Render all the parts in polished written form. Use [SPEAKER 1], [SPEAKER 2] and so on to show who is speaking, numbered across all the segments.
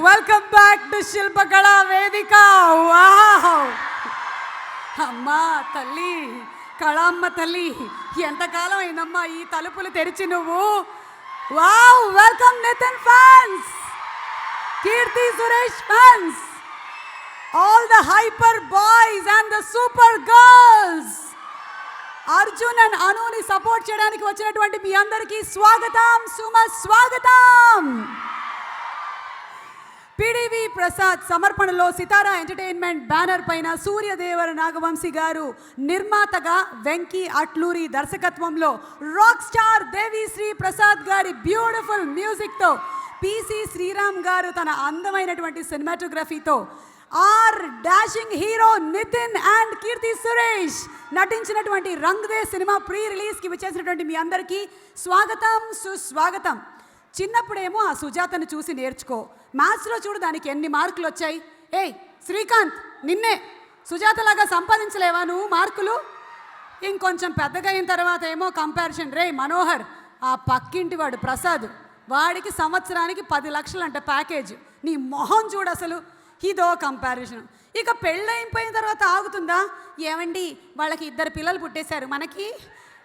[SPEAKER 1] Welcome back to శిల్పకళా వేదిక. Wow అమ్మా తల్లి, కళామ్మ తల్లి, ఎంతకాలం అయిందమ్మా ఈ తలుపులు తెరిచి నువ్వు. Wow, welcome Nithin fans, Keerthy Suresh fans, all the hyper boys and the super girls. Arjun and అనుని సపోర్ట్ చేయడానికి వచ్చినటువంటి మీ అందరికీ స్వాగతం, స్వాగతం. పిడివి ప్రసాద్ సమర్పణలో సితారా ఎంటర్టైన్మెంట్ బ్యానర్ పైన సూర్యదేవర నాగవంశీ గారు నిర్మాతగా, వెంకీ అట్లూరి దర్శకత్వంలో రాక్ స్టార్ దేవిశ్రీ ప్రసాద్ గారి బ్యూటిఫుల్ మ్యూజిక్తో, పిసి శ్రీరామ్ గారు తన అందమైనటువంటి సినిమాటోగ్రఫీతో, our dashing hero Nithin and Keerthy Suresh నటించినటువంటి రంగ్ దే సినిమా ప్రీ రిలీజ్కి వచ్చేసినటువంటి మీ అందరికీ స్వాగతం, సుస్వాగతం. చిన్నప్పుడేమో ఆ సుజాతను చూసి నేర్చుకో, మ్యాథ్స్లో చూడు దానికి ఎన్ని మార్కులు వచ్చాయి. ఏయ్ శ్రీకాంత్, నిన్నే సుజాతలాగా సంపాదించలేవా నువ్వు మార్కులు? ఇంకొంచెం పెద్దగా అయిన తర్వాత ఏమో కంపారిజన్. రే మనోహర్, ఆ పక్కింటి వాడు ప్రసాద్, వాడికి సంవత్సరానికి 10 లక్షలు అంట ప్యాకేజ్. నీ మొహం చూడు అసలు. ఇదో కంపారిజన్. ఇక పెళ్ళైపోయిన తర్వాత ఆగుతుందా? ఏమండి వాళ్ళకి 2 పిల్లలు పుట్టేశారు, మనకి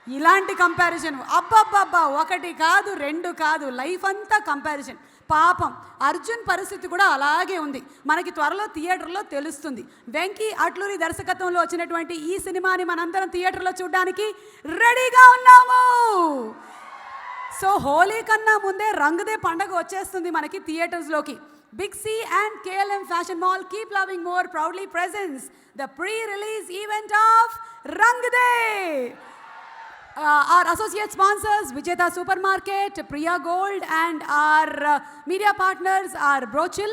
[SPEAKER 1] ఇలాంటి కంపారిజన్. అబ్బబ్బబ్బా, 1 కాదు 2 కాదు, లైఫ్ అంతా కంపారిజన్. పాపం అర్జున్ పరిస్థితి కూడా అలాగే ఉంది. మనకి త్వరలో థియేటర్లో తెలుస్తుంది. వెంకీ అట్లూరి దర్శకత్వంలో వచ్చినటువంటి ఈ సినిమాని మనందరం థియేటర్లో చూడడానికి రెడీగా ఉన్నాము. సో హోలీ కన్నా ముందే రంగుదే పండగ వచ్చేస్తుంది మనకి థియేటర్స్లోకి. Big C and KLM Fashion Mall keep loving more proudly presents the pre-release event of Rang De. Our associate sponsors Vijeta Supermarket, Priya Gold, and our media partners are Brochil.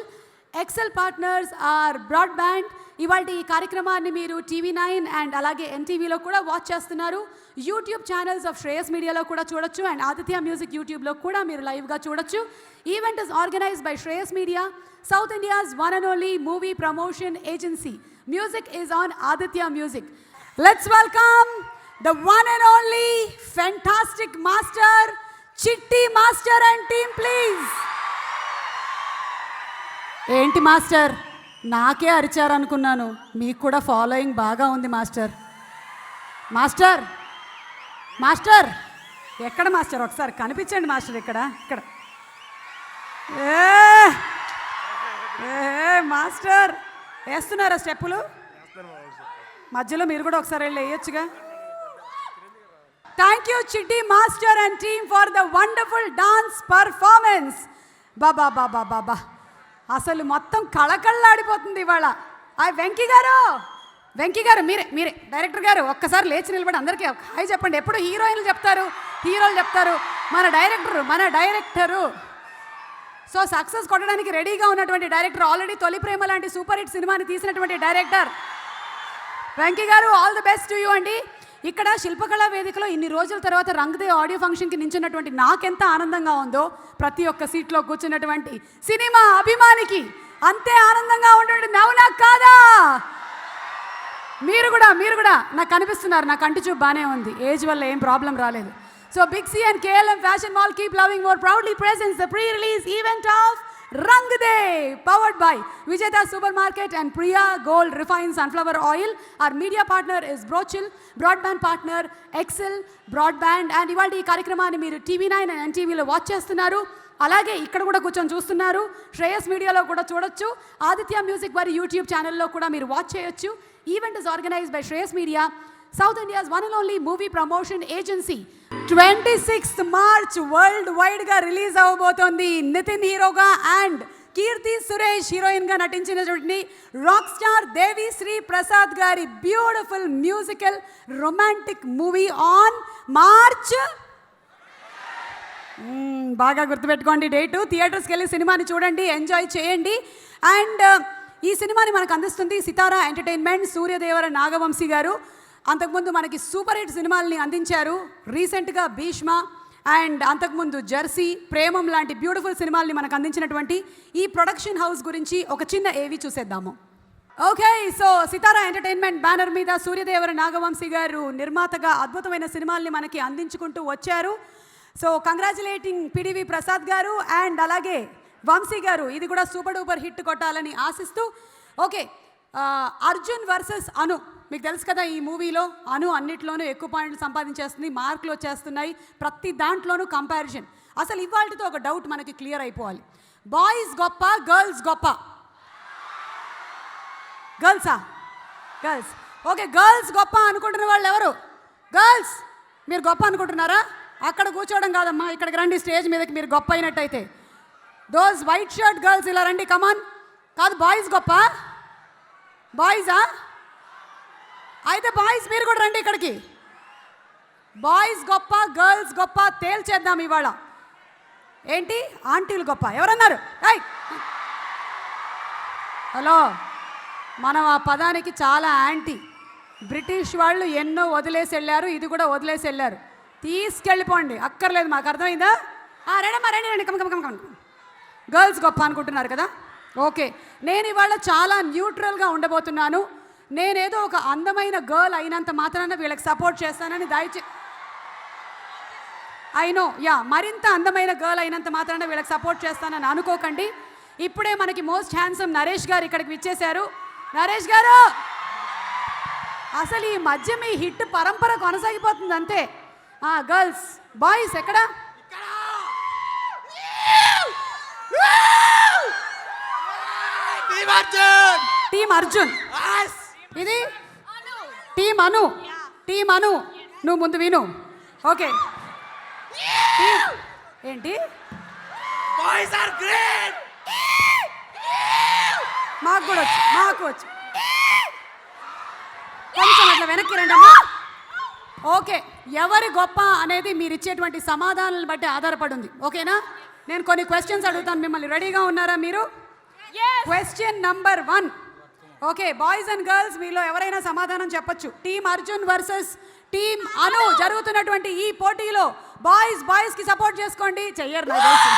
[SPEAKER 1] Excel partners are Broadband. ఇవాల్టి ఈ కార్యక్రమాన్ని మీరు TV9 and అలాగే NTVలో కూడా watch చేస్తున్నారు. YouTube channels of Shreyas మీడియాలో కూడా చూడొచ్చు అండ్ ఆదిత్య మ్యూజిక్ యూట్యూబ్లో కూడా మీరు లైవ్గా చూడొచ్చు. Event is organised by Shreyas media, south India's one and only movie promotion agency. Music is on Aditya music. Let's welcome the one and only fantastic master, Chitti Master and team, please. ఏంటి master, నాకే అరిచారనుకున్నాను, మీకు కూడా following బాగా ఉంది master. Master master ఎక్కడ master? ఒకసారి కనిపించండి master. ఇక్కడ ఏ master వేస్తున్నారా స్టెప్పులు? మధ్యలో మీరు కూడా ఒకసారి వెళ్ళి వేయొచ్చుగా. Thank you Chitti Master and team for the wonderful dance performance. బాబా అసలు మొత్తం కళకళ్ళాడిపోతుంది ఇవాళ. వెంకీ గారు మీరే డైరెక్టర్ గారు ఒక్కసారి లేచి నిలబడి అందరికీ హాయ్ చెప్పండి. ఎప్పుడు హీరోయిన్లు చెప్తారు, హీరోలు చెప్తారు, మన డైరెక్టరు. సో సక్సెస్ కొట్టడానికి రెడీగా ఉన్నటువంటి డైరెక్టర్, ఆల్రెడీ తొలి ప్రేమ లాంటి సూపర్ హిట్ సినిమాని తీసినటువంటి డైరెక్టర్ వెంకీ గారు, all the best to you అండి. ఇక్కడ శిల్పకళా వేదికలో ఇన్ని రోజుల తర్వాత రంగ్దే ఆడియో ఫంక్షన్కి నించున్నటువంటి నాకెంత ఆనందంగా ఉందో, ప్రతి ఒక్క సీట్లో కూర్చున్నటువంటి సినిమా అభిమానికి అంతే ఆనందంగా ఉంటుంది. నవ్వునా కాదా? మీరు కూడా నాకు కనిపిస్తున్నారు, నా కంటి చూపు బాగానే ఉంది, ఏజ్ వల్ల ఏం ప్రాబ్లం రాలేదు. So big C and KLM Fashion Mall keep loving more proudly presents the pre-release event of Rang De, powered by Vijeta Supermarket and Priya Gold Refined Sunflower Oil. Our media partner is Brochil, broadband partner Excel Broadband. And ఇవాళ ఈ కార్యక్రమాన్ని మీరు TV9 and NTVలో watch చేస్తున్నారు, అలాగే ఇక్కడ కూడా కూర్చొని చూస్తున్నారు. శ్రేయస్ మీడియాలో కూడా చూడొచ్చు, ఆదిత్య మ్యూజిక్ వారి యూట్యూబ్ ఛానల్లో కూడా మీరు వాచ్ చేయొచ్చు. Event is organised by Shreyas media, south India's one and only movie promotion agency. 26th March world వైడ్గా రిలీజ్ అవ్వబోతోంది. నితిన్ హీరోగా అండ్ కీర్తి సురేష్ హీరోయిన్గా నటించినటువంటి రాక్ స్టార్ దేవిశ్రీ ప్రసాద్ గారి beautiful musical romantic movie on March. బాగా గుర్తుపెట్టుకోండి డేటు. థియేటర్స్కి వెళ్ళి సినిమాని చూడండి, ఎంజాయ్ చేయండి. అండ్ ఈ సినిమాని మనకు అందిస్తుంది సితారా ఎంటర్టైన్మెంట్, సూర్యదేవర నాగవంశీ గారు. అంతకుముందు మనకి సూపర్ హిట్ సినిమాలని అందించారు. రీసెంట్గా భీష్మ అండ్ అంతకుముందు జెర్సీ, ప్రేమం లాంటి బ్యూటిఫుల్ సినిమాల్ని మనకు అందించినటువంటి ఈ ప్రొడక్షన్ హౌస్ గురించి ఒక చిన్న ఏవి చూసేద్దాము. ఓకే, సో సితారా ఎంటర్టైన్మెంట్ బ్యానర్ మీద సూర్యదేవర నాగవంశీ గారు నిర్మాతగా అద్భుతమైన సినిమాల్ని మనకి అందించుకుంటూ వచ్చారు. సో కంగ్రాచులేటింగ్ పిడివి ప్రసాద్ గారు అండ్ అలాగే వంశీ గారు ఇది కూడా సూపర్ డూపర్ హిట్ కొట్టాలని ఆశిస్తూ ఓకే అర్జున్ వర్సెస్ అను మీకు తెలుసు కదా ఈ మూవీలో అను అన్నిట్లోనూ ఎక్కువ పాయింట్లు సంపాదించేస్తుంది, మార్కులు వచ్చేస్తున్నాయి, ప్రతి దాంట్లోనూ కంపారిజన్. అసలు ఇవాళతో ఒక డౌట్ మనకి క్లియర్ అయిపోవాలి, బాయ్స్ గొప్ప గర్ల్స్ గొప్ప? గర్ల్సా? గర్ల్స్. ఓకే, గర్ల్స్ గొప్ప అనుకుంటున్న వాళ్ళు ఎవరు? గర్ల్స్ మీరు గొప్ప అనుకుంటున్నారా? అక్కడ కూర్చోవడం కాదమ్మా, ఇక్కడికి రండి స్టేజ్ మీదకి మీరు గొప్ప అయినట్టయితే. దోస్ వైట్ షర్ట్ గర్ల్స్ ఇలా రండి, కమాన్. కాదు బాయ్స్ గొప్ప? బాయ్సా? అయితే బాయ్స్ మీరు కూడా రండి ఇక్కడికి. బాయ్స్ గొప్ప గర్ల్స్ గొప్ప తేల్చేద్దాం ఇవాళ. ఏంటి ఆంటీలు గొప్ప ఎవరన్నారు? హలో, మనం ఆ పదానికి చాలా యాంటీ. బ్రిటిష్ వాళ్ళు ఎన్నో వదిలేసి వెళ్ళారు, ఇది కూడా వదిలేసి వెళ్ళారు. తీసుకెళ్ళిపోండి, అక్కర్లేదు మాకు, అర్థమైందా? రండమ్మా రండి రండి, come come come come. Girls గొప్ప అనుకుంటున్నారు కదా? ఓకే, నేను ఇవాళ చాలా న్యూట్రల్గా ఉండబోతున్నాను. నేనేదో ఒక అందమైన గర్ల్ అయినంత మాత్రాన వీళ్ళకి సపోర్ట్ చేస్తానని అయినో మరింత అందమైన గర్ల్ అయినంత మాత్రాన వీళ్ళకి సపోర్ట్ చేస్తానని అనుకోకండి. ఇప్పుడే మనకి మోస్ట్ హ్యాండ్సమ్ నరేష్ గారు ఇక్కడికి విచ్చేశారు. నరేష్ గారు, అసలు ఈ మధ్య మీ హిట్ పరంపర కొనసాగిపోతుంది అంతే. గర్ల్స్ బాయ్స్ ఎక్కడ? టీమ్ అర్జున్, ఇది టీమ్ అను. టీమ్ అను, నువ్వు ముందు విను. ఓకే, ఏంటి మాకు కూడా వచ్చు, మాకు వచ్చు. కొంచెం అట్లా వెనక్కి రండి అమ్మా. ఓకే, ఎవరి గొప్ప అనేది మీరు ఇచ్చేటువంటి సమాధానాలను బట్టి ఆధారపడి ఉంది. ఓకేనా? నేను కొన్ని క్వశ్చన్స్ అడుగుతాను, మిమ్మల్ని రెడీగా ఉన్నారా మీరు? Question number 1. Okay, boys and girls మీలో ఎవరైనా సమాధానం చెప్పొచ్చు. టీమ్ అర్జున్ వర్సెస్ టీమ్ అను జరుగుతున్నటువంటి ఈ పోటీలో బాయ్స్ కి సపోర్ట్ చేసుకోండి. చెయ్యరు నా తెలుసు,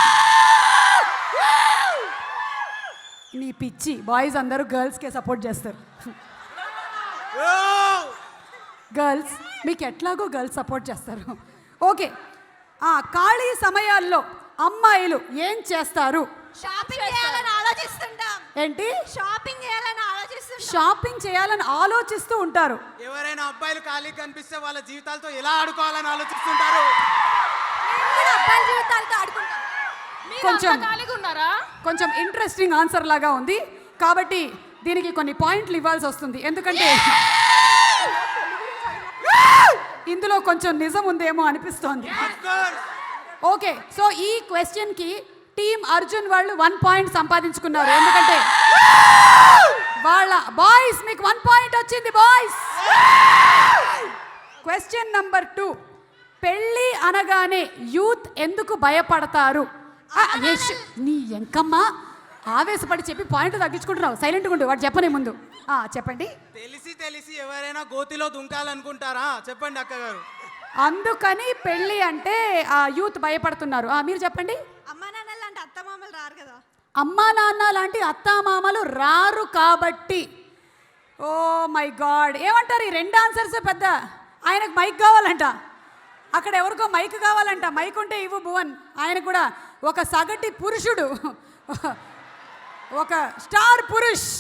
[SPEAKER 1] నీ పిచ్చి. బాయ్స్ అందరూ గర్ల్స్కే సపోర్ట్ చేస్తారు. గర్ల్స్ మీకు ఎట్లాగో గర్ల్స్ సపోర్ట్ చేస్తారు. ఓకే, ఖాళీ సమయాల్లో అమ్మాయిలు ఏం చేస్తారు?
[SPEAKER 2] షాపింగ్ చేయాలని ఆలోచిస్తుంటాం.
[SPEAKER 1] ఏంటి?
[SPEAKER 2] షాపింగ్ చేయాలని ఆలోచిస్తుంటాం.
[SPEAKER 1] షాపింగ్ చేయాలని ఆలోచిస్తూ ఉంటారు.
[SPEAKER 3] ఎవరైనా అబ్బాయిలు ఖాళీ కనిపిస్తే వాళ్ళ జీవితాలతో ఎలా ఆడుకోవాలని ఆలోచిస్తుంటారు.
[SPEAKER 2] అబ్బాయిల జీవితాలతో ఆడుకుంటాం.
[SPEAKER 1] కొంచెం ఇంట్రెస్టింగ్ ఆన్సర్ లాగా ఉంది, కాబట్టి దీనికి కొన్ని పాయింట్లు ఇవ్వాల్సి వస్తుంది. ఎందుకంటే ఇందులో కొంచెం నిజం ఉందేమో అనిపిస్తోంది. ఓకే, సో ఈ క్వశ్చన్కి టీమ్ అర్జున్ వాళ్ళు 1 పాయింట్ సంపాదించుకున్నారు. ఎందుకంటే వాళ్ళ బాయ్స్ మీకు 1 పాయింట్ వచ్చింది. బాయ్స్. Question number 2. పెళ్ళి అనగానే యూత్ ఎందుకు భయపడతారు? నీ ఎంకమ్మా ఆవేశపడి చెప్పి పాయింట్ తగ్గించుకుంటున్నావు. సైలెంట్గా ఉండు, వాడు చెప్పనే ముందు. చెప్పండి.
[SPEAKER 3] తెలిసి ఎవరైనా గోతిలో దుంకాలనుకుంటారా? చెప్పండి అక్కగారు.
[SPEAKER 1] అందుకని పెళ్ళి అంటే యూత్ భయపడుతున్నారు. మీరు చెప్పండి.
[SPEAKER 2] అమ్మా నాన్న లాంటి అత్తమామలు రారు కదా.
[SPEAKER 1] అమ్మా నాన్న లాంటి అత్తామామలు రారు కాబట్టి. ఓ మై గాడ్, ఏమంటారు? ఈ 2 ఆన్సర్స్ పెద్ద. ఆయనకు మైక్ కావాలంట, అక్కడ ఎవరికో మైక్ కావాలంట. మైక్ ఉంటే ఇవ్వు భువన్. ఆయన కూడా ఒక సగటి పురుషుడు, ఒక స్టార్ పురుష్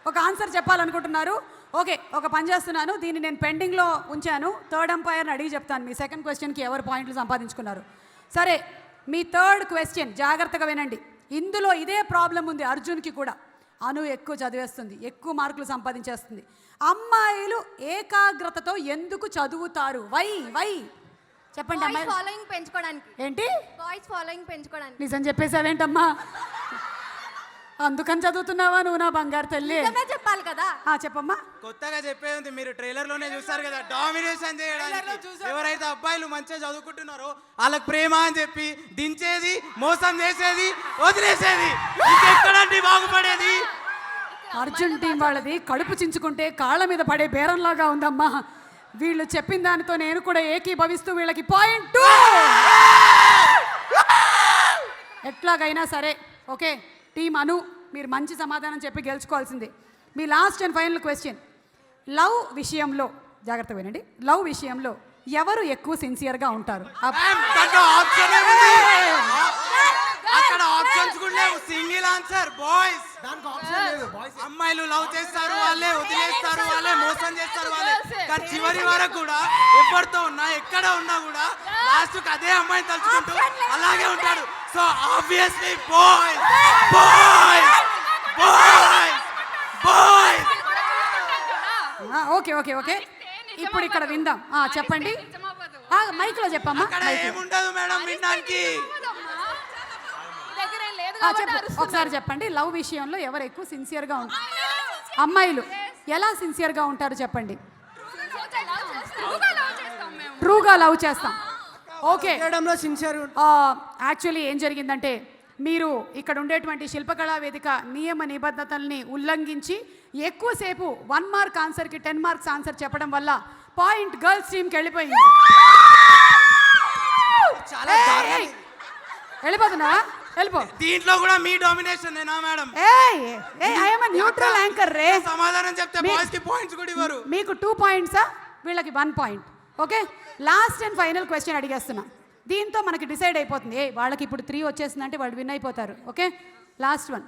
[SPEAKER 1] ఒక ఆన్సర్ చెప్పాలనుకుంటున్నారు. ఓకే, ఒక పని చేస్తున్నాను, దీన్ని నేను పెండింగ్లో ఉంచాను. థర్డ్ అంపైర్ని అడిగి చెప్తాను మీ సెకండ్ క్వశ్చన్కి ఎవరు పాయింట్లు సంపాదించుకున్నారు. సరే, మీ థర్డ్ క్వశ్చన్ జాగ్రత్తగా వినండి. ఇందులో ఇదే ప్రాబ్లం ఉంది అర్జున్కి కూడా. అను ఎక్కువ చదివేస్తుంది, ఎక్కువ మార్కులు సంపాదించేస్తుంది. అమ్మాయిలు ఏకాగ్రతతో ఎందుకు చదువుతారు? వై చెప్పండి. అమ్మాయి
[SPEAKER 2] ఫాలోయింగ్ పెంచుకోవడానికి.
[SPEAKER 1] ఏంటి?
[SPEAKER 2] బాయ్స్ ఫాలోయింగ్ పెంచుకోవడానికి.
[SPEAKER 1] నిజం చెప్పేసావేంటమ్మా? అందుకని చదువుతున్నావా నువ్వు నా బంగారు తల్లి?
[SPEAKER 2] చెప్పాలి కదా.
[SPEAKER 1] చెప్పమ్మా.
[SPEAKER 3] కొత్తగా చెప్పేది మీరు ట్రైలర్ లోనే చూసారు కదా, డామినేషన్ చేయడానికి. ఎవరైతే అబ్బాయిలు మంచిగా చదువుకుంటున్నారో వాళ్ళకి ప్రేమ అని చెప్పి దించేది, మోసం చేసేది, వదిలేసేది. ఇంకెక్కడండి బాగుపడేది?
[SPEAKER 1] అర్జున్ టీం వాళ్ళది కడుపు చించుకుంటే కాళ్ళ మీద పడే బేరంలాగా ఉందమ్మా. వీళ్ళు చెప్పిన దానితో నేను కూడా ఏకీభవిస్తూ వీళ్ళకి పాయింట్ 2. ఎట్లాగైనా సరే ఓకే, టీమ్ అను మీరు మంచి సమాధానం చెప్పి గెలుచుకోవాల్సిందే. మీ last and final question. Love విషయంలో జాగ్రత్త వినండి. లవ్ విషయంలో ఎవరు ఎక్కువ సిన్సియర్గా ఉంటారు?
[SPEAKER 3] అక్కడ ఆప్షన్స్ లేవు, సింగిల్ ఆన్సర్ బాయ్స్.
[SPEAKER 4] దానికి ఆప్షన్ లేదు బాయ్స్.
[SPEAKER 3] అమ్మాయిలు లవ్ చేస్తారు వాళ్ళే, వదిలేస్తారు వాళ్ళే, మోసం చేస్తారు వాళ్ళే. కానీ చివరి వరకు కూడా ఎవరితో ఉన్నా ఎక్కడ ఉన్నా కూడా లాస్ట్ కి అదే అమ్మాయిని తలుచుకుంటూ అలాగే ఉంటాడు. So obviously boys boys boys boys.
[SPEAKER 1] Okay okay okay ఇప్పుడు ఇక్కడ విందాం. చెప్పండి, మైక్లో చెప్పమ్మా.
[SPEAKER 3] అక్కడ ఏముండదు మేడం వినడానికి.
[SPEAKER 1] చెప్పు ఒకసారి చెప్పండి. లవ్ విషయంలో ఎవరు ఎక్కువ సిన్సియర్గా ఉంటారు? అమ్మాయిలు ఎలా సిన్సియర్గా ఉంటారు చెప్పండి. ట్రూగా లవ్ చేస్తాం. Okay,
[SPEAKER 4] sincere.
[SPEAKER 1] యాక్చువల్లీ ఏం జరిగిందంటే మీరు ఇక్కడ ఉండేటువంటి శిల్పకళా వేదిక నియమ నిబంధనల్ని ఉల్లంఘించి ఎక్కువసేపు 1 మార్క్ ఆన్సర్కి 10 మార్క్స్ ఆన్సర్ చెప్పడం వల్ల పాయింట్ గర్ల్స్ టీమ్కి వెళ్ళిపోయింది.
[SPEAKER 3] చాలా దారుణం.
[SPEAKER 1] వెళ్ళిపోతున్నా, వెళ్ళిపో.
[SPEAKER 3] దీంట్లో కూడా మీ డామినేషన్ నేనా madam?
[SPEAKER 1] I am neutral anchor రే.
[SPEAKER 3] సమాధానం చెప్తే బాయ్స్ కి పాయింట్స్ కూడా ఇవ్వరు.
[SPEAKER 1] మీకు 2 పాయింట్సా, వీళ్ళకి 1 point. Okay, last and final question అడిగేస్తున్నా. దీంతో మనకి డిసైడ్ అయిపోతుంది. వాళ్ళకి ఇప్పుడు 3 వచ్చేసిందంటే వాళ్ళు విన్ అయిపోతారు. Okay, last one.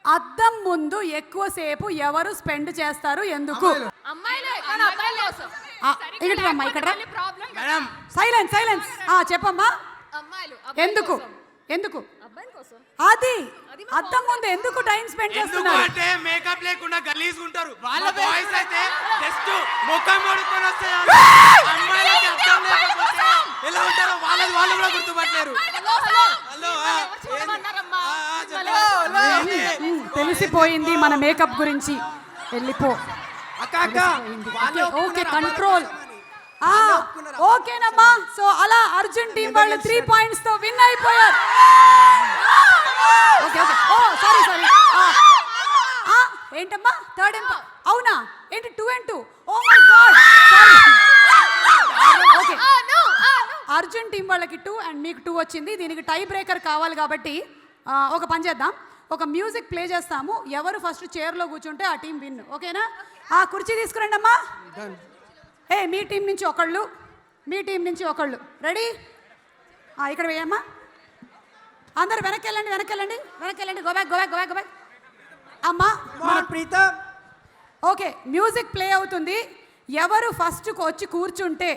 [SPEAKER 1] అద్దం ముందు ఎక్కువసేపు ఎవరు స్పెండ్ చేస్తారు, ఎందుకు? ఇక్కడ రమ్మా, ఇక్కడ
[SPEAKER 3] మేడం
[SPEAKER 1] సైలెన్స్ సైలెన్స్. చెప్పమ్మా, ఎందుకు? ఎందుకు అది అద్దం ముందు ఎందుకు టైం స్పెండ్
[SPEAKER 3] ఎందుకు
[SPEAKER 1] చేస్తున్నారు?
[SPEAKER 3] అంటే మేకప్ లేకుండా గలీజ్ ఉంటారు. వాళ్ళ బాయ్స్ అయితే జస్ట్ ముఖం మొడుకొని వస్తాయి. అమ్మాయిలకి అర్థం లేకపోతే ఎలా ఉంటారో వాళ్ళది వాళ్ళు కూడా గుర్తుపట్టలేరు. హలో
[SPEAKER 1] తెలిసిపోయింది మన మేకప్ గురించి. వెళ్ళిపో. Okay, control. ఓకేనమ్మా. సో అలా అర్జున్ టీం వాళ్ళు 3 పాయింట్స్ తో విన్ అయిపోయారు. Okay okay. Oh sorry sorry. ఏంటమ్మా థర్డ్ ఎంప? అవునా, ఏంటి 2 and 2? Oh my god, sorry. Okay, Arjun team వాళ్ళకి 2 అండ్ మీకు 2 వచ్చింది. దీనికి టై బ్రేకర్ కావాలి కాబట్టి ఒక పని చేద్దాం. ఒక మ్యూజిక్ ప్లే చేస్తాము. ఎవరు ఫస్ట్ చైర్లో కూర్చుంటే ఆ టీం విన్. ఓకేనా? కుర్చీ తీసుకురండి అమ్మా. మీ టీం నుంచి ఒకళ్ళు, మీ టీం నుంచి ఒకళ్ళు. రెడీ? ఇక్కడ వేయమ్మా. అందరు వెనక్కి వెళ్ళండి, వెనక్కి వెళ్ళండి, వెనక్కి వెళ్ళండి. Go back, go back, go back, go back. అమ్మా
[SPEAKER 4] ప్రీతం.
[SPEAKER 1] ఓకే, మ్యూజిక్ ప్లే అవుతుంది. ఎవరు ఫస్ట్ వచ్చి కూర్చుంటే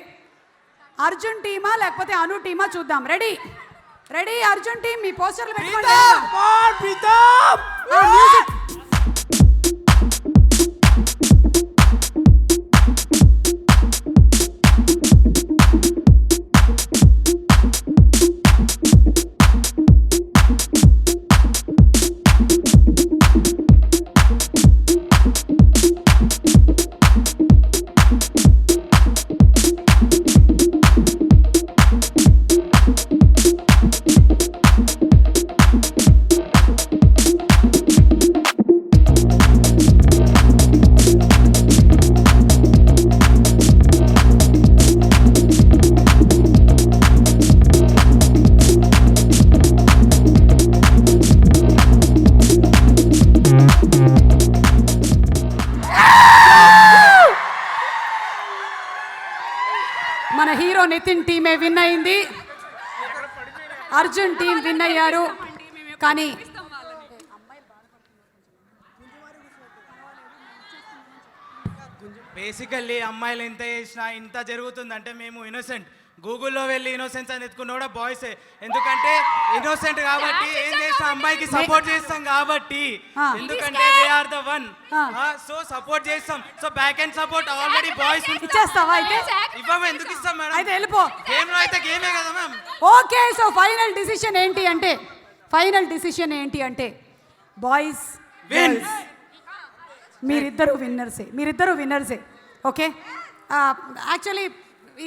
[SPEAKER 1] అర్జున్ టీమా లేకపోతే అను టీమా చూద్దాం. రెడీ? రెడీ అర్జున్ టీం, మీ పోస్టర్లు పెట్టుకోండి. మ్యూజిక్. మన హీరో నితిన్ టీమే విన్ అయింది. అర్జున్ టీం విన్ అయ్యారు. కానీ
[SPEAKER 3] బేసికల్లీ అమ్మాయిలు ఎంత చేసినా ఇంత జరుగుతుందంటే మేము ఇన్నోసెంట్. గూగుల్లో వెళ్ళి ఇన్నోసెన్స్ అని ఎత్తుకున్న కూడా బాయ్సే. ఎందుకంటే ఇన్నోసెంట్ కాబట్టి ఏం చేసిన అమ్మాయికి సపోర్ట్ చేస్తాం కాబట్టి. ఎందుకంటే they are the one. So support చేస్తాం. So back and support already boys.
[SPEAKER 1] ఇచ్చేస్తావా అయితే?
[SPEAKER 3] ఇవ్వము, ఎందుకు ఇస్తాం మేడం?
[SPEAKER 1] అయితే వెళ్ళిపో.
[SPEAKER 3] గేమ్ లో అయితే గేమే కదా ma'am.
[SPEAKER 1] Okay, so final decision ఏంటి అంటే, ఫైనల్ డిసిషన్ ఏంటి అంటే బాయ్స్
[SPEAKER 3] విన్స్.
[SPEAKER 1] మీరిద్దరు విన్నర్సే, మీరిద్దరు విన్నర్సే. ఓకే, యాక్చువల్లీ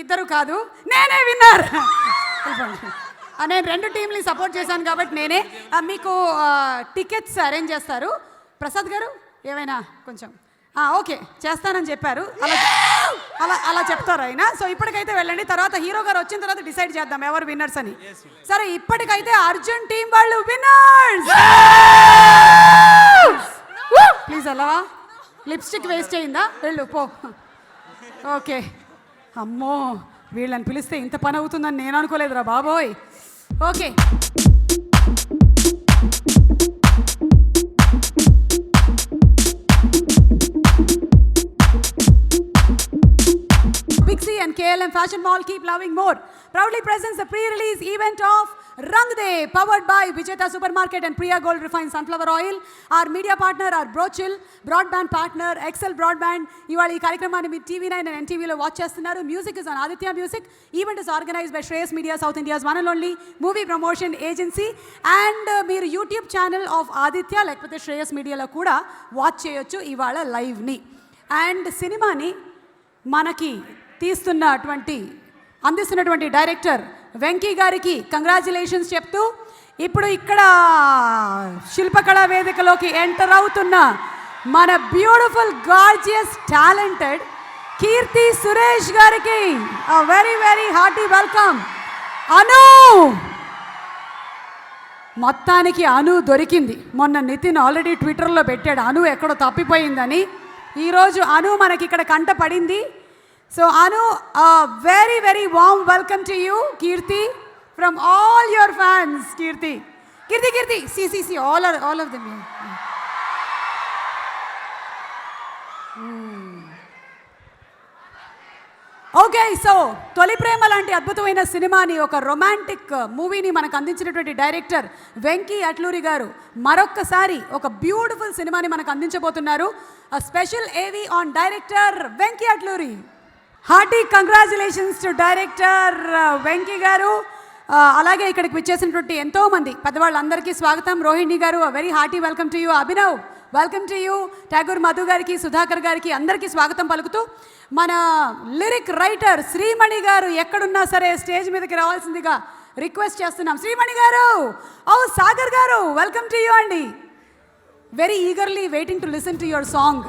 [SPEAKER 1] ఇద్దరు కాదు, నేనే విన్నర్. నేను 2 టీంని సపోర్ట్ చేశాను కాబట్టి నేనే. మీకు టికెట్స్ అరేంజ్ చేస్తారు ప్రసాద్ గారు, ఏమైనా కొంచెం ఓకే చేస్తానని చెప్పారు. అలా అలా అలా చెప్తారు ఆయన. సో ఇప్పటికైతే వెళ్ళండి, తర్వాత హీరో గారు వచ్చిన తర్వాత డిసైడ్ చేద్దాం ఎవరు విన్నర్స్ అని. సరే, ఇప్పటికైతే అర్జున్ టీం వాళ్ళు విన్నర్స్. ప్లీజ్ అలా లిప్స్టిక్ వేస్ట్ అయిందా? వెళ్ళు పో. ఓకే, అమ్మో వీళ్ళని పిలిస్తే ఇంత పని అవుతుందని నేను అనుకోలేదురా బాబోయ్. Okay, KLM Fashion Mall, keep loving more. Proudly presents the pre-release event of Rang De, powered by Vijeta Supermarket and Priya Gold Refined Sunflower Oil. Our media partner, our Brochil, broadband partner, Excel Broadband. ఇవాళ ఈ కార్యక్రమాన్ని మీరు TV9 and NTVలో watch చేస్తున్నారు. Music is on Aditya Music. Event is organized by Shreyas Media, South India's one and only movie promotion agency. And మీరు YouTube channel of Aditya లేకపోతే శ్రేయస్ మీడియాలో కూడా watch చేయొచ్చు ఇవాళ లైవ్ని. అండ్ సినిమాని మనకి అందిస్తున్నటువంటి డైరెక్టర్ వెంకీ గారికి కంగ్రాచులేషన్స్ చెప్తూ ఇప్పుడు ఇక్కడ శిల్పకళా వేదికలోకి ఎంటర్ అవుతున్న మన బ్యూటిఫుల్ గార్జియస్ టాలెంటెడ్ కీర్తి సురేష్ గారికి వెరీ వెరీ హార్టీ వెల్కమ్. అను మొత్తానికి అను దొరికింది. మొన్న నితిన్ ఆల్రెడీ ట్విట్టర్లో పెట్టాడు అను ఎక్కడో తప్పిపోయిందని. ఈరోజు అను మనకి ఇక్కడ కంట పడింది. So Anu, a very very warm welcome to you, Kirti, from all your fans. Kirti, see, all of them. Okay, so తొలి ప్రేమ లాంటి అద్భుతమైన సినిమాని, ఒక రొమాంటిక్ మూవీని మనకు అందించినటువంటి డైరెక్టర్ వెంకీ అట్లూరి గారు మరొక్కసారి ఒక బ్యూటిఫుల్ సినిమాని మనకు అందించబోతున్నారు. Special AV on director Venky Atluri. Hearty congratulations to director Venky గారు. అలాగే ఇక్కడికి విచ్చేసినటువంటి ఎంతోమంది పెద్దవాళ్ళందరికీ స్వాగతం. రోహిణి గారు, very hearty welcome to you. Abhinav, welcome to you. Tagore Madhu గారికి, సుధాకర్ గారికి అందరికీ స్వాగతం పలుకుతూ మన లిరిక్ రైటర్ శ్రీమణి గారు ఎక్కడున్నా సరే స్టేజ్ మీదకి రావాల్సిందిగా రిక్వెస్ట్ చేస్తున్నాం. శ్రీమణి గారు, సాగర్ గారు, వెల్కమ్ టు యూ అండి. Very eagerly waiting to listen to your song.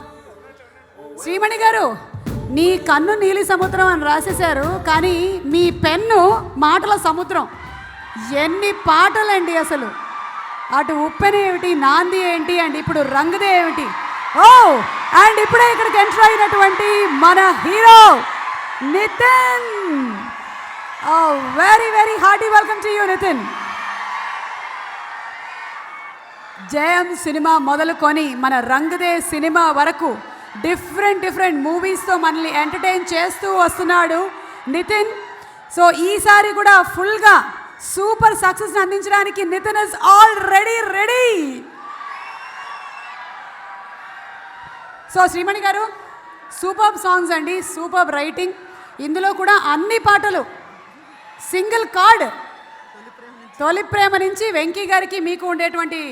[SPEAKER 1] Shreemani గారు, నీ కన్ను నీలి సముద్రం అని రాసేశారు, కానీ మీ పెన్ను మాటల సముద్రం. ఎన్ని పాటలండి అసలు. అటు ఉప్పెన ఏమిటి, నాంది ఏంటి, అండ్ ఇప్పుడు రంగుదే ఏమిటి. అండ్ ఇప్పుడే ఇక్కడికి ఎంటర్ అయినటువంటి మన hero Nithin. Very very hearty welcome to you Nithin. Jayam cinema మొదలుకొని మన రంగుదే సినిమా వరకు డిఫరెంట్ మూవీస్తో మనల్ని ఎంటర్టైన్ చేస్తూ వస్తున్నాడు నితిన్. సో ఈసారి కూడా ఫుల్గా సూపర్ సక్సెస్ని అందించడానికి Nithin is already ready. So Sreemani గారు, సూపర్ సాంగ్స్ అండి, సూపర్ రైటింగ్. ఇందులో కూడా అన్ని పాటలు సింగిల్ కార్డ్. తొలి ప్రేమ నుంచి వెంకీ గారికి మీకు ఉండేటువంటి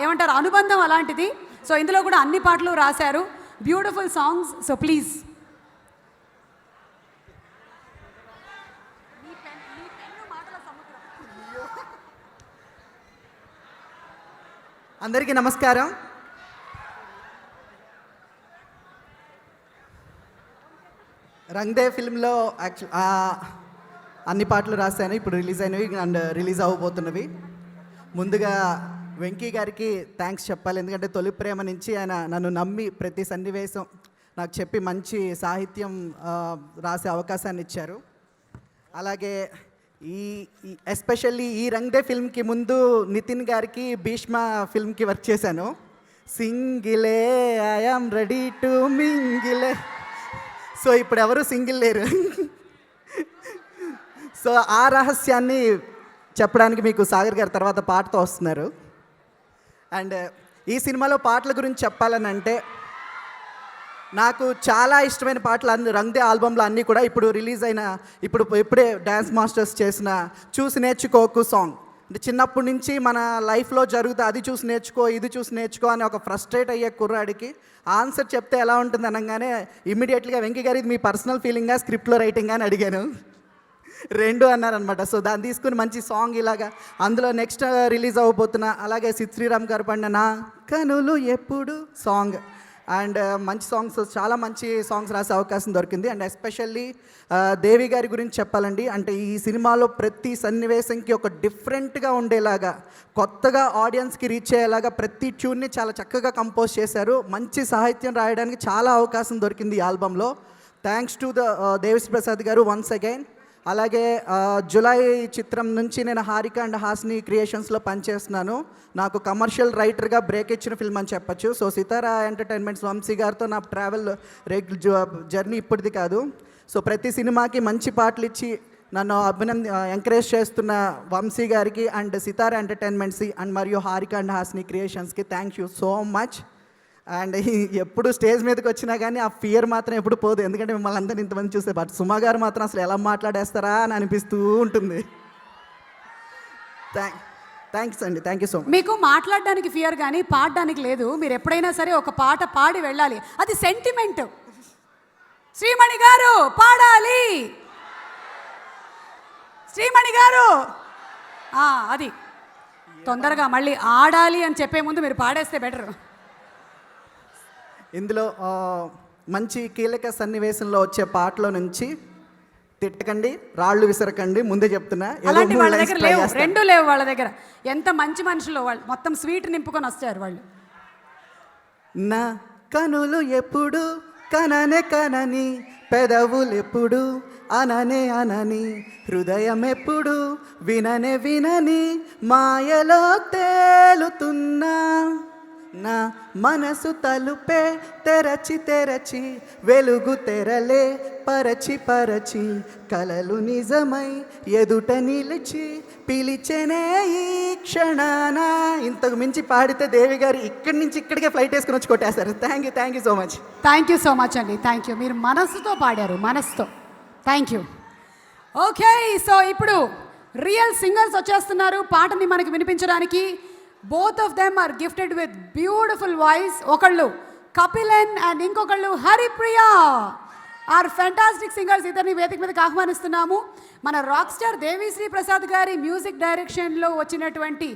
[SPEAKER 1] ఏమంటారు అనుబంధం అలాంటిది. సో ఇందులో కూడా అన్ని పాటలు రాశారు, బ్యూటిఫుల్ సాంగ్స్. So please.
[SPEAKER 4] అందరికీ నమస్కారం. రంగ్దే ఫిల్మ్లో అన్ని పాటలు రాశాను, ఇప్పుడు రిలీజ్ అయినవి అండ్ రిలీజ్ అవ్వబోతున్నవి. ముందుగా వెంకీ గారికి థ్యాంక్స్ చెప్పాలి, ఎందుకంటే తొలి ప్రేమ నుంచి ఆయన నన్ను నమ్మి ప్రతి సన్నివేశం నాకు చెప్పి మంచి సాహిత్యం రాసే అవకాశాన్ని ఇచ్చారు. అలాగే ఎస్పెషల్లీ ఈ రంగ్దే ఫిల్మ్కి ముందు నితిన్ గారికి భీష్మ ఫిల్మ్కి వర్క్ చేశాను. సింగిలే ఐఎమ్ రెడీ టు మింగిలే. సో ఇప్పుడు ఎవరు సింగిల్ లేరు. సో ఆ రహస్యాన్ని చెప్పడానికి మీకు సాగర్ గారు తర్వాత పాటతో వస్తున్నారు. అండ్ ఈ సినిమాలో పాటల గురించి చెప్పాలని అంటే, నాకు చాలా ఇష్టమైన పాటలు అన్ని రంగ్దే ఆల్బంలో అన్నీ కూడా ఇప్పుడు రిలీజ్ అయిన ఇప్పుడే డ్యాన్స్ మాస్టర్స్ చేసిన చూసి నేర్చుకోకు సాంగ్. అంటే చిన్నప్పటి నుంచి మన లైఫ్లో జరుగుతా అది చూసి నేర్చుకో ఇది చూసి నేర్చుకో అని ఒక ఫ్రస్ట్రేట్ అయ్యే కుర్రాడికి ఆన్సర్ చెప్తే ఎలా ఉంటుంది అనగానే ఇమ్మీడియట్గా వెంకీ గారు ఇది మీ పర్సనల్ ఫీలింగా స్క్రిప్ట్లో రైటింగ్ అని అడిగాను. రెండు అన్నారనమాట. సో దాన్ని తీసుకుని మంచి సాంగ్ ఇలాగా అందులో నెక్స్ట్ రిలీజ్ అవ్వబోతున్న, అలాగే సిద్ శ్రీరామ్ గారు పాడిన నా కనులు ఎప్పుడు సాంగ్ అండ్ మంచి సాంగ్స్, చాలా మంచి సాంగ్స్ రాసే అవకాశం దొరికింది. అండ్ ఎస్పెషల్లీ దేవి గారి గురించి చెప్పాలండి. అంటే ఈ సినిమాలో ప్రతి సన్నివేశంకి ఒక డిఫరెంట్గా ఉండేలాగా, కొత్తగా ఆడియన్స్కి రీచ్ అయ్యేలాగా ప్రతి ట్యూన్ని చాలా చక్కగా కంపోజ్ చేశారు. మంచి సాహిత్యం రాయడానికి చాలా అవకాశం దొరికింది ఈ ఆల్బంలో. Thanks to the Devi Sri Prasad గారు వన్స్ అగైన్. అలాగే జులై చిత్రం నుంచి నేను హారిక అండ్ హాస్ని క్రియేషన్స్లో పనిచేస్తున్నాను. నాకు కమర్షియల్ రైటర్గా బ్రేక్ ఇచ్చిన ఫిల్మ్ అని చెప్పచ్చు. సో సితారా ఎంటర్టైన్మెంట్స్ వంశీ గారితో నా ట్రావెల్ జర్నీ ఇప్పటిది కాదు. సో ప్రతి సినిమాకి మంచి పాటలు ఇచ్చి నన్ను ఎంకరేజ్ చేస్తున్న వంశీ గారికి అండ్ సితారా ఎంటర్టైన్మెంట్స్ అండ్ మరియు హారిక అండ్ హాస్ని క్రియేషన్స్కి thank you so much. And ఎప్పుడు స్టేజ్ మీదకి వచ్చినా కానీ ఆ ఫియర్ మాత్రం ఎప్పుడు పోదు, ఎందుకంటే మిమ్మల్ని అందరినీ ఇంతమంది చూస్తే. బట్ సుమా గారు మాత్రం అసలు ఎలా మాట్లాడేస్తారా అని అనిపిస్తూ ఉంటుంది. థ్యాంక్స్ అండి, థ్యాంక్ యూ సో మచ్.
[SPEAKER 1] మీకు మాట్లాడడానికి ఫియర్ కానీ పాడడానికి లేదు. మీరు ఎప్పుడైనా సరే ఒక పాట పాడి వెళ్ళాలి, అది సెంటిమెంట్. శ్రీమణి గారు పాడాలి, శ్రీమణి గారు అది తొందరగా మళ్ళీ ఆడాలి అని చెప్పే ముందు మీరు పాడేస్తే బెటర్.
[SPEAKER 4] ఇందులో మంచి కీలక సన్నివేశంలో వచ్చే పాటలో నుంచి తిట్టకండి, రాళ్ళు విసరకండి, ముందే చెప్తున్నా.
[SPEAKER 1] అలాంటి వాళ్ళ దగ్గర లేవు, రెండు లేవు వాళ్ళ దగ్గర. ఎంత మంచి మనుషులు వాళ్ళు, మొత్తం స్వీట్ నింపుకొని వస్తారు వాళ్ళు.
[SPEAKER 4] నా కనులు ఎప్పుడు కనని పెదవులు ఎప్పుడు అనని హృదయం ఎప్పుడు వినని మాయలో తేలుతున్నా. నా మనసు తలుపే తెరచి వెలుగు తెరలే పరచి కలలు నిజమై ఎదుట నిలిచి పిలిచెనే ఈ క్షణాన. ఇంతకు మించి పాడితే దేవి గారు ఇక్కడి నుంచి ఇక్కడికే ఫ్లైట్ వేసుకుని వచ్చి కొట్టేస్తారు. Thank you so much.
[SPEAKER 1] Thank you so much అండి, థ్యాంక్ యూ. మీరు మనసుతో పాడారు, మనసుతో. Thank you. ఓకే, సో ఇప్పుడు రియల్ సింగర్స్ వచ్చేస్తున్నారు పాటని మనకి వినిపించడానికి. Both of them are gifted with beautiful voice. ఒకళ్ళు కపిలన్ అండ్ ఇంకొకళ్ళు హరిప్రియ ఆర్ ఫ్యాంటాస్టిక్ సింగర్స్. ఇద్దరిని వేదిక మీదకి ఆహ్వానిస్తున్నాము. మన రాక్ స్టార్ దేవిశ్రీ ప్రసాద్ గారి మ్యూజిక్ డైరెక్షన్లో వచ్చినటువంటి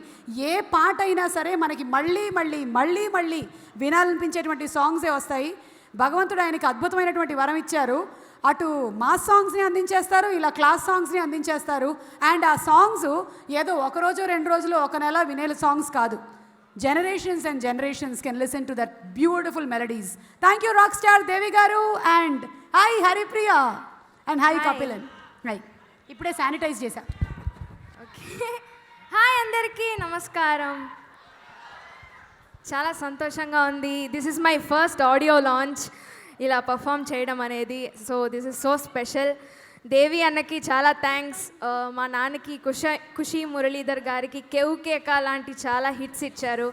[SPEAKER 1] ఏ పాట అయినా సరే మనకి మళ్ళీ మళ్ళీ మళ్ళీ మళ్ళీ వినాలనిపించేటువంటి సాంగ్సే వస్తాయి. భగవంతుడు ఆయనకి అద్భుతమైనటువంటి వరం ఇచ్చారు. అటు మాస్ సాంగ్స్ని అందించేస్తారు, ఇలా క్లాస్ సాంగ్స్ని అందించేస్తారు. అండ్ ఆ సాంగ్స్ ఏదో ఒక రోజు 2 రోజులు ఒక నెల వినే సాంగ్స్ కాదు. Generations and generations can listen to that beautiful melodies. Thank you rock star Devi గారు. And hi Haripriya and hi Kapilan. Hi, ఇప్పుడే శానిటైజ్ చేశా.
[SPEAKER 5] ఓకే, హాయ్ అందరికీ నమస్కారం. చాలా సంతోషంగా ఉంది. This is my first audio launch ఇలా పర్ఫామ్ చేయడం అనేది. So this is so special. Devi అన్నకి చాలా థ్యాంక్స్. మా నాన్నకి ఖుషి మురళీధర్ గారికి కేవ్ కేక లాంటి చాలా హిట్స్ ఇచ్చారు,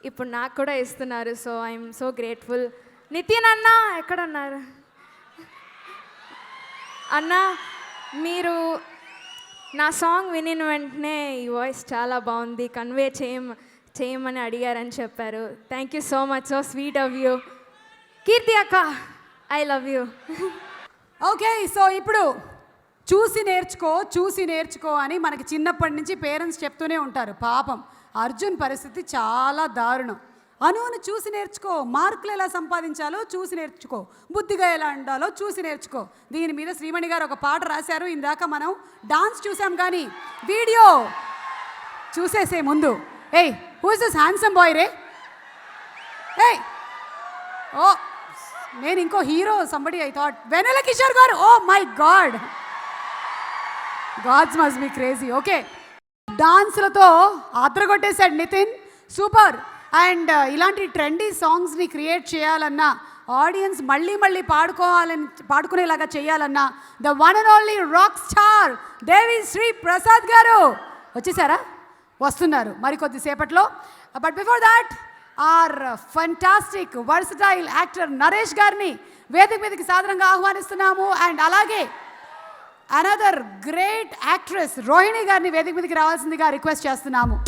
[SPEAKER 5] ఇప్పుడు నాకు కూడా ఇస్తున్నారు. So I'm so grateful. Nithin అన్న ఎక్కడున్నారు అన్న? మీరు నా సాంగ్ వినిన వెంటనే ఈ వాయిస్ చాలా బాగుంది, కన్వే చేయమని అడిగారని చెప్పారు. Thank you so much, so sweet of you. Keerthy అక్క, I love you.
[SPEAKER 1] Okay, so ఇప్పుడు చూసి నేర్చుకో అని మనకి చిన్నప్పటి నుంచి పేరెంట్స్ చెప్తూనే ఉంటారు. పాపం అర్జున్ పరిస్థితి చాలా దారుణం. అనువును చూసి నేర్చుకో, మార్కులు ఎలా సంపాదించాలో చూసి నేర్చుకో, బుద్ధిగా ఎలా ఉండాలో చూసి నేర్చుకో. దీని మీద శ్రీమణి గారు ఒక పాట రాశారు. ఇందాక మనం డాన్స్ చూసాం, కానీ వీడియో చూసేసే ముందు ఏయ్ who is this handsome boy రే? ఏయ్ ఓ, నేను ఇంకో hero somebody I thought Vennela Kishore గారు. Oh my god, gods must be crazy. Okay, డాన్స్లతో ఆత్రగొట్టేశాడు నితిన్, సూపర్. అండ్ ఇలాంటి ట్రెండీ సాంగ్స్ని క్రియేట్ చేయాలన్నా, ఆడియన్స్ మళ్ళీ మళ్ళీ పాడుకునేలాగా చేయాలన్నా the one and only rock star Devi Sri Prasad గారు వచ్చేసారా? వస్తున్నారు మరికొద్దిసేపట్లో. But before that are fantastic versatile actor Naresh గారిని వేదిక మీదకి సాదరంగా ఆహ్వానిస్తున్నాము. అండ్ అలాగే అనదర్ గ్రేట్ యాక్ట్రెస్ రోహిణి గారిని వేదిక మీదకి రావాల్సిందిగా రిక్వెస్ట్ చేస్తున్నాము.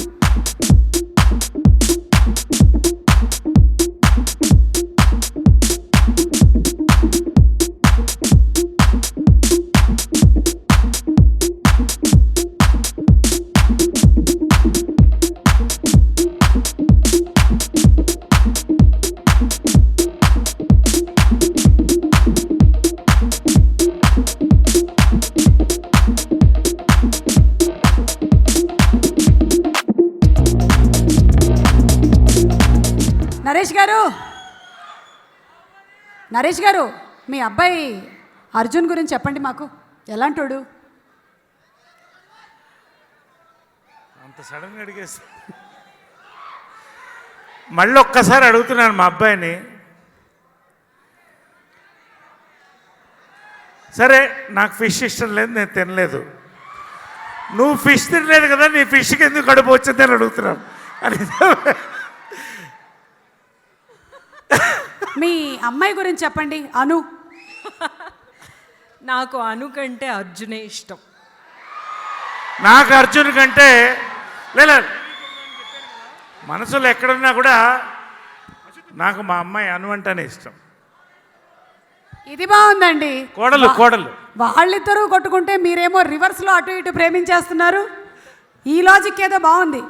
[SPEAKER 1] నరేష్ గారు, మీ అబ్బాయి అర్జున్ గురించి చెప్పండి మాకు. ఎలాంటోడు?
[SPEAKER 6] అంత సడన్గా అడిగేసి మళ్ళీ ఒక్కసారి అడుగుతున్నాను మా అబ్బాయిని. సరే నాకు ఫిష్ ఇష్టం లేదు, నేను తినలేదు. నువ్వు ఫిష్ తినలేదు కదా, నీ ఫిష్కి ఎందుకు కడుపు వచ్చింది అని అడుగుతున్నాను అని.
[SPEAKER 1] మీ అమ్మాయి గురించి చెప్పండి. అను.
[SPEAKER 7] నాకు అను కంటే అర్జునే ఇష్టం.
[SPEAKER 6] నాకు అర్జున్ కంటే లేదు, మనసులో ఎక్కడున్నా కూడా నాకు మా అమ్మాయి అను అంటేనే ఇష్టం.
[SPEAKER 1] ఇది బాగుందండి.
[SPEAKER 6] కోడలు కోడలు
[SPEAKER 1] వాళ్ళిద్దరూ కొట్టుకుంటే మీరేమో రివర్స్లో అటు ఇటు ప్రేమించేస్తున్నారు. ఈ లాజిక్ ఏదో బాగుంది.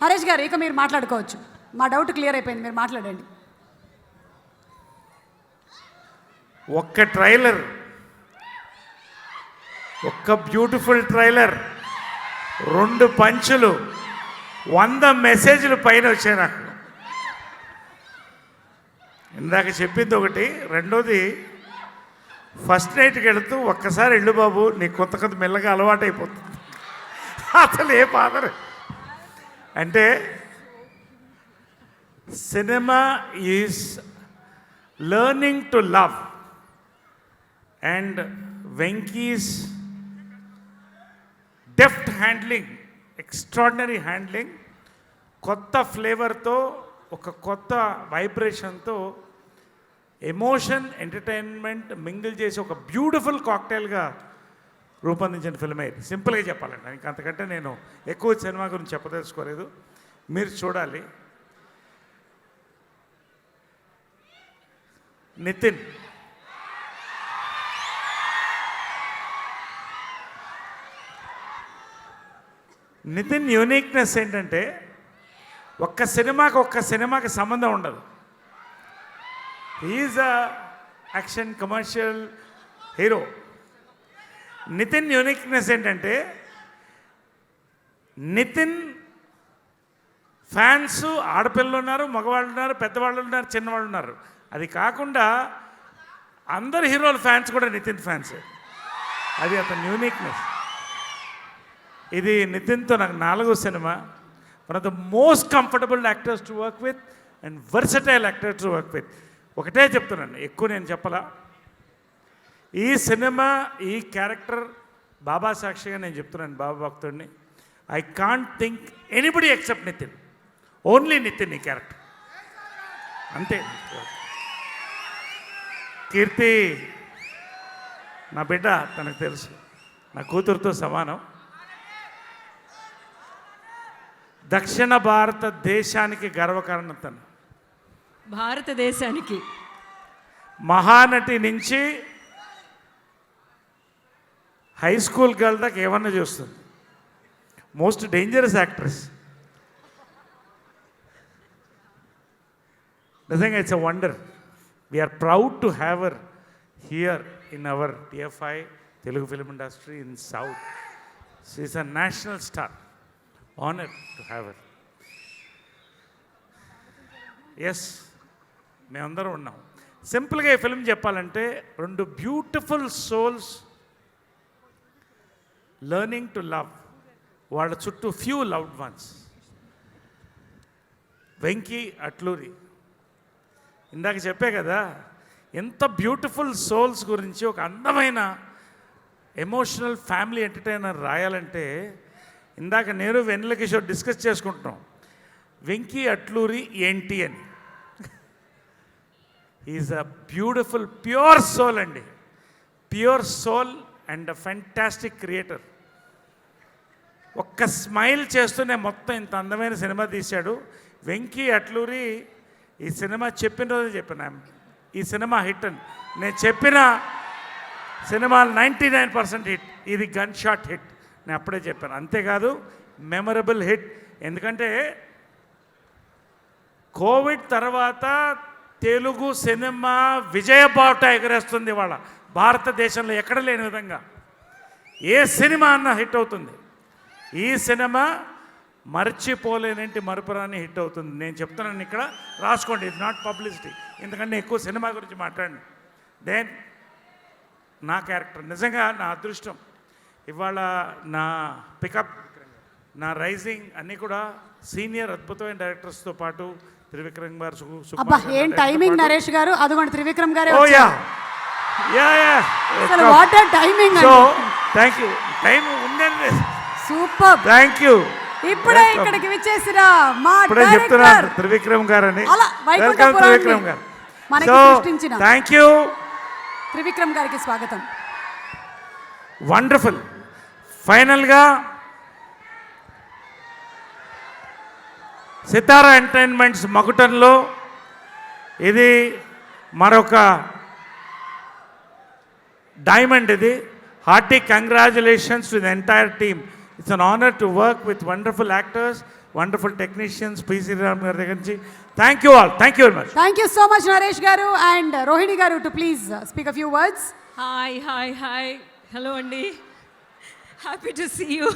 [SPEAKER 1] హరీష్ గారు ఇక మీరు మాట్లాడుకోవచ్చు. మా డౌట్ క్లియర్ అయిపోయింది, మీరు మాట్లాడండి.
[SPEAKER 6] ఒక్క ట్రైలర్, ఒక్క బ్యూటిఫుల్ ట్రైలర్, 2 పంచులు, 100 మెసేజ్లు పైన వచ్చాయి నాకు. ఇందాక చెప్పింది ఒకటి, రెండోది ఫస్ట్ నైట్కి వెళుతూ ఒక్కసారి వెళ్ళు బాబు, నీకు కొంత మెల్లగా అలవాటు అయిపోతుంది. అసలు ఏ ఫాదర్ అంటే cinema is learning to love and Venky's deft handling, extraordinary handling, కొత్త ఫ్లేవర్తో, ఒక కొత్త వైబ్రేషన్తో ఎమోషన్ ఎంటర్టైన్మెంట్ మింగిల్ చేసి ఒక బ్యూటిఫుల్ కాక్టైల్గా రూపొందించిన ఫిల్మే ఇది. సింపుల్గా చెప్పాలండి, ఇంకా అంతకంటే నేను ఎక్కువ సినిమా గురించి చెప్పదలుచుకోలేదు, మీరు చూడాలి. నితిన్ యూనిక్నెస్ ఏంటంటే ఒక్క సినిమాకి సంబంధం ఉండదు. Is a action commercial hero. Nithin uniqueness ఏంటంటే నితిన్ ఫ్యాన్స్ ఆడపిల్లలు ఉన్నారు, మగవాళ్ళు ఉన్నారు, పెద్దవాళ్ళు ఉన్నారు, చిన్నవాళ్ళు ఉన్నారు. అది కాకుండా అందరు హీరోల ఫ్యాన్స్ కూడా నితిన్ ఫ్యాన్సే. అది అతని యూనిక్నెస్. ఇది నితిన్తో నాకు 4వ cinema. One of the most comfortable actors to work with and versatile actors to work with. ఒకటే చెప్తున్నాను, ఎక్కువ నేను చెప్పలా. ఈ సినిమా, ఈ క్యారెక్టర్ బాబా సాక్షిగా నేను చెప్తున్నాను, బాబా భక్తుడిని. I can't think anybody except Nithin. Only Nithin ఈ క్యారెక్టర్, అంతే. కీర్తి నా బిడ్డ, తనకు తెలుసు, నా కూతురుతో సమానం. దక్షిణ భారతదేశానికి గర్వకారణం తను.
[SPEAKER 7] భారతదేశానికి
[SPEAKER 6] మహానటి నుంచి హై స్కూల్ గర్ల్ దాకా ఏమన్నా చూస్తుంది. Most dangerous actress. నిజంగా it's a wonder. We are proud to have her here in our TFI Telugu film industry in south. She is a national star. Honour to have her. Yes, మేమందరం ఉన్నాం. సింపుల్గా ఈ film చెప్పాలంటే 2 beautiful souls learning to love. వాళ్ళ చుట్టూ few loved ones. Venky Atluri, ఇందాక చెప్పే కదా, ఎంత బ్యూటిఫుల్ సోల్స్ గురించి ఒక అందమైన ఎమోషనల్ ఫ్యామిలీ ఎంటర్టైనర్ రాయాలంటే, ఇందాక నేను వెన్నెల కిషోర్ డిస్కస్ చేసుకుంటున్నాం వెంకీ అట్లూరి ఏంటి అని. Is a beautiful pure soul అండి, pure soul and a fantastic creator. ఒక్క స్మైల్ చేస్తూనే మొత్తం ఇంత అందమైన సినిమా తీశాడు వెంకీ అట్లూరి. ఈ సినిమా చెప్పిన రోజే చెప్పాను, ఈ సినిమా హిట్ అని. నేను చెప్పిన సినిమాలు 99% హిట్, ఇది గన్ షాట్ హిట్, నేను అప్పుడే చెప్పాను. అంతేకాదు మెమరబుల్ హిట్. ఎందుకంటే కోవిడ్ తర్వాత తెలుగు సినిమా విజయబావుట ఎగరేస్తుంది ఇవాళ భారతదేశంలో, ఎక్కడ లేని విధంగా. ఏ సినిమా అన్నా హిట్ అవుతుంది. ఈ సినిమా మర్చిపోలేనంటి మరుపురాని హిట్ అవుతుంది. నేను చెప్తున్నాను ఇక్కడ, రాసుకోండి, ఇట్స్ నాట్ పబ్లిసిటీ. ఎందుకంటే ఎక్కువ సినిమా గురించి మాట్లాడండి. దెన్ నా క్యారెక్టర్ నిజంగా నా అదృష్టం. ఇవాళ నా పికప్, నా రైజింగ్ అన్నీ కూడా సీనియర్ అద్భుతమైన డైరెక్టర్స్తో పాటు త్రివిక్రమ్ గారు,
[SPEAKER 1] అబ్బా ఏం టైమింగ్ నరేష్ గారు, అదిగోండి త్రివిక్రమ్ గారే
[SPEAKER 6] ఓ యా,
[SPEAKER 1] అసలు what a timing
[SPEAKER 6] so thank you. Time ఉందండి.
[SPEAKER 1] సూపర్.
[SPEAKER 6] Thank you.
[SPEAKER 1] ఇప్పుడే ఇక్కడికి విచ్చేసిన మా
[SPEAKER 6] ఇప్పుడే చెప్తున్నారు
[SPEAKER 1] డైరెక్టర్
[SPEAKER 6] త్రివిక్రమ్ గారని.
[SPEAKER 1] అలా
[SPEAKER 6] వెల్కమ్
[SPEAKER 1] వైకుంఠపురాన్ని
[SPEAKER 6] త్రివిక్రమ్ గారు.
[SPEAKER 1] మనకి
[SPEAKER 6] సో
[SPEAKER 1] సృష్టించిన
[SPEAKER 6] థ్యాంక్ యూ.
[SPEAKER 1] త్రివిక్రమ్ గారికి స్వాగతం.
[SPEAKER 6] వండర్ఫుల్. ఫైనల్గా సితారా ఎంటర్టైన్మెంట్స్ మకుటంలో ఇది మరొక డైమండ్. ఇది hearty congratulations to the entire team. It's an honour to work with wonderful actors, wonderful technicians. P Sriram గారి దగ్గర నుంచి thank you all. Thank you very much.
[SPEAKER 1] Thank you so much Naresh గారు. And Rohini గారు to please speak a few words.
[SPEAKER 7] Hi hi hi hello అండి, happy to see you.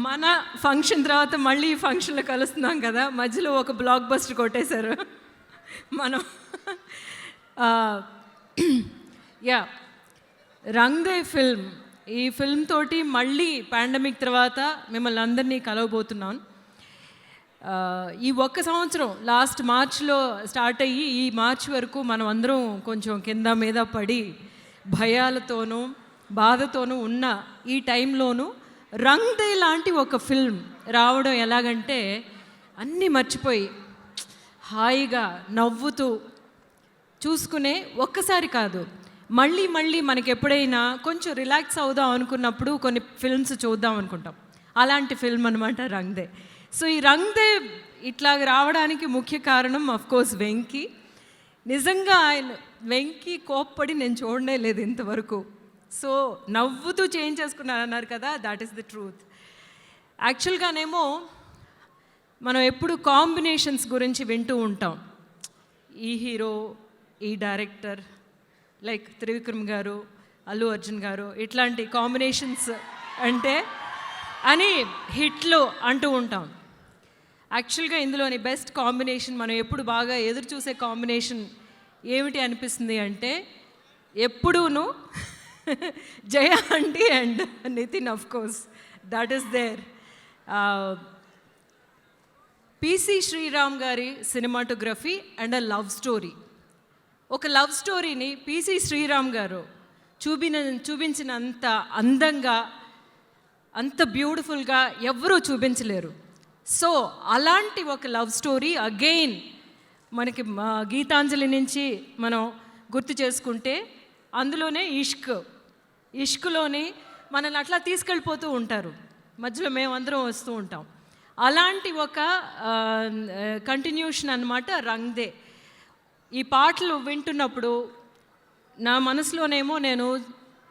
[SPEAKER 7] మన function తర్వాత మళ్ళీ ఈ ఫంక్షన్లో కలుస్తున్నాం కదా, మధ్యలో ఒక బ్లాక్ బస్టర్ కొట్టేశారు మనం. యా, రంగ్ దే ఫిల్మ్, ఈ ఫిల్మ్ తోటి మళ్ళీ పాండమిక్ తర్వాత మిమ్మల్ని అందరినీ కలవబోతున్నాను. ఈ ఒక్క సంవత్సరం లాస్ట్ మార్చ్లో స్టార్ట్ అయ్యి ఈ మార్చ్ వరకు మనం అందరం కొంచెం కింద మీద పడి భయాలతోనూ బాధతోనూ ఉన్న ఈ టైంలోనూ రంగ్ దే లాంటి ఒక ఫిల్మ్ రావడం ఎలాగంటే అన్నీ మర్చిపోయి హాయిగా నవ్వుతూ చూసుకునే, ఒక్కసారి కాదు మళ్ళీ మళ్ళీ మనకి ఎప్పుడైనా కొంచెం రిలాక్స్ అవుదాం అనుకున్నప్పుడు కొన్ని ఫిల్మ్స్ చూద్దాం అనుకుంటాం. అలాంటి ఫిల్మ్ అనమాట రంగ్ దే. సో ఈ రంగ్ దే ఇట్లా రావడానికి ముఖ్య కారణం కోర్స్ వెంకీ. నిజంగా ఆయన వెంకీ కోప్పడి నేను చూడనే లేదు ఇంతవరకు. సో నవ్వుతూ చేంజ్ చేసుకున్నాను అన్నారు కదా, దాట్ ఈస్ ద ట్రూత్. యాక్చువల్గానేమో మనం ఎప్పుడు కాంబినేషన్స్ గురించి వింటూ ఉంటాం. ఈ హీరో, ఈ డైరెక్టర్, లైక్ త్రివిక్రమ్ గారు, అల్లు అర్జున్ గారు, ఇట్లాంటి కాంబినేషన్స్ అంటే అని హిట్లు అంటూ ఉంటాం. యాక్చువల్గా ఇందులోని బెస్ట్ కాంబినేషన్ మనం ఎప్పుడు బాగా ఎదురు చూసే కాంబినేషన్ ఏమిటి అనిపిస్తుంది అంటే ఎప్పుడూను Jaya aunty and Nithin, of course that is there. PC Sriram గారి cinematography and a love story. ఒక లవ్ స్టోరీని పిసి శ్రీరామ్ గారు చూపించినంత అందంగా, అంత బ్యూటిఫుల్గా ఎవరూ చూపించలేరు. సో అలాంటి ఒక లవ్ స్టోరీ అగైన్ మనకి గీతాంజలి నుంచి మనం గుర్తు చేసుకుంటే అందులోనే ఇష్క్లోనే మనల్ని అట్లా తీసుకెళ్ళిపోతూ ఉంటారు, మధ్యలో మేమందరం వస్తూ ఉంటాం. అలాంటి ఒక కంటిన్యూషన్ అన్నమాట రంగ్ దే. ఈ పాటలు వింటున్నప్పుడు నా మనసులోనేమో నేను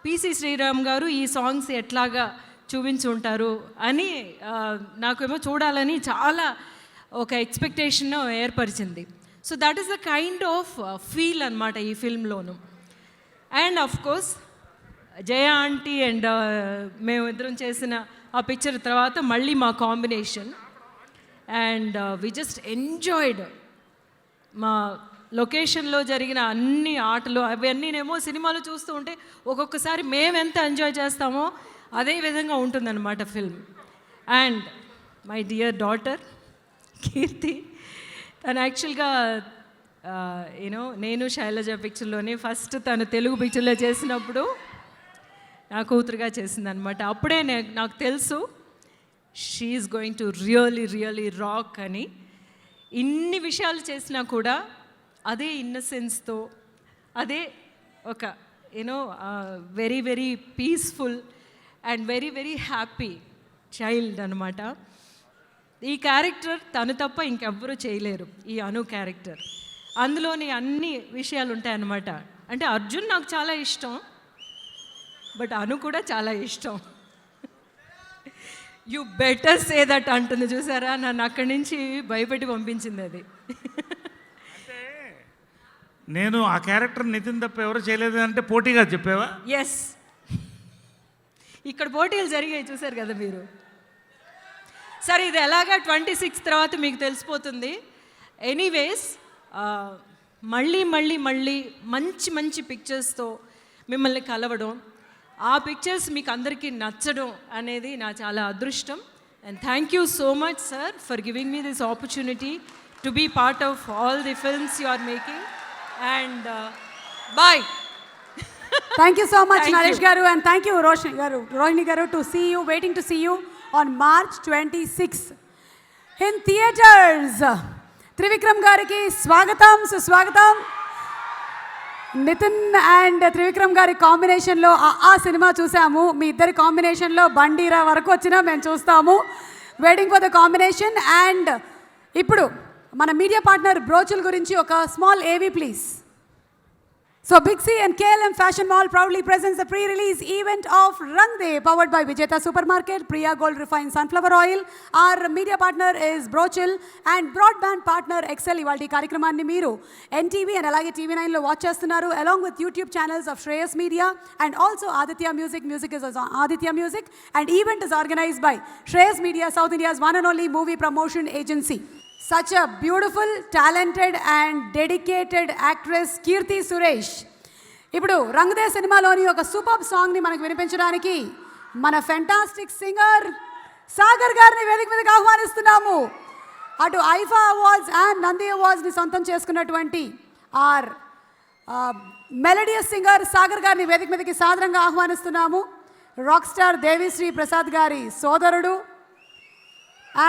[SPEAKER 7] పిసి శ్రీరామ్ గారు ఈ సాంగ్స్ ఎట్లాగా చూపించి ఉంటారు అని నాకేమో చూడాలని చాలా ఒక ఎక్స్పెక్టేషన్ ఏర్పరిచింది. So that is the kind of feel అనమాట ఈ ఫిల్మ్లోను. And of course Jaya aunty and మేమిద్దరం చేసిన ఆ పిక్చర్ తర్వాత మళ్ళీ మా combination. And we just enjoyed మా లొకేషన్లో జరిగిన అన్ని ఆటలు అవన్నీనేమో సినిమాలో చూస్తూ ఉంటే ఒక్కొక్కసారి మేము ఎంత ఎంజాయ్ చేస్తామో అదే విధంగా ఉంటుందన్నమాట film. And my dear daughter Keerthy, తను యాక్చువల్గా యూనో నేను శైలజ పిక్చర్లోనే ఫస్ట్ తను తెలుగు పిక్చర్లో చేసినప్పుడు నా కూతురుగా చేసిందనమాట. అప్పుడే నాకు తెలుసు she is going to really rock అని. ఇన్ని విషయాలు చేసినా కూడా అదే ఇన్నసెన్స్తో, అదే ఒక you know very peaceful and very happy child అనమాట. ఈ క్యారెక్టర్ తను తప్ప ఇంకెవ్వరూ చేయలేరు, ఈ అను క్యారెక్టర్. అందులోని అన్ని విషయాలు ఉంటాయన్నమాట. అంటే అర్జున్ నాకు చాలా ఇష్టం, బట్ అను కూడా చాలా ఇష్టం. యు బెటర్ సే దట్ అంటుంది చూసారా, నన్ను అక్కడి నుంచి భయపెట్టి పంపించింది అది.
[SPEAKER 6] నేను ఆ క్యారెక్టర్ నితిన్ తప్ప ఎవరు చేయలేదు అంటే పోటీగా చెప్పావా?
[SPEAKER 7] ఎస్, ఇక్కడ పోటీలు జరిగాయి చూసారు కదా మీరు. సరే ఇది ఎలాగా 26 తర్వాత మీకు తెలిసిపోతుంది. ఎనీవేస్ మళ్ళీ మంచి పిక్చర్స్తో మిమ్మల్ని కలవడం, ఆ పిక్చర్స్ మీకు అందరికీ నచ్చడం అనేది నా చాలా అదృష్టం. And thank you so much sir for giving me this opportunity to be part of all the films you are making. And bye.
[SPEAKER 1] Thank you so much
[SPEAKER 7] Thank
[SPEAKER 1] Naresh
[SPEAKER 7] you.
[SPEAKER 1] గారు అండ్ థ్యాంక్ యూ రోహిణి గారు to see you waiting to see you on March 26 in theatres. Trivikram గారికి స్వాగతం సుస్వాగతం. Nitin and Trivikram గారి కాంబినేషన్లో ఆ cinema చూసాము. మీ ఇద్దరి కాంబినేషన్లో బండీరా వరకు వచ్చినా మేము చూస్తాము. Waiting for the combination. And ఇప్పుడు మన మీడియా పార్ట్నర్ బ్రోచుల్ గురించి ఒక స్మాల్ ఏవీ please. So Big C and KLM Fashion Mall proudly presents the pre-release event of Rang De, powered by Vijeta Supermarket, Priya Gold Refined Sunflower Oil. Our media partner is Brochil and broadband partner Excel. ఇవాల్టి కార్యక్రమాన్ని మీరు NTV and అలాగే TV9 లో watch చేస్తున్నారు along with YouTube channels of Shreyas Media and also Aditya Music. Music is Aditya Music and event is organized by Shreyas Media, South India's one and only movie promotion agency. Such a beautiful, talented and dedicated actress Keerthy Suresh ఇప్పుడు రంగదే సినిమాలోని ఒక super సాంగ్ని మనకు వినిపించడానికి మన fantastic singer Sagar గారిని వేదిక మీదకి ఆహ్వానిస్తున్నాము. అటు ఐఫా అవార్డ్స్ అండ్ నంది అవార్డ్స్ని సొంతం చేసుకున్నటువంటి ఆర్ మెలడియస్ సింగర్ సాగర్ గారిని వేదిక మీదకి సాదరంగా ఆహ్వానిస్తున్నాము. రాక్ స్టార్ దేవిశ్రీ ప్రసాద్ గారి సోదరుడు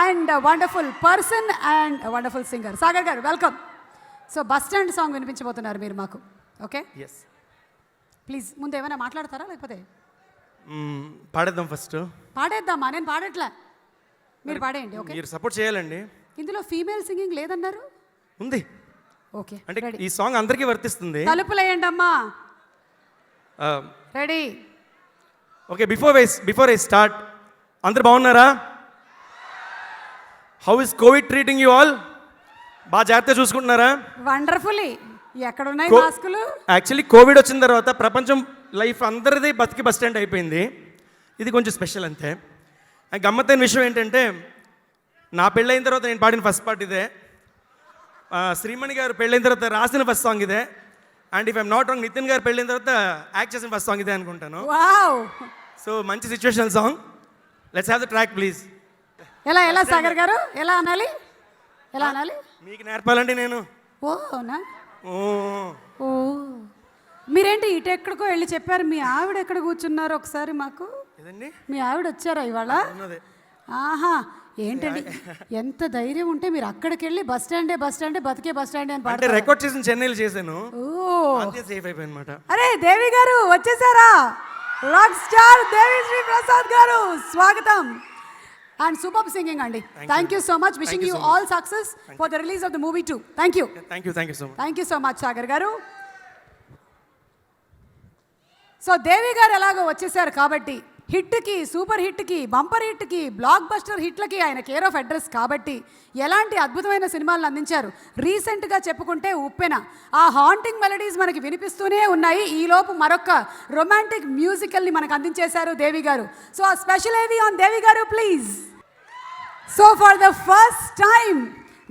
[SPEAKER 1] and wonderful person and wonderful singer Sagar గారు, welcome. So bus stand song వినిపించబోతున్నారు మీరు మాకు. ఓకే,
[SPEAKER 8] ఎస్,
[SPEAKER 1] ప్లీజ్ ముందు ఏమైనా మాట్లాడతారా లేకపోతే
[SPEAKER 8] పాడేద్దాం ఫస్ట్.
[SPEAKER 1] పాడేద్దామా? నేను పాడట్లే, మీరు పాడేయండి. ఓకే,
[SPEAKER 8] మీరు సపోర్ట్ చేయాలండి.
[SPEAKER 1] ఇందులో ఫీమేల్ సింగింగ్ లేదన్నారు.
[SPEAKER 8] ఉంది,
[SPEAKER 1] ఓకే,
[SPEAKER 8] అంటే ఈ సాంగ్ అందరికీ వర్తిస్తుంది.
[SPEAKER 1] తలుపులేయండి అమ్మా. Ready?
[SPEAKER 8] Okay, before I start, అందరు బాగున్నారా? How is Covid treating you all? బాగా జాగ్రత్తగా చూసుకుంటున్నారా?
[SPEAKER 1] వండర్ఫుల్లీ. ఎక్కడున్నాయి మాస్కులు?
[SPEAKER 8] యాక్చువల్లీ కోవిడ్ వచ్చిన తర్వాత ప్రపంచం లైఫ్ అందరిది బతికి బస్ స్టాండ్ అయిపోయింది. ఇది కొంచెం స్పెషల్ అంతే. గమ్మత్తైన విషయం ఏంటంటే, నా పెళ్ళైన తర్వాత నేను పాడిన ఫస్ట్ పార్ట్ ఇదే, శ్రీమణి గారు పెళ్ళైన తర్వాత రాసిన ఫస్ట్ సాంగ్ ఇదే, and if I'm not wrong Nithin గారు పెళ్ళైన తర్వాత యాక్ట్ చేసిన ఫస్ట్ సాంగ్ ఇదే అనుకుంటాను.
[SPEAKER 1] వావ్,
[SPEAKER 8] సో మంచి situational song. Let's have the track please.
[SPEAKER 1] ఎలా సాగర్ గారు, ఎలా అనాలి? ఎలా అనాలి?
[SPEAKER 8] మీకు నేర్పాలండి నేను.
[SPEAKER 1] ఓ అవునా?
[SPEAKER 8] ఓ
[SPEAKER 1] ఓ, మీరేంటి ఇటు ఎక్కడికో వెళ్ళి చెప్పారు? మీ ఆవిడ ఎక్కడ కూర్చున్నారు ఒకసారి మాకు?
[SPEAKER 8] ఏదండి?
[SPEAKER 1] మీ ఆవిడ వచ్చారా ఇవాళ?
[SPEAKER 8] ఉన్నదే.
[SPEAKER 1] ఆహా, ఏంటండి ఎంత ధైర్యం ఉంటే మీరు అక్కడికి వెళ్ళి బస్ స్టాండే బతికే బస్ స్టాండే అని
[SPEAKER 8] అంటే
[SPEAKER 1] పాడతారు.
[SPEAKER 8] రికార్డ్ చేసిన చెన్నైలో చేశాను,
[SPEAKER 1] ఓ,
[SPEAKER 8] అంతే సేఫ్ అయిపోయింది అనమాట.
[SPEAKER 1] అరే దేవి గారు వచ్చేసారా? రాక్ స్టార్ దేవిశ్రీ ప్రసాద్ గారు స్వాగతం. అండ్ సూపర్ సింగింగ్ అండి. Thank you so much. Wishing you all success for the release of the movie two. Thank you
[SPEAKER 8] so much.
[SPEAKER 1] Thank you so much Sagar గారు. సో దేవి గారు ఎలాగో వచ్చేసారు కాబట్టి హిట్కి, సూపర్ హిట్కి, బంపర్ హిట్కి, బ్లాక్ బస్టర్ హిట్లకి ఆయన care of address కాబట్టి ఎలాంటి అద్భుతమైన సినిమాలను అందించారు. రీసెంట్గా చెప్పుకుంటే ఉప్పెన, ఆ హాంటింగ్ మెలడీస్ మనకి వినిపిస్తూనే ఉన్నాయి. ఈలోపు మరొక రొమాంటిక్ మ్యూజికల్ని మనకు అందించేశారు దేవి గారు. సో ఆ స్పెషల్ ఏవి ఆన్ దేవి గారు please. So for the first time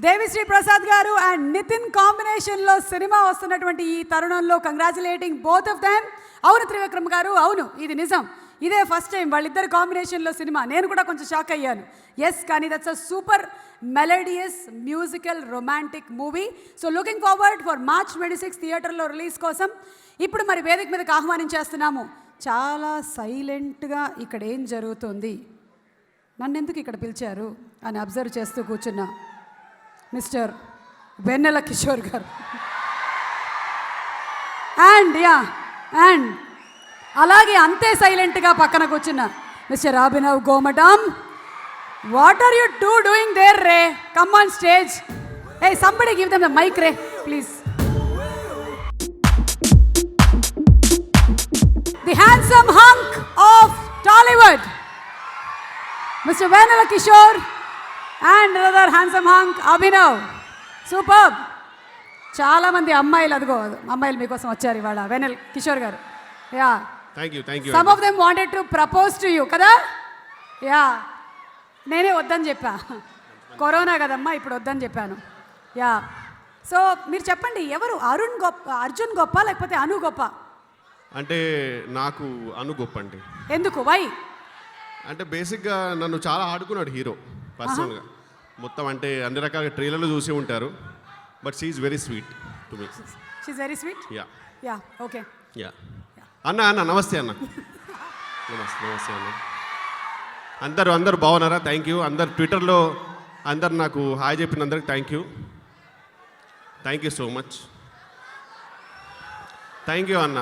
[SPEAKER 1] Devi Sri Prasad గారు అండ్ నితిన్ కాంబినేషన్లో సినిమా వస్తున్నటువంటి ఈ తరుణంలో కంగ్రాచులేటింగ్ బోత్ ఆఫ్ దెమ్. అవును త్రివిక్రమ్ గారు, అవును, ఇది నిజం. ఇదే ఫస్ట్ టైం వాళ్ళిద్దరు కాంబినేషన్లో సినిమా. నేను కూడా కొంచెం షాక్ అయ్యాను. ఎస్, కానీ that's a super melodious musical romantic movie. So looking forward for March 26 థియేటర్లో రిలీజ్ కోసం. ఇప్పుడు మరి వేదిక మీదకి ఆహ్వానించేస్తున్నాము. చాలా సైలెంట్గా ఇక్కడ ఏం జరుగుతుంది, నన్ను ఎందుకు ఇక్కడ పిలిచారు అని అబ్జర్వ్ చేస్తూ కూర్చున్న మిస్టర్ వెన్నెల కిషోర్ గారు. అండ్ అలాగే అంతే సైలెంట్గా పక్కన కూర్చున్న mister Abhinav Gomatam. What are you doing there రే? Come on stage. A somebody give them the mic రే please. The handsome hunk of Tollywood Mr. Venala Kishore and another handsome hunk Abhinav. Superb. చాలా మంది అమ్మాయిలు, అదిగో అమ్మాయిలు మీకోసం వచ్చారు ఇవాళ. వెనల్ కిషోర్ గారు, yeah,
[SPEAKER 9] thank you.
[SPEAKER 1] Some of them wanted to propose to you కదా? యా, నేనే వద్దని చెప్పా, కరోనా కదమ్మా ఇప్పుడు వద్దని చెప్పాను. యా, సో మీరు చెప్పండి, ఎవరు అర్జున్ గొప్ప లేకపోతే అను గొప్ప?
[SPEAKER 9] అంటే నాకు అను గొప్ప అండి.
[SPEAKER 1] ఎందుకు? వై?
[SPEAKER 9] అంటే బేసిక్గా నన్ను చాలా ఆడుకున్నాడు హీరో పర్సనల్గా. మొత్తం అంటే అన్ని రకాల ట్రైలర్లు చూసి ఉంటారు, but she is very sweet to me.
[SPEAKER 1] She is very sweet.
[SPEAKER 9] Yeah
[SPEAKER 1] yeah, okay.
[SPEAKER 9] Yeah అన్న నమస్తే అన్న. నమస్తే అన్న. అందరూ బాగున్నారా? Thank you. అందరు ట్విట్టర్లో అందరు నాకు హాయ్ చెప్పినందరికి thank you so much. Thank you అన్న.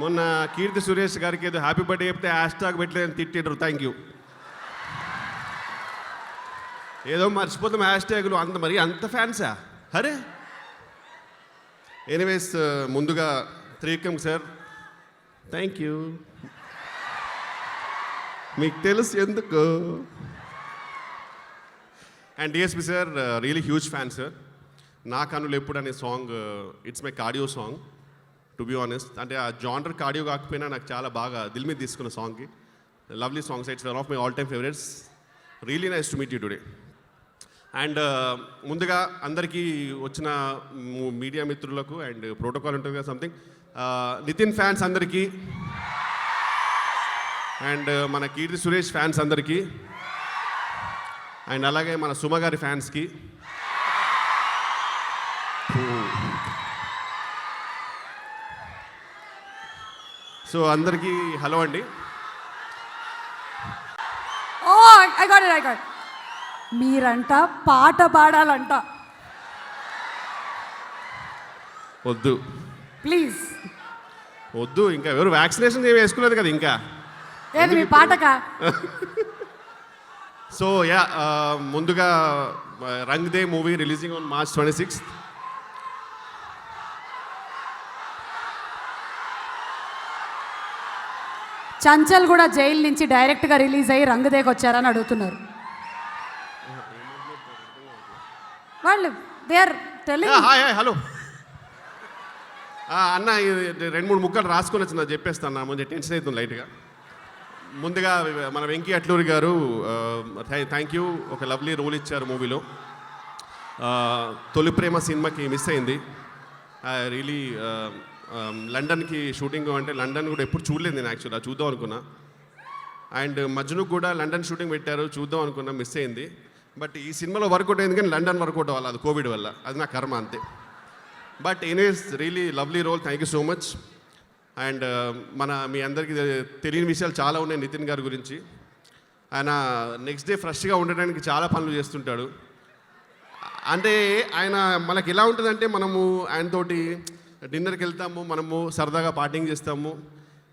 [SPEAKER 9] మొన్న కీర్తి సురేష్ గారికి ఏదో హ్యాపీ బర్త్డే చెప్తే హ్యాష్ ట్యాగ్ పెట్టలేదని తిట్టిడ్రు. Thank you. ఏదో మర్చిపోతాం హ్యాష్ ట్యాగులు అంత ఫ్యాన్సా? అరే ఎనీవేస్ ముందుగా త్రివిక్రమ్ సార్ థ్యాంక్ యూ. మీకు తెలుసు ఎందుకు. And DSP sir really huge fan sir. నా కనులు ఎప్పుడు అనే song it's my cardio song to be honest. అంటే ఆ జానర్ కార్డియో కాకపోయినా నాకు చాలా బాగా దిల్ మీద తీసుకున్న సాంగ్కి. Lovely songs. It's one of my all time favourites. Really nice to meet you today. And ముందుగా అందరికీ వచ్చిన మీడియా మిత్రులకు అండ్ ప్రోటోకాల్ ఉంటుంది కదా సంథింగ్, నితిన్ ఫ్యాన్స్ అందరికీ అండ్ మన కీర్తి సురేష్ ఫ్యాన్స్ అందరికీ అండ్ అలాగే మన సుమ గారి ఫ్యాన్స్కి సో అందరికీ హలో అండి.
[SPEAKER 1] ఓ ఐ గాట్ ఇట్. మీరంట పాట పాడాలంట.
[SPEAKER 9] వద్దు
[SPEAKER 1] ప్లీజ్.
[SPEAKER 9] వద్దు, ఇంకా ఎవరు వ్యాక్సినేషన్ ఏమి వేసుకోలేదు కదా ఇంకా.
[SPEAKER 1] ఏది మీ పాటకా?
[SPEAKER 9] సో యా ముందుగా Rang De movie releasing on March 26th.
[SPEAKER 1] Chanchalguda jail నుంచి డైరెక్ట్గా రిలీజ్ అయ్యి రంగుదేకి వచ్చారని అడుగుతున్నారు వాళ్ళు. They are telling.
[SPEAKER 9] Hi hello అన్న, 2-3 ముక్కలు రాసుకొని వచ్చిన చెప్పేస్తాను. ముందు టెన్షన్ అవుతుంది లైట్గా. ముందుగా మన వెంకీ అట్లూరి గారు థ్యాంక్ యూ. ఒక లవ్లీ రోల్ ఇచ్చారు మూవీలో. తొలి ప్రేమ సినిమాకి మిస్ అయింది. రియలీ లండన్కి షూటింగ్ అంటే లండన్ కూడా ఎప్పుడు చూడలేదు నేను. యాక్చువల్గా చూద్దాం అనుకున్నా. అండ్ మజ్నుకు కూడా లండన్ షూటింగ్ పెట్టారు, చూద్దాం అనుకున్నా, మిస్ అయింది. బట్ ఈ సినిమాలో వర్కౌట్ అయింది కానీ లండన్ వర్కౌట్ అవ్వాలి, అది కోవిడ్ వల్ల. అది నా కర్మ అంతే. But anyways really lovely role. Thank you so much. And మీ అందరికీ తెలియని విషయాలు చాలా ఉన్నాయి నితిన్ గారి గురించి. ఆయన నెక్స్ట్ డే ఫ్రెష్గా ఉండడానికి చాలా పనులు చేస్తుంటాడు. అంటే ఆయన మనకి ఎలా ఉంటుందంటే, మనము ఆయనతోటి డిన్నర్కి వెళ్తాము, మనము సరదాగా పార్టింగ్ చేస్తాము.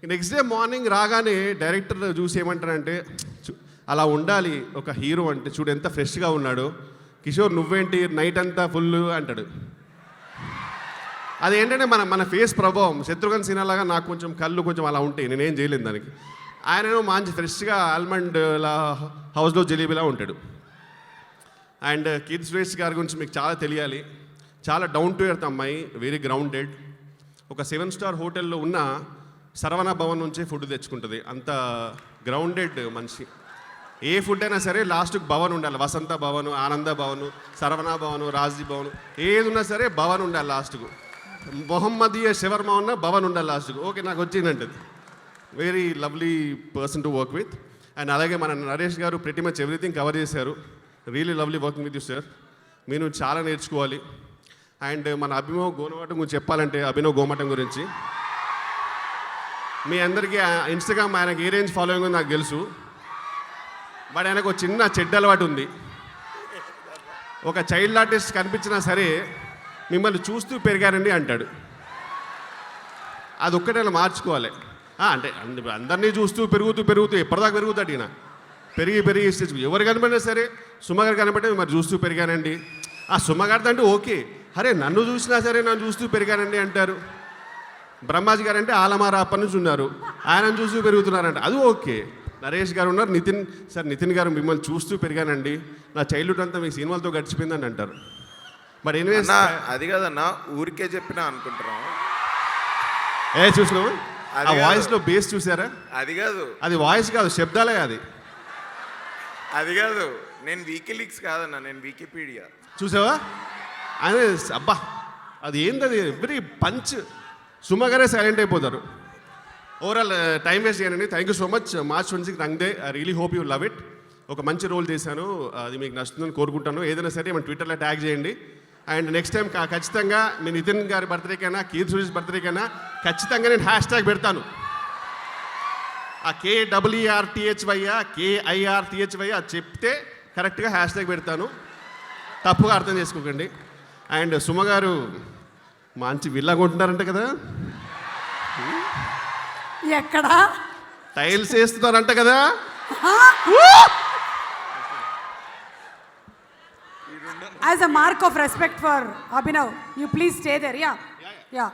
[SPEAKER 9] నెక్స్ట్ డే మార్నింగ్ రాగానే డైరెక్టర్ చూసి ఏమంటారంటే, అలా ఉండాలి ఒక హీరో అంటే, చూడు ఎంత ఫ్రెష్గా ఉన్నాడు కిషోర్, నువ్వేంటి నైట్ అంతా ఫుల్ అంటాడు. అదేంటంటే మన ఫేస్ ప్రభావం. శత్రుఘ్న సినిమాలాగా నాకు కొంచెం కళ్ళు కొంచెం అలా ఉంటాయి, నేనేం చేయలేను దానికి. ఆయనేమో మంచి ఫ్రెష్గా ఆల్మండ్లా హౌస్లో జలీబీలా ఉంటాడు. అండ్ కీర్తి సురేష్ గారి గురించి మీకు చాలా తెలియాలి. చాలా డౌన్ టు ఎర్త్ అమ్మాయి, వెరీ గ్రౌండెడ్. ఒక 7-star హోటల్లో ఉన్న సరవణ భవన్ నుంచే ఫుడ్ తెచ్చుకుంటుంది. అంత గ్రౌండెడ్ మనిషి. ఏ ఫుడ్ అయినా సరే లాస్ట్కి భవన్ ఉండాలి. వసంత భవన్, ఆనంద భవన్, సరవణ భవన్, రాజీ భవన్, ఏది ఉన్నా సరే భవన్ ఉండాలి లాస్ట్కు. మొహమ్మదీయ షవర్మా ఉన్న భవన్ ఉండాలి లాస్ట్కు. ఓకే, నాకు వచ్చిందంటది. Very lovely person to work with. And అలాగే మన నరేష్ గారు ప్రెటీ మచ్ ఎవ్రీథింగ్ కవర్ చేశారు. Really lovely working with you sir. మీరు చాలా నేర్చుకోవాలి. అండ్ మన అభినవ్ గోమటం గురించి చెప్పాలంటే, అభినవ్ గోమటం గురించి మీ అందరికీ ఇన్స్టాగ్రామ్ ఆయనకి ఏ రేంజ్ ఫాలోయింగ్ ఉందో నాకు తెలుసు. బట్ ఆయనకు ఒక చిన్న చెడ్డ అలవాటు ఉంది. ఒక చైల్డ్ ఆర్టిస్ట్ కనిపించినా సరే మిమ్మల్ని చూస్తూ పెరిగారండి అంటాడు. అది ఒక్కటే మార్చుకోవాలి. అంటే అందరినీ చూస్తూ పెరుగుతూ ఎప్పటిదాకా పెరుగుతాడు ఈయన. పెరిగి స్టేజ్ ఎవరు కనపడినా సరే, సుమగారు కనపడితే మరి చూస్తూ పెరిగానండి. ఆ సుమగారితో అంటే ఓకే, అరే నన్ను చూసినా సరే నన్ను చూస్తూ పెరిగానండి అంటారు. బ్రహ్మాజీ గారు అంటే ఆలమార అప్పటి నుంచి ఉన్నారు, ఆయనను చూస్తూ పెరుగుతున్నారంట, అది ఓకే. నరేష్ గారు ఉన్నారు, నితిన్ గారు మిమ్మల్ని చూస్తూ పెరిగానండి, నా చైల్డ్హుడ్ అంతా మీ సినిమాలతో గడిచిపోయిందని అంటారు. బట్ ఎనీవేస్
[SPEAKER 10] అది కాదన్నా, ఊరికే చెప్పినా అనుకుంటున్నాం.
[SPEAKER 9] చూసినావు ఆ వాయిస్లో బేస్ చూసారా?
[SPEAKER 10] అది కాదు,
[SPEAKER 9] అది వాయిస్ కాదు, శబ్దాలే.
[SPEAKER 10] అది కాదు, నేను వీకీలీక్స్ కాదన్నా, నేను వికీపీడియా.
[SPEAKER 9] చూసావా ఆయన? అబ్బా అది ఏంటది, ఎవ్రీ పంచ్. సుమగారే సైలెంట్ అయిపోతారు. ఓవరాల్ టైం వేస్ట్ చేయనండి. Thank you so much. March 26 Rang De. I really hope you love it. ఒక మంచి రోల్ చేశాను, అది మీకు నచ్చుతుందని కోరుకుంటాను. ఏదైనా సరే మన ట్విట్టర్లో ట్యాగ్ చేయండి. అండ్ నెక్స్ట్ టైం ఖచ్చితంగా మీ నితిన్ గారి బర్త్డేకైనా, కీర్తి సురేష్ బర్త్డేకైనా ఖచ్చితంగా నేను హ్యాష్ ట్యాగ్ పెడతాను. ఆ KEERTHY KIRTHY అది చెప్తే కరెక్ట్గా హ్యాష్ ట్యాగ్ పెడతాను, తప్పుగా అర్థం చేసుకోకండి. అండ్ సుమ గారు మంచి విల్లా కొంటున్నారంట కదా,
[SPEAKER 1] ఎక్కడా
[SPEAKER 9] టైల్స్ వేస్తున్నారంట కదా.
[SPEAKER 1] As a mark of respect for Abhinav you please stay there. Yeah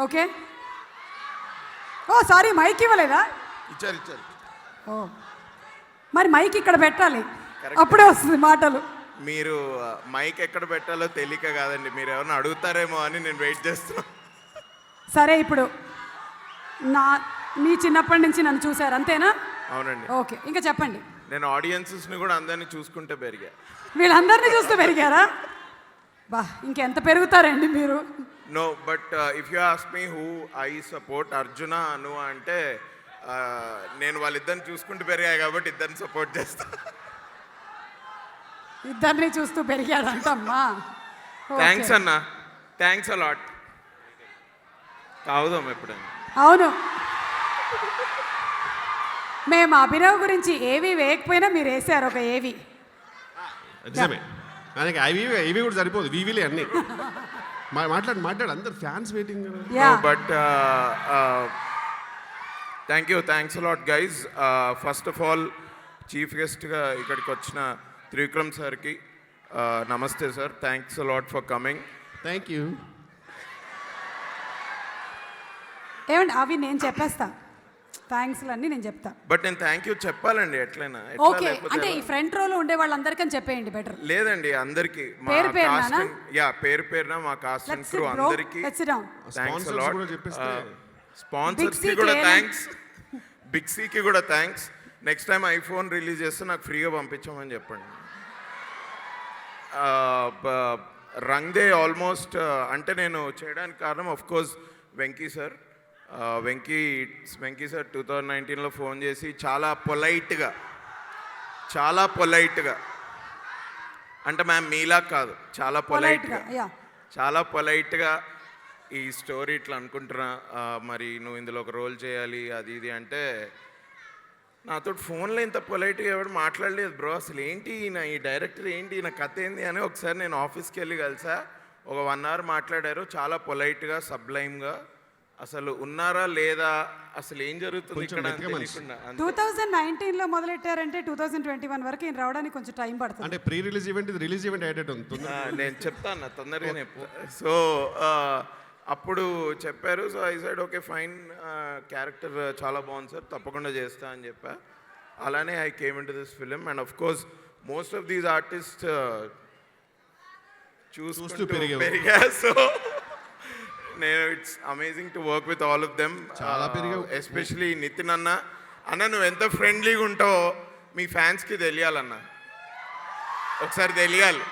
[SPEAKER 1] okay. Oh sorry, mic ఇవ్వలేదా?
[SPEAKER 10] ఇచ్చారు.
[SPEAKER 1] ఓ మరి మైక్ ఇక్కడ పెట్టాలి, అప్పుడే వస్తుంది మాటలు.
[SPEAKER 10] మీరు మైక్ ఎక్కడ పెట్టాలో తెలియక కాదండి, మీరు ఎవరైనా అడుగుతారేమో అని నేను వెయిట్ చేస్తున్నా.
[SPEAKER 1] సరే, ఇప్పుడు మీ చిన్నప్పటి నుంచి నన్ను చూశారు అంతేనా?
[SPEAKER 10] అవునండి.
[SPEAKER 1] ఓకే, ఇంకా చెప్పండి.
[SPEAKER 10] నేను ఆడియన్సెస్ని కూడా అందరినీ చూసుకుంటే పెరిగా.
[SPEAKER 1] వీళ్ళందరినీ చూస్తూ పెరిగారా? బా, ఇంకెంత పెరుగుతారండి మీరు.
[SPEAKER 10] No, but if you ask me who I support, Arjuna Anu అంటే నేను వాళ్ళిద్దరిని చూసుకుంటూ పెరిగాయి కాబట్టి ఇద్దరిని సపోర్ట్ చేస్తాను.
[SPEAKER 1] ఇద్దరిని చూస్తూ పెరిగాడంటమ్మా.
[SPEAKER 10] థ్యాంక్స్ అన్న, థ్యాంక్స్ అలాట్. తాగుదాం ఎప్పుడైనా.
[SPEAKER 1] అవును, మేము అభినవ్ గురించి ఏవి వేయకపోయినా మీరు వేసారు ఒక ఏవి.
[SPEAKER 9] నిజమే, మనకి ఇవి కూడా సరిపోదు, వీవీలే అన్నీ. మాట్లాడు అందరు fans waiting.
[SPEAKER 10] But thanks a lot guys. First of all chief గెస్ట్గా ఇక్కడికి వచ్చిన త్రివిక్రమ్ సార్కి నమస్తే sir, thanks a lot for coming.
[SPEAKER 9] Thank you.
[SPEAKER 1] ఏమండి అవి నేను చెప్పేస్తా, థ్యాంక్స్ అన్నీ నేను చెప్తా.
[SPEAKER 10] బట్ నేను థ్యాంక్ యూ చెప్పాలండి ఎట్లయినా.
[SPEAKER 1] ఓకే, అంటే ఈ ఫ్రంట్ రోలో ఉండే వాళ్ళందరికీ చెప్పేయండి బెటర్.
[SPEAKER 10] లేదండి, అందరికి
[SPEAKER 1] పేరు
[SPEAKER 10] పేరున మా కాస్ట్ అండ్ క్రూ అందరికి థ్యాంక్స్ అలాట్. స్పాన్సర్స్ కి కూడా థ్యాంక్స్, బిగ్ సికి కూడా thanks. Next time iPhone release చేస్తే నాకు ఫ్రీగా పంపించామని చెప్పండి. రంగ్దే ఆల్మోస్ట్ అంటే నేను చేయడానికి కారణం of course Venky sir. Venky sir 2019లో ఫోన్ చేసి చాలా పొలైట్గా అంటే మ్యామ్ మీలా కాదు, చాలా పొలైట్గా ఈ స్టోరీ ఇట్లా అనుకుంటున్నా, మరి నువ్వు ఇందులో ఒక రోల్ చేయాలి అది ఇది అంటే, నాతో ఫోన్లో ఇంత పొలైట్గా ఎవరు మాట్లాడలేదు బ్రో. అసలు ఏంటి ఈ డైరెక్టర్ ఏంటి, నా కథ ఏంది అని ఒకసారి నేను ఆఫీస్కి వెళ్ళి కలిసా. ఒక 1 hour మాట్లాడారు, చాలా పొలైట్గా సబ్లైమ్గా. అసలు ఉన్నారా లేదా, అసలు ఏం జరుగుతుంది ఇక్కడ
[SPEAKER 1] 2019లో మొదలెట్టారంటే 2021 వరకు ఈయన రావడానికి కొంచెం టైం పడుతుంది.
[SPEAKER 9] అంటే ప్రీ రిలీజ్ ఈవెంట్ యాడెడ్ ఉంది.
[SPEAKER 10] నేను చెప్తాను తొందరగానే. సో అప్పుడు చెప్పారు. So I said okay fine, character చాలా బాగుంది సార్, తప్పకుండా చేస్తా అని చెప్పా. అలానే I came into this film. And of course most of these artist చూస్తూ పెరిగా. సో నేను it's amazing to work with all of them. Especially Nithin అన్న నువ్వు ఎంత ఫ్రెండ్లీగా ఉంటావో మీ ఫ్యాన్స్కి తెలియాలన్న, ఒకసారి తెలియాలి.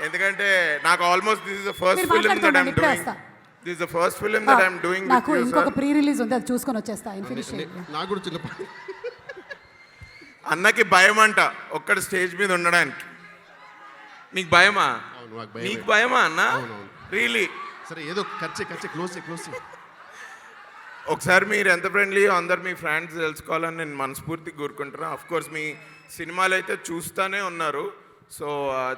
[SPEAKER 10] ఎందుకంటే నాకు almost this is the first film that I'm doing. This is the first film that I'm doing.
[SPEAKER 1] నాకు ఇంకొక ప్రీ రిలీజ్ ఉంది, అది చూసుకొని వచ్చేస్తా.
[SPEAKER 9] నాకు కూడా చిన్న
[SPEAKER 10] అన్నకి భయం అంట ఒక్కడ స్టేజ్ మీద ఉండడానికి. నీకు భయమా? నీకు భయమా అన్న? రియలీ?
[SPEAKER 9] సరే ఏదో క్లోజ్.
[SPEAKER 10] ఒకసారి మీరు ఎంత ఫ్రెండ్లీ అందరు మీ ఫ్రెండ్స్ తెలుసుకోవాలని నేను మనస్ఫూర్తిగా కోరుకుంటున్నాను. ఆఫ్ కోర్స్ మీ సినిమాలు అయితే చూస్తూనే ఉన్నారు. So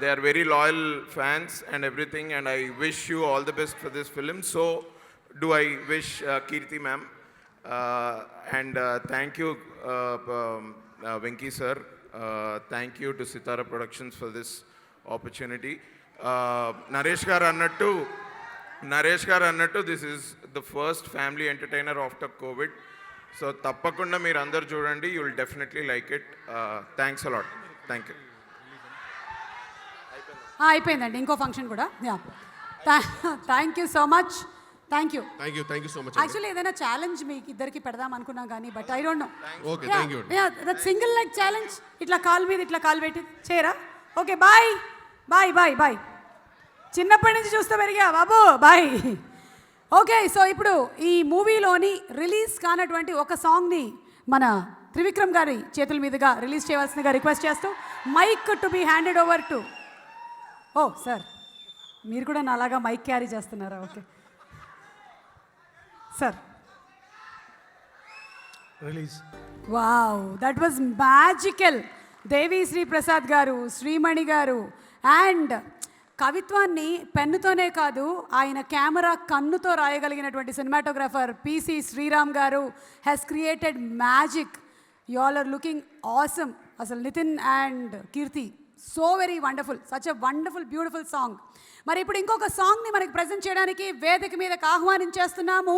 [SPEAKER 10] they are very loyal fans and everything, and I wish you all the best for this film. So do I wish Keerthy ma'am, and thank you Venky sir. Thank you to Sithara productions for this opportunity. Naresh గారు అన్నట్టు this is the first family entertainer after covid. So తప్పకుండా మీరు అందరు చూడండి, you will definitely like it. Thanks a lot. Thank you.
[SPEAKER 1] అయిపోయిందండి, ఇంకో function కూడా. Thank you so much. Thank you
[SPEAKER 9] so much.
[SPEAKER 1] Actually ఏదైనా ఛాలెంజ్ మీకు ఇద్దరికి పెడదాం అనుకున్నాం కానీ, but I don't know.
[SPEAKER 9] Okay, thank you.
[SPEAKER 1] That single leg challenge, ఇట్లా కాల్ మీద ఇట్లా కాల్ పెట్టి చేయరా? Okay, bye bye bye bye. చిన్నప్పటి నుంచి చూస్తూ పెరిగా బాబు, బాయ్. ఓకే, సో ఇప్పుడు ఈ మూవీలోని రిలీజ్ కానటువంటి ఒక సాంగ్ని మన త్రివిక్రమ్ గారి చేతుల మీదుగా రిలీజ్ చేయవలసిందిగా రిక్వెస్ట్ చేస్తూ, mike to be handed over to. Oh sir, మీరు కూడా నాలాగా మైక్ క్యారీ చేస్తున్నారా? Okay sir.
[SPEAKER 6] Release
[SPEAKER 1] wow, that was magical. Devi Sri Prasad గారు, శ్రీమణి గారు, అండ్ కవిత్వాన్ని పెన్నుతోనే కాదు ఆయన కెమెరా కన్నుతో రాయగలిగినటువంటి సినిమాటోగ్రాఫర్ పిసి శ్రీరామ్ గారు has created magic. You all are looking awesome. అసలు Nithin and Keerthy so very wonderful, such a wonderful beautiful song. మరి ఇప్పుడు ఇంకొక సాంగ్ని మనకి ప్రజెంట్ చేయడానికి వేదిక మీదకి ఆహ్వానించేస్తున్నాము.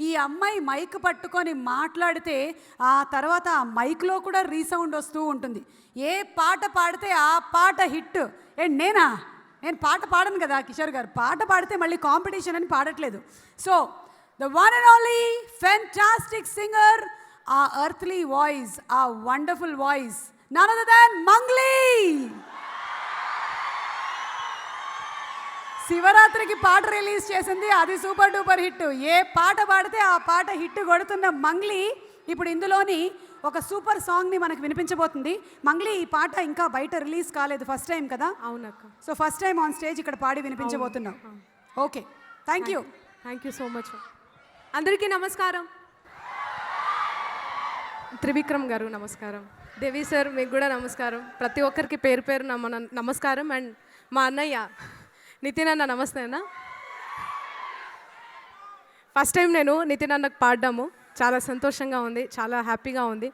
[SPEAKER 1] ఈ అమ్మాయి మైక్ పట్టుకొని మాట్లాడితే ఆ తర్వాత ఆ మైక్లో కూడా రీసౌండ్ వస్తూ ఉంటుంది. ఏ పాట పాడితే ఆ పాట హిట్. నేను పాట పాడను కదా కిషోర్ గారు, పాట పాడితే మళ్ళీ కాంపిటీషన్ అని పాడట్లేదు. So the one and only fantastic singer, a earthly voice, a wonderful voice, none other than Mangli. శివరాత్రికి పాట రిలీజ్ చేసింది, అది సూపర్ డూపర్ హిట్. ఏ పాట పాడితే ఆ పాట హిట్ కొడుతున్న మంగ్లీ ఇప్పుడు ఇందులోని ఒక సూపర్ సాంగ్ని మనకు వినిపించబోతుంది. మంగ్లీ, ఈ పాట ఇంకా బయట రిలీజ్ కాలేదు, ఫస్ట్ టైం కదా?
[SPEAKER 5] అవునక్క.
[SPEAKER 1] So first time on stage ఇక్కడ పాడి వినిపించబోతున్నాం. Okay, thank you.
[SPEAKER 5] Thank you so much. అందరికీ నమస్కారం. త్రివిక్రమ్ గారు నమస్కారం. దేవి సార్ మీకు కూడా నమస్కారం. ప్రతి ఒక్కరికి పేరు పేరు నమస్కారం. అండ్ మా అన్నయ్య నితిన్ అన్న నమస్తే అన్న. ఫస్ట్ టైం నేను నితిన్ అన్నకు పాడ్డాము, చాలా సంతోషంగా ఉంది, చాలా హ్యాపీగా ఉంది.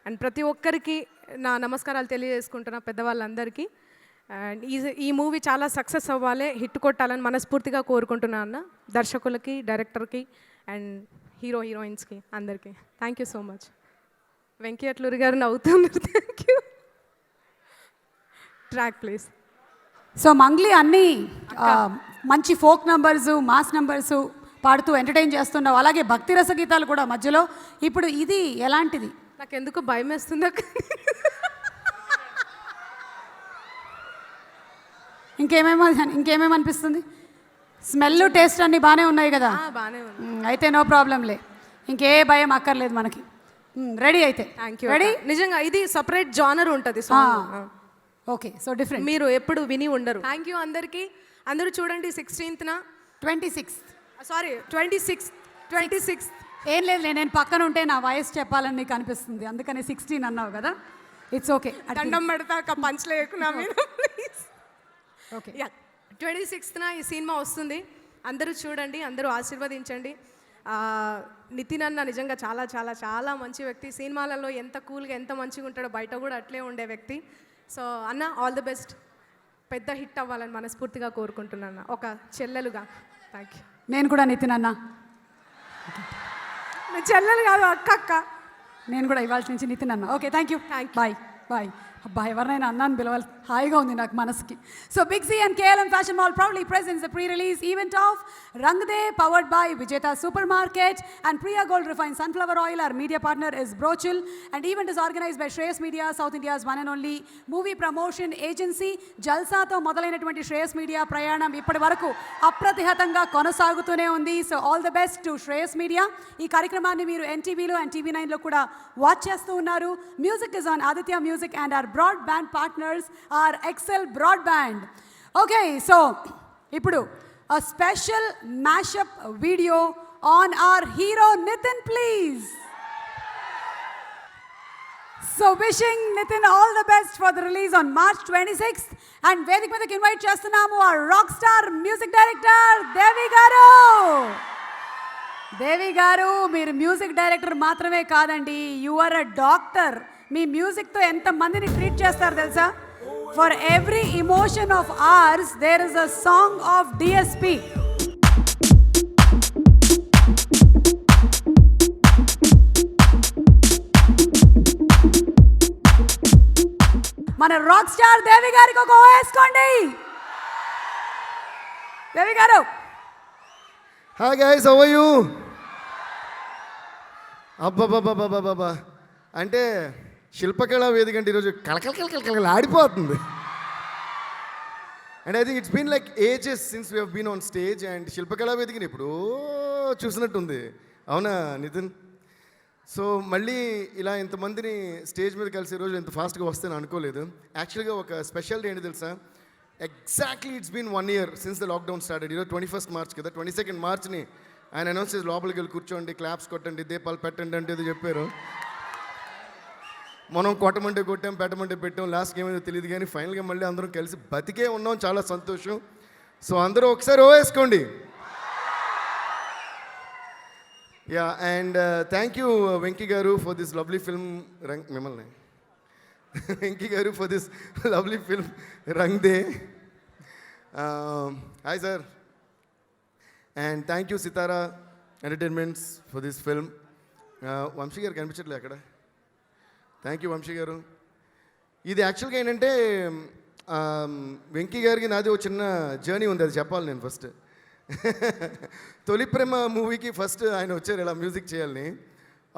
[SPEAKER 5] అండ్ ప్రతి ఒక్కరికి నా నమస్కారాలు తెలియజేసుకుంటున్నా, పెద్దవాళ్ళందరికీ. అండ్ ఈ మూవీ చాలా సక్సెస్ అవ్వాలి, హిట్ కొట్టాలని మనస్ఫూర్తిగా కోరుకుంటున్నా అన్న. దర్శకులకి, డైరెక్టర్కి అండ్ హీరోయిన్స్కి అందరికీ thank you so much. Venky Atluri గారు నవ్వుతున్నారు. Thank you. Track please.
[SPEAKER 1] So Mangli అన్నీ మంచి ఫోక్ నంబర్స్, మాస్ నంబర్స్ పాడుతూ ఎంటర్టైన్ చేస్తున్నావు, అలాగే భక్తి రస గీతాలు కూడా మధ్యలో. ఇప్పుడు ఇది ఎలాంటిది?
[SPEAKER 5] నాకు ఎందుకు భయం వేస్తుందో.
[SPEAKER 1] ఇంకేమేమి అనిపిస్తుంది? స్మెల్, టేస్ట్ అన్నీ బాగానే ఉన్నాయి కదా?
[SPEAKER 5] బాగానే ఉంది.
[SPEAKER 1] అయితే నో ప్రాబ్లంలే, ఇంకే భయం అక్కర్లేదు మనకి. రెడీ అయితే?
[SPEAKER 5] Thank you.
[SPEAKER 1] రెడీ?
[SPEAKER 5] నిజంగా ఇది సపరేట్ జానర్ ఉంటుంది సాంగ్.
[SPEAKER 1] Okay, so different.
[SPEAKER 5] మీరు ఎప్పుడు విని ఉండరు. థ్యాంక్ యూ అందరికీ. అందరూ చూడండి 16th
[SPEAKER 1] 26th,
[SPEAKER 5] సారీ 26th.
[SPEAKER 1] ఏం లేదు, నేను పక్కన ఉంటే నా వయసు చెప్పాలని నీకు అనిపిస్తుంది, అందుకని 16 అన్నావు కదా. It's okay.
[SPEAKER 5] దండం పెడతా పంచలేకున్నా మీరు ప్లీజ్.
[SPEAKER 1] ఓకే,
[SPEAKER 5] 26th ఈ సినిమా వస్తుంది. అందరూ చూడండి, అందరూ ఆశీర్వదించండి. నితిన్ అన్న నిజంగా చాలా చాలా చాలా మంచి వ్యక్తి. సినిమాలలో ఎంత కూల్గా, ఎంత మంచిగా ఉంటాడో బయట కూడా అట్లే ఉండే వ్యక్తి. సో అన్న, ఆల్ ది బెస్ట్. పెద్ద హిట్ అవ్వాలని మనస్ఫూర్తిగా కోరుకుంటున్నాను ఒక చెల్లెలుగా. Thank you.
[SPEAKER 1] నేను కూడా నితిన్ అన్న.
[SPEAKER 5] చెల్లెలు కాదు, అక్క.
[SPEAKER 1] నేను కూడా ఇవాళ నుంచి నితిన్ అన్న. Okay, thank you. Bye bye. అబ్బా, ఎవరినైనా అన్నాను పిలవాలి, హాయిగా ఉంది నాకు మనసుకి. So big C and KLM Fashion Mall proudly presents the pre-release event of Rang De, powered by Vijeta Supermarket and Priya Gold Refined Sunflower Oil. Our media partner is Brochil, and event is organized by Shreyas Media, South India's one and only movie promotion agency. జల్సాతో మొదలైనటువంటి Shreyas media ప్రయాణం ఇప్పటి వరకు అప్రతిహతంగా కొనసాగుతూనే ఉంది. So all the best to Shreyas media. ఈ కార్యక్రమాన్ని మీరు NTVలో and TV9లో కూడా వాచ్ చేస్తూ ఉన్నారు. Music is on Aditya music and our broadband partners are Excel Broadband. Okay, so ఇప్పుడు a special mashup video on our hero Nitin, please. So wishing Nitin all the best for the release on March 26th, and వేదిక మీదకి invite చేస్తున్నాము our rock star music director దేవి గారు. దేవి గారు, మీరు music director మాత్రమే కాదండి, you are a doctor. మీ మ్యూజిక్తో ఎంతమందిని ట్రీట్ చేస్తారు తెలుసా? For every emotion of ours there is a song of DSP. మన రాక్ స్టార్ దేవి గారికి ఒక వేసుకోండి. దేవి గారు.
[SPEAKER 11] Hi guys, how are you? అబ్బబ్బబ్బబ్బబ్బబ్బా, అంటే శిల్పకళా వేదిక అంటే ఈరోజు కలకల ఆడిపోతుంది. And I think it's been like ages since we been on stage. And Shilpakala వేదికని ఎప్పుడూ చూసినట్టుంది, అవునా నితిన్? సో మళ్ళీ ఇలా ఇంతమందిని స్టేజ్ మీద కలిసే రోజు ఇంత ఫాస్ట్గా వస్తాను అనుకోలేదు. యాక్చువల్గా ఒక స్పెషల్ డే ఏంటి తెలుసా? Exactly it's been 1 year since the lockdown started. ఈరోజు 21st March కదా, 22nd Marchని ఆయన అనౌన్స్ చేసి లోపలికి వెళ్ళి కూర్చోండి, క్లాప్స్ కొట్టండి, దీపాలు పెట్టండి అంటే ఏదో చెప్పారు. మనం కొట్టమంటే కొట్టాం, పెట్టమంటే పెట్టాం, లాస్ట్కి ఏమైందో తెలియదు కానీ ఫైనల్గా మళ్ళీ అందరం కలిసి బతికే ఉన్నాం. చాలా సంతోషం. సో అందరూ ఒకసారి ఓ వేసుకోండి. Yeah, and thank you Venky గారు ఫర్ దిస్ లవ్లీ ఫిల్మ్ మిమ్మల్ని వెంకీ గారు for this lovely film Rang De. Hi sir. And thank you Sithara entertainments for this film. Vamshi గారు కనిపించట్లే అక్కడ. థ్యాంక్ యూ వంశీ గారు. ఇది యాక్చువల్గా ఏంటంటే వెంకీ గారికి నాది ఒక చిన్న జర్నీ ఉంది, అది చెప్పాలి నేను ఫస్ట్. తొలి ప్రేమ మూవీకి ఫస్ట్ ఆయన వచ్చారు ఇలా మ్యూజిక్ చేయాలని.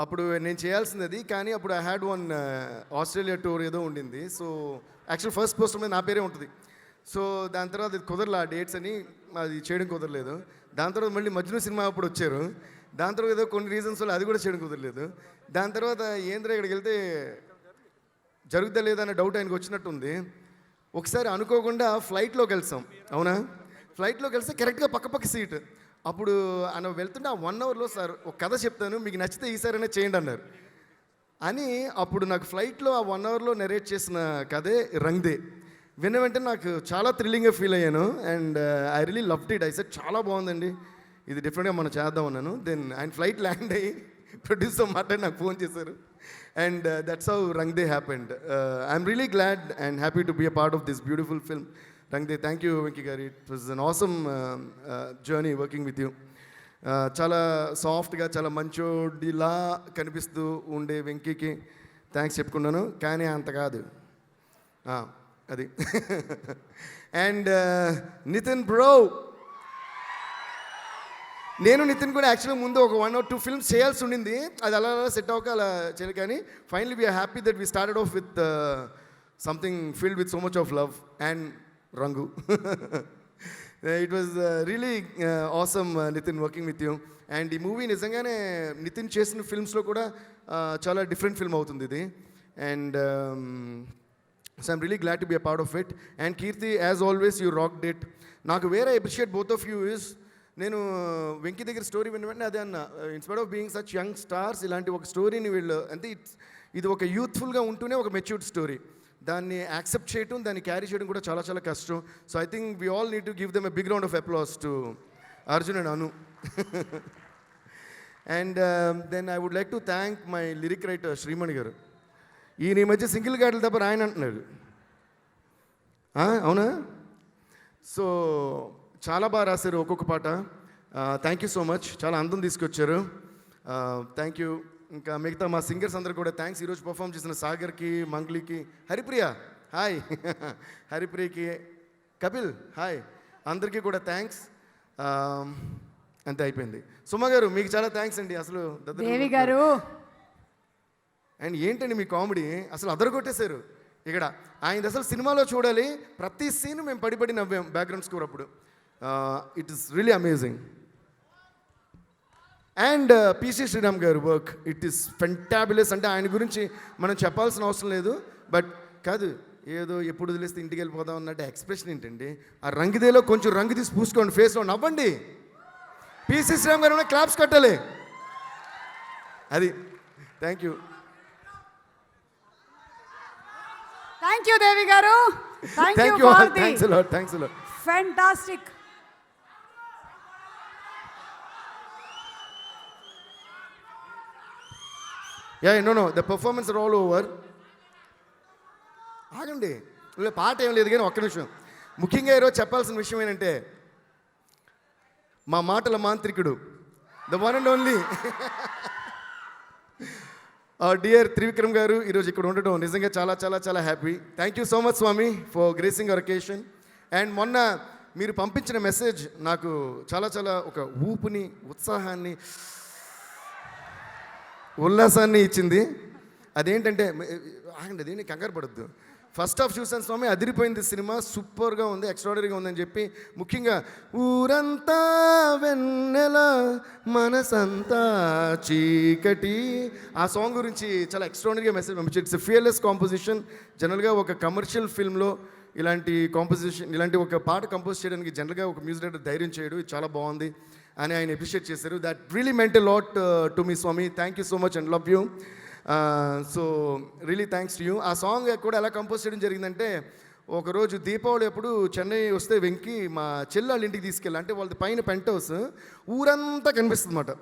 [SPEAKER 11] అప్పుడు నేను చేయాల్సింది అది, కానీ అప్పుడు I had one Australia tour ఏదో ఉండింది. సో యాక్చువల్ ఫస్ట్ పోస్టర్ మీద నా పేరే ఉంటుంది. సో దాని తర్వాత అది కుదరలే, ఆ డేట్స్ అని అది చేయడం కుదరలేదు. దాని తర్వాత మళ్ళీ మజ్ను సినిమా అప్పుడు వచ్చారు. దాని తర్వాత ఏదో కొన్ని రీజన్స్ వల్ల అది కూడా చేయడం కుదరలేదు. దాని తర్వాత ఏంద్ర ఇక్కడికి వెళ్తే జరుగుతా లేదా అనే డౌట్ ఆయనకు వచ్చినట్టుంది. ఒకసారి అనుకోకుండా ఫ్లైట్లో కలిసాం, అవునా? ఫ్లైట్లో కలిస్తే కరెక్ట్గా పక్క సీట్. అప్పుడు ఆయన వెళ్తుంటే ఆ 1 అవర్లో సార్ ఒక కథ చెప్తాను, మీకు నచ్చితే ఈసారైనా చేయండి అన్నారు. అని అప్పుడు నాకు ఫ్లైట్లో ఆ 1 అవర్లో నెరేట్ చేసిన కథే రంగ్ దే. విన్న వెంటనే నాకు చాలా థ్రిల్లింగ్గా ఫీల్ అయ్యాను. And I really loved it. I said చాలా బాగుందండి, ఇది డిఫరెంట్గా మనం చేద్దాం అన్నాను. దెన్ ఆయన ఫ్లైట్ ల్యాండ్ అయ్యి ప్రొడ్యూసర్ మాట్లాడి నాకు ఫోన్ చేశారు. And that's how Rang De happened. I'm really glad and happy to be a part of this beautiful film Rang De. Thank you Venky గారు. It was an awesome journey working with you. చాలా సాఫ్ట్గా చాలా మంచోడిలా కనిపిస్తూ ఉండే వెంకీకి థ్యాంక్స్ చెప్పుకున్నాను, కానీ అంత కాదు అది. అండ్ నితిన్ బ్రో, నేను నితిన్ కూడా యాక్చువల్గా ముందు ఒక 1 or 2 ఫిల్మ్స్ చేయాల్సి ఉండింది. అది అలా అలా సెట్ అవ్వక అలా చేయాలి. కానీ finally we are happy that we started off with something filled with so much of love and రంగు. It was really awesome Nithin working with you. And ఈ మూవీ నిజంగానే నితిన్ చేసిన ఫిల్మ్స్లో కూడా చాలా డిఫరెంట్ ఫిల్మ్ అవుతుంది ఇది. And so I'm really glad to be a part of it. And Keerthy, as always you rocked it. నాకు వేరే appreciate both of you is, నేను వెంకీ దగ్గర స్టోరీ విన్న వెంటనే అదే అన్న, instead of being such young stars ఇలాంటి ఒక స్టోరీని వీళ్ళు అంటే ఇది ఒక యూత్ఫుల్గా ఉంటూనే ఒక మెచ్యూర్డ్ స్టోరీ, దాన్ని యాక్సెప్ట్ చేయడం, దాన్ని క్యారీ చేయడం కూడా చాలా చాలా కష్టం. So I think we all need to give them a big round of applause to Arjun and Anu. And then I would like to thank my lyric writer Sreemani గారు. ఈయన ఈ మధ్య సింగిల్ గాడ్ల తప్ప ఆయన అంటున్నాడు, అవునా? సో చాలా బాగా రాశారు ఒక్కొక్క పాట. థ్యాంక్ యూ సో మచ్, చాలా అందం తీసుకొచ్చారు. Thank you. ఇంకా మిగతా మా సింగర్స్ అందరు కూడా థ్యాంక్స్. ఈరోజు పర్ఫామ్ చేసిన సాగర్కి, మంగ్లీకి, హరిప్రియ హాయ్, హరిప్రియకి, కపిల్ హాయ్, అందరికీ కూడా థ్యాంక్స్. అంతే అయిపోయింది. సుమ గారు మీకు చాలా థ్యాంక్స్ అండి. అసలు
[SPEAKER 1] దేవి గారు
[SPEAKER 11] అండ్ ఏంటండి మీ కామెడీ, అసలు అదరగొట్టేశారు ఇక్కడ. ఆయన అసలు సినిమాలో చూడాలి, ప్రతి సీన్ మేము పడి నవ్వాం బ్యాక్గ్రౌండ్ స్కోర్ అప్పుడు. It is really amazing. And PC Sriram గారు వర్క్, ఇట్ ఈస్ ఫెంటాబులస్. అంటే ఆయన గురించి మనం చెప్పాల్సిన అవసరం లేదు. బట్ కాదు, ఏదో ఎప్పుడు వదిలేస్తే ఇంటికి వెళ్ళిపోదాం అన్నట్టు ఎక్స్ప్రెషన్ ఏంటండి. ఆ రంగుదేలో కొంచెం రంగు తీసి పూసుకోండి, ఫేస్లో నవ్వండి. పిసి శ్రీరామ్ గారు క్లాప్స్ కట్టాలి. అది. Thank you.
[SPEAKER 1] Thank you Devi గారు. Thank
[SPEAKER 11] thank
[SPEAKER 1] you
[SPEAKER 11] you.
[SPEAKER 1] For the
[SPEAKER 11] thanks a lot. Thanks a lot.
[SPEAKER 1] Fantastic.
[SPEAKER 11] No the performance are all over. ఆగండి, పాట ఏం లేదు కానీ ఒక్క నిమిషం. ముఖ్యంగా ఈరోజు చెప్పాల్సిన విషయం ఏంటంటే, మా మాటల మాంత్రికుడు, the one and only dear Trivikram గారు ఈరోజు ఇక్కడ ఉండడం నిజంగా చాలా చాలా చాలా happy. Thank you so much స్వామి ఫర్ గ్రేసింగ్ అవర్ అకేషన్. అండ్ మొన్న మీరు పంపించిన మెసేజ్ నాకు చాలా చాలా ఒక ఊపుని, ఉత్సాహాన్ని, ఉల్లాసాన్ని ఇచ్చింది. అదేంటంటే, ఆగండి, అదేంటి కంగారు పడద్దు. ఫస్ట్ హాఫ్ చూసాను స్వామి, అదిరిపోయింది సినిమా, సూపర్గా ఉంది, ఎక్స్ట్రాడనరీగా ఉందని చెప్పి, ముఖ్యంగా ఊరంతా వెన్నెల మనసంతా చీకటి ఆ సాంగ్ గురించి చాలా ఎక్స్ట్రాడనరీగా మెసేజ్ పంపించారు. It's fearless composition. జనరల్గా ఒక కమర్షియల్ ఫిల్మ్లో ఇలాంటి కాంపోజిషన్, ఇలాంటి ఒక పాట కంపోజ్ చేయడానికి జనరల్గా ఒక మ్యూజిక్ డైరెక్టర్ ధైర్యం చేయడు. ఇది చాలా బాగుంది అని ఆయన అప్రిషియేట్ చేశారు. That really meant a lot to me స్వామి. Thank you so much and love you. So really thanks to you. ఆ సాంగ్ కూడా ఎలా కంపోజ్ చేయడం జరిగిందంటే, ఒకరోజు దీపావళి అప్పుడు చెన్నై వస్తే వెంకి మా చెల్లెళ్ళ ఇంటికి తీసుకెళ్ళి, అంటే వాళ్ళది పైన పెంట్ హౌస్ ఊరంతా కనిపిస్తుంది అన్నమాట.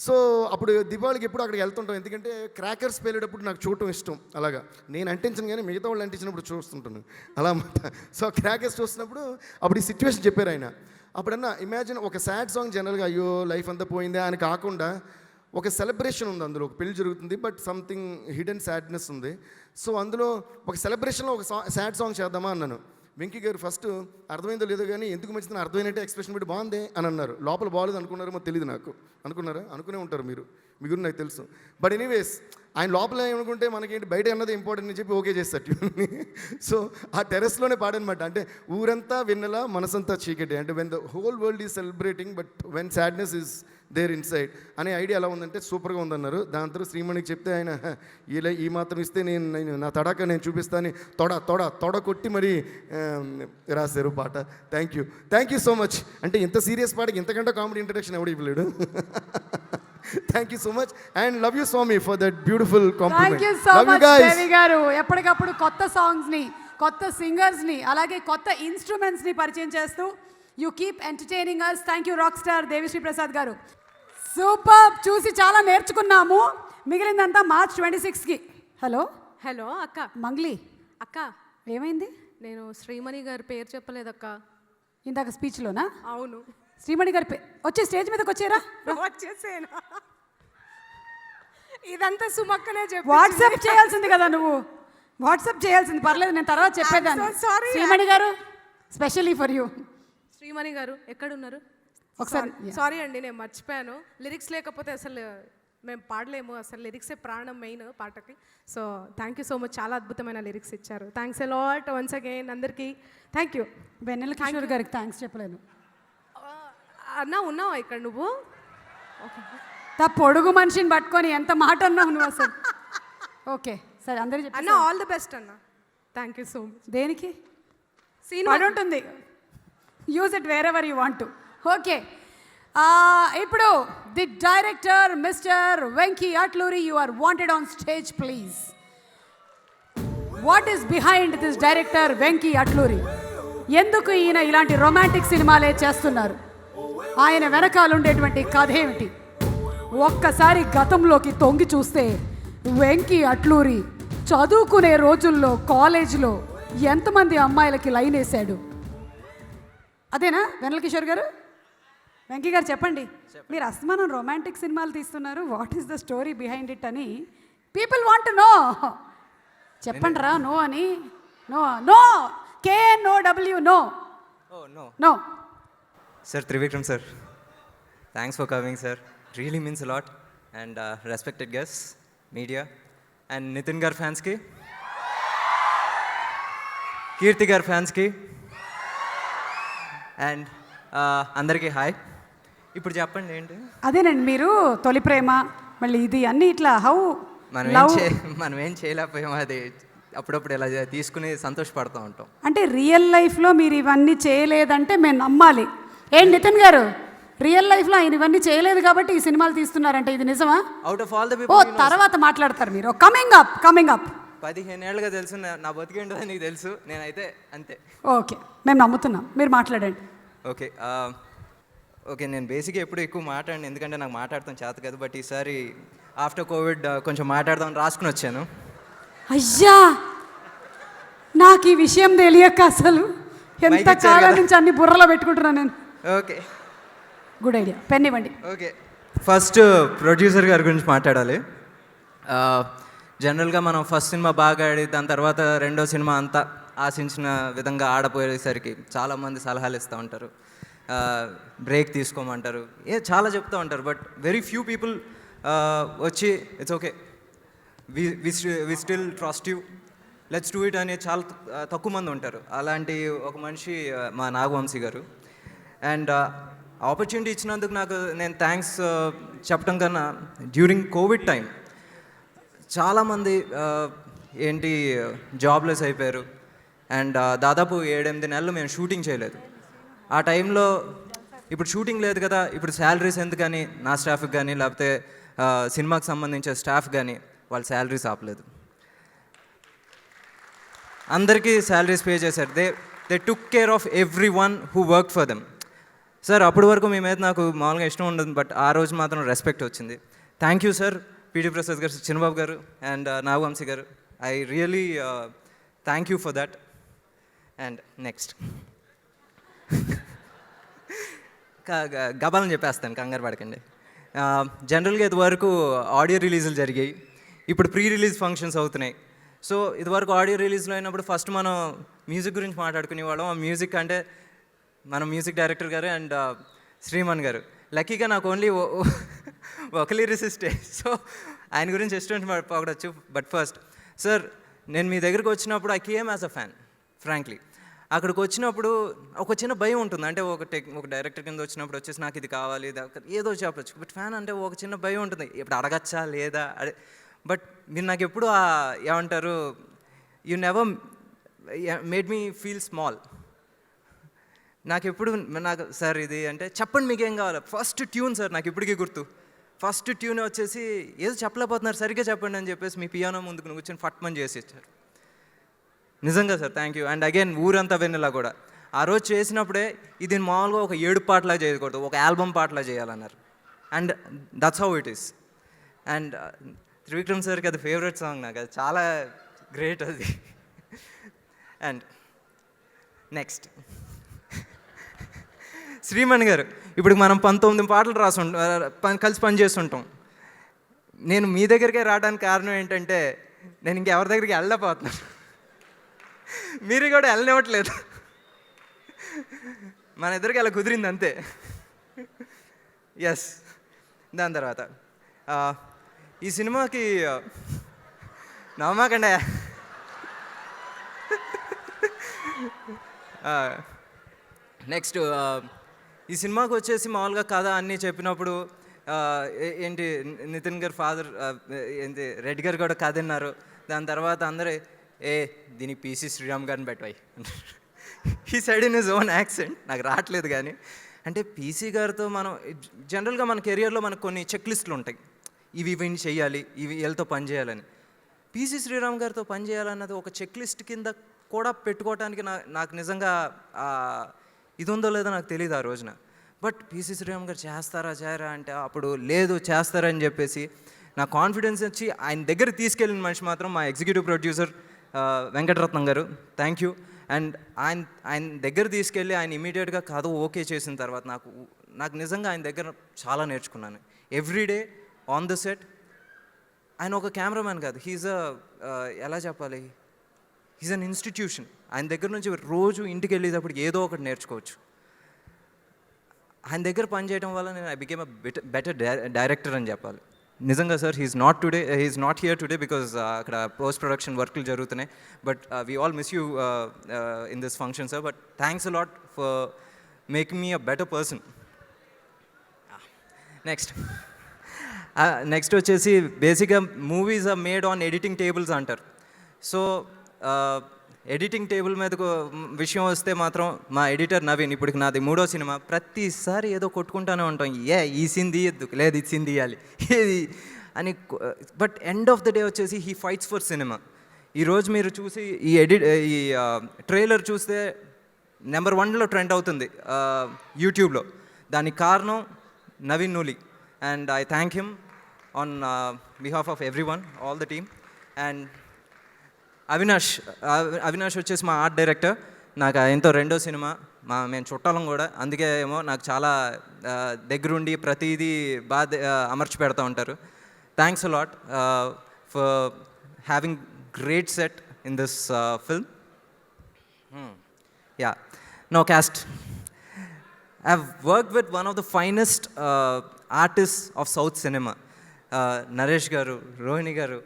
[SPEAKER 11] సో అప్పుడు దీపావళికి ఎప్పుడు అక్కడికి వెళ్తుంటాం, ఎందుకంటే క్రాకర్స్ పేలేటప్పుడు నాకు చూడటం ఇష్టం. అలాగా నేను అంటించను కానీ మిగతా వాళ్ళు అంటించినప్పుడు చూస్తుంటాను అలా అన్నమాట. సో క్రాకర్స్ చూస్తున్నప్పుడు అప్పుడు ఈ సిచ్యువేషన్ చెప్పారు ఆయన. అప్పుడన్నా ఇమాజిన్ ఒక సాడ్ సాంగ్ జనరల్గా అయ్యో లైఫ్ అంతా పోయిందా అని కాకుండా ఒక సెలబ్రేషన్ ఉంది అందులో, ఒక పెళ్లి జరుగుతుంది బట్ సంథింగ్ హిడెన్ సాడ్నెస్ ఉంది. సో అందులో ఒక సెలబ్రేషన్లో ఒక సాడ్ సాంగ్ చేద్దామా అన్నాను. వెంకీ గారు ఫస్ట్ అర్థమైందో లేదో కానీ ఎందుకు మంచిదని అర్థమైనట్టే ఎక్స్ప్రెషన్ పెట్టి బాగుంది అని అన్నారు. లోపల బాగోలేదు అనుకున్నారో తెలియదు నాకు. అనుకున్నారా? అనుకునే ఉంటారు మీరు, మీ గురించి నాకు తెలుసు. బట్ ఎనీవేస్ ఆయన లోపల ఏమనుకుంటే మనకేంటి బయట అన్నది ఇంపార్టెంట్ అని చెప్పి ఓకే చేస్తారు. సో ఆ టెరెస్లోనే పాడనమాట, అంటే ఊరంతా వెన్నెల మనసంతా చీకటి, అంటే when the whole world is celebrating but when sadness is there inside అనే ఐడియా ఎలా ఉందంటే సూపర్గా ఉందన్నారు. దాని తర్వాత శ్రీమణికి చెప్తే ఆయన ఇలా ఈ మాత్రం ఇస్తే నేను నా తడాక నేను చూపిస్తాను, తొడ కొట్టి మరీ రాశారు పాట. Thank you so much. అంటే ఇంత సీరియస్ పాటకి ఇంతకంటే కామెడీ ఇంట్రడక్షన్ ఎవడు ఇవ్వలేడు. Thank you so much and love you Swamy for that beautiful
[SPEAKER 1] thank you so much Devi గారు. ఎప్పటికప్పుడు కొత్త సాంగ్స్ని, కొత్త సింగర్స్ని, అలాగే కొత్త ఇన్స్ట్రుమెంట్స్ని పరిచయం చేస్తూ you keep entertaining us. Thank you rock star Devi Sri Prasad గారు. సూపర్, చూసి చాలా నేర్చుకున్నాము. మిగిలిందంతా March 26కి. హలో
[SPEAKER 2] అక్క.
[SPEAKER 1] మంగ్లీ
[SPEAKER 2] అక్క,
[SPEAKER 1] ఏమైంది?
[SPEAKER 2] నేను శ్రీమణి గారి పేరు చెప్పలేదక్క.
[SPEAKER 1] ఇందాక స్పీచ్లోనా?
[SPEAKER 2] అవును,
[SPEAKER 1] శ్రీమణి గారి వచ్చే స్టేజ్ మీదకి వచ్చారా?
[SPEAKER 2] వచ్చేసేనా? ఇదంతా సుమక్కనే చెప్పి
[SPEAKER 1] వాట్సాప్ చేయాల్సింది కదా నువ్వు, వాట్సాప్ చేయాల్సింది. పర్లేదు, నేను తర్వాత చెప్పేదాన్ని.
[SPEAKER 2] I'm so sorry.
[SPEAKER 1] శ్రీమణి గారు స్పెషల్లీ ఫర్ యూ.
[SPEAKER 2] శ్రీమణి గారు ఎక్కడున్నారు?
[SPEAKER 1] ఒకసారి
[SPEAKER 2] సారీ అండి, నేను మర్చిపోయాను. లిరిక్స్ లేకపోతే అసలు మేము పాడలేము. అసలు లిరిక్సే ప్రాణం మెయిన్ పాటకి. So thank you so much, చాలా అద్భుతమైన లిరిక్స్ ఇచ్చారు. Thanks a lot once again అందరికీ. Thank you.
[SPEAKER 1] వెన్నెల కిషోర్ గారికి థ్యాంక్స్ చెప్పలేను.
[SPEAKER 2] అన్న ఉన్నావా ఇక్కడ నువ్వు?
[SPEAKER 1] పొడుగు మనిషిని పట్టుకొని ఎంత మాట అన్నావు నువ్వు అసలు. ఓకే సరే, అందరూ చెప్పి
[SPEAKER 2] అన్న ఆల్ ది బెస్ట్ అన్న. Thank you so much.
[SPEAKER 1] దేనికి
[SPEAKER 2] సీన్
[SPEAKER 1] పని ఉంటుంది, use it wherever you want to. Okay, ఇప్పుడు the director mister Venky Atluri, you are wanted on stage please. What is behind this director Venky Atluri? ఎందుకు ఈయన ఇలాంటి రొమాంటిక్ సినిమాలే చేస్తున్నారు? ఆయన వెనకాల ఉండేటువంటి కథ ఏమిటి? ఒక్కసారి గతంలోకి తొంగి చూస్తే వెంకీ అట్లూరి చదువుకునే రోజుల్లో కాలేజీలో ఎంతమంది అమ్మాయిలకి లైన్ వేశాడు? అదేనా వెన్నెల కిషోర్ గారు? వెంకీ గారు చెప్పండి, మీరు అస్తమానం రొమాంటిక్ సినిమాలు తీస్తున్నారు, what is the story behind it అని పీపుల్ వాంట్ నో. చెప్పండి రా నో అని. No KNOW no. No
[SPEAKER 12] Sir, Trivikram sir, thanks for coming sir, really means a lot. And respected guests, media, and Nitin gar fans ki, Kirti gar fans ki, and అందరికీ hi. ఇప్పుడు చెప్పండి ఏంటి?
[SPEAKER 1] అదేనండి, మీరు తొలి ప్రేమ మళ్ళీ ఇది అన్నీ ఇట్లా హౌ
[SPEAKER 12] మనం ఏం చేయలేకపోయాం, అది అప్పుడప్పుడు ఇలా తీసుకుని సంతోషపడుతూ ఉంటాం.
[SPEAKER 1] అంటే రియల్ లైఫ్లో మీరు ఇవన్నీ చేయలేదంటే మేము నమ్మాలి. ఏంటి నితిన్ గారు, రియల్ లైఫ్లో ఆయన ఇవన్నీ చేయలేదు కాబట్టి ఈ సినిమాలు తీస్తున్నారంటే ఇది నిజమా?
[SPEAKER 12] Out of all the
[SPEAKER 1] oh
[SPEAKER 12] people
[SPEAKER 1] తర్వాత మాట్లాడతారు మీరు. కమింగ్ అప్
[SPEAKER 12] 15 ఏళ్ళుగా తెలుసు నా బతికేంటో నీకు తెలుసు, నేనైతే అంతే.
[SPEAKER 1] ఓకే, మేము నమ్ముతున్నాం, మీరు మాట్లాడండి.
[SPEAKER 12] ఓకే నేను బేసిక్గా ఎప్పుడు ఎక్కువ మాట్లాడిన, ఎందుకంటే నాకు మాట్లాడతాం చేత కదా. బట్ ఈసారి ఆఫ్టర్ కోవిడ్ కొంచెం మాట్లాడదామని రాసుకుని వచ్చాను.
[SPEAKER 1] అయ్యా, నాకు ఈ విషయం తెలియక అసలు ఎంత కాలం నుంచి అన్ని బుర్రలో పెట్టుకుంటున్నాను నేను.
[SPEAKER 12] ఓకే,
[SPEAKER 1] గుడ్ ఐడియా, పెన్ ఇవ్వండి.
[SPEAKER 12] ఓకే, ఫస్ట్ ప్రొడ్యూసర్ గారి గురించి మాట్లాడాలి. జనరల్గా మనం ఫస్ట్ సినిమా బాగా ఆడి దాని తర్వాత రెండో సినిమా అంతా ఆశించిన విధంగా ఆడపోయేసరికి చాలామంది సలహాలు ఇస్తూ ఉంటారు, బ్రేక్ తీసుకోమంటారు, చాలా చెప్తూ ఉంటారు. బట్ వెరీ ఫ్యూ పీపుల్ వచ్చి it's okay, we still trust you, let's do it అనే చాలా తక్కువ మంది ఉంటారు. అలాంటి ఒక మనిషి మా నాగవంశీ గారు. అండ్ ఆపర్చునిటీ ఇచ్చినందుకు నేను థ్యాంక్స్ చెప్పడం కన్నా, డ్యూరింగ్ కోవిడ్ టైం చాలామంది ఏంటి జాబ్లెస్ అయిపోయారు. అండ్ దాదాపు 7-8 నెలలు మేము షూటింగ్ చేయలేదు. ఆ టైంలో ఇప్పుడు షూటింగ్ లేదు కదా, ఇప్పుడు శాలరీస్ ఎందుకని నా స్టాఫ్కి కానీ లేకపోతే సినిమాకి సంబంధించిన స్టాఫ్ కానీ వాళ్ళ శాలరీస్ ఆపలేదు. అందరికీ శాలరీస్ పే చేశారు. They took care of every one who work for them. Sir అప్పటి వరకు మీ మీద నాకు మామూలుగా ఇష్టం ఉండదు, బట్ ఆ రోజు మాత్రం రెస్పెక్ట్ వచ్చింది. Thank you sir, PT Prasad గారు, చిన్నబాబు గారు అండ్ నాగవంశీ గారు. I really thank you for that. And next గబాలని చెప్పేస్తాను, కంగారు పడకండి. జనరల్గా ఇదివరకు ఆడియో రిలీజులు జరిగాయి, ఇప్పుడు ప్రీ రిలీజ్ ఫంక్షన్స్ అవుతున్నాయి. సో ఇదివరకు ఆడియో రిలీజ్లో అయినప్పుడు ఫస్ట్ మనం మ్యూజిక్ గురించి మాట్లాడుకునేవాళ్ళం. ఆ మ్యూజిక్ అంటే మన మ్యూజిక్ డైరెక్టర్ గారు అండ్ శ్రీమన్ గారు. లక్కీగా నాకు ఓన్లీ ఒక లిరిసిస్టే, సో ఆయన గురించి ఎస్టూడెంట్ పొగడొచ్చు. బట్ ఫస్ట్ సార్, నేను మీ దగ్గరికి వచ్చినప్పుడు I came as a fan. Frankly అక్కడికి వచ్చినప్పుడు ఒక చిన్న భయం ఉంటుంది. అంటే ఒక డైరెక్టర్ కింద వచ్చినప్పుడు వచ్చేసి నాకు ఇది కావాలి, ఇది ఏదో చెప్పచ్చు. బట్ ఫ్యాన్ అంటే ఒక చిన్న భయం ఉంటుంది, ఇప్పుడు అడగచ్చా లేదా అదే. బట్ మీరు నాకు ఎప్పుడు ఏమంటారు, you never made me feel small. నాకు సార్ ఇది అంటే చెప్పండి మీకేం కావాలి, ఫస్ట్ ట్యూన్ సార్ నాకు ఇప్పటికీ గుర్తు. ఫస్ట్ ట్యూన్ వచ్చేసి ఏదో చెప్పలేకపోతున్నారు, సరిగ్గా చెప్పండి అని చెప్పేసి మీ పియానో ముందుకు కూర్చొని ఫట్మని చేసి ఇచ్చారు. నిజంగా sir thank you. And again ఊరంతా వెన్నెలా కూడా ఆ రోజు చేసినప్పుడే ఇది మామూలుగా ఒక 7 పాటలా చేయకూడదు, ఒక ఆల్బమ్ పాటలా చేయాలన్నారు. And that's how it is. And Trivikram సార్కి అది ఫేవరెట్ సాంగ్, నాకు అది చాలా గ్రేట్ అది. అండ్ నెక్స్ట్ శ్రీమణి గారు, ఇప్పుడు మనం 19 పాటలు కలిసి పనిచేస్తుంటాం. నేను మీ దగ్గరికే రావడానికి కారణం ఏంటంటే నేను ఇంకెవరి దగ్గరికి వెళ్ళలేకపోతున్నాను, మీరు కూడా వెళ్ళనివ్వట్లేదు. మన ఇద్దరికి అలా కుదిరింది అంతే. ఎస్. దాని తర్వాత ఈ సినిమాకి నమ్మకండి. నెక్స్ట్ ఈ సినిమాకి వచ్చేసి మామూలుగా కథ అన్నీ చెప్పినప్పుడు ఏంటి నితిన్ గారు ఫాదర్ ఏంటి రెడ్డి గారు కూడా కథ విన్నారు. దాని తర్వాత అందరూ దీనికి పీసీ శ్రీరామ్ గారిని పెట్టాయి. ఈ side in his own accent, నాకు రావట్లేదు. కానీ అంటే పీసీ గారితో మనం జనరల్గా మన కెరియర్లో మనకు కొన్ని చెక్ లిస్టులు ఉంటాయి, ఇవి ఇవన్నీ చేయాలి, ఇవి వీళ్ళతో పని చేయాలని. పీసీ శ్రీరామ్ గారితో పని చేయాలన్నది ఒక చెక్ లిస్ట్ కింద కూడా పెట్టుకోవడానికి నాకు నిజంగా ఇది ఉందో లేదో నాకు తెలియదు ఆ రోజున. బట్ పీసీ శ్రీరామ్ గారు చేస్తారా చేయరా అంటే అప్పుడు లేదు చేస్తారని చెప్పేసి నా కాన్ఫిడెన్స్ వచ్చి ఆయన దగ్గర తీసుకెళ్ళిన మనిషి మాత్రం మా ఎగ్జిక్యూటివ్ ప్రొడ్యూసర్ వెంకటరత్నం గారు. Thank you. అండ్ ఆయన దగ్గర తీసుకెళ్ళి ఆయన ఇమీడియట్గా కథ ఓకే చేసిన తర్వాత నాకు నిజంగా ఆయన దగ్గర చాలా నేర్చుకున్నాను. ఎవ్రీడే ఆన్ ద సెట్ ఆయన ఒక కెమెరామ్యాన్ కాదు, ఎలా చెప్పాలి, హీజ్ అన్ ఇన్స్టిట్యూషన్. ఆయన దగ్గర నుంచి రోజు ఇంటికి వెళ్ళేటప్పుడు ఏదో ఒకటి నేర్చుకోవచ్చు. ఆయన దగ్గర పనిచేయడం వల్ల నేను ఐ బికేమ్ బెటర్ డైరెక్టర్ అని చెప్పాలి. నిజంగా sir, he's not here today because అక్కడ పోస్ట్ ప్రొడక్షన్ వర్క్లు జరుగుతున్నాయి. But we all miss you in this function sir. But thanks a lot for making me a better person. Next వచ్చేసి బేసిక్గా movies are made on editing tables అంటారు. So editing table మీదకు విషయం వస్తే మాత్రం మా ఎడిటర్ నవీన్, ఇప్పటికి నాది 3వ సినిమా, ప్రతిసారి ఏదో కొట్టుకుంటూనే ఉంటాం, ఈ సీన్ తీయద్దు, లేదు ఇది సీన్ తీయాలి ఏది అని. But end of the day వచ్చేసి హీ ఫైట్స్ ఫర్ సినిమా. ఈరోజు మీరు చూసి ఈ ట్రైలర్ చూస్తే నెంబర్ 1లో ట్రెండ్ అవుతుంది యూట్యూబ్లో. దానికి కారణం Naveen Nooli. And I thank him on behalf of every one, all the team. And Avinash వచ్చేసి మా ఆర్ట్ డైరెక్టర్. నాకు ఎంతో 2వ సినిమా, మేము చుట్టాలం కూడా, అందుకే ఏమో నాకు చాలా దగ్గరుండి ప్రతిదీ బాగా అమర్చి పెడతా ఉంటారు. Thanks a lot for having great set in this film. Yeah, no cast. I've worked with one of the finest artists of South cinema. Naresh garu, Rohini garu,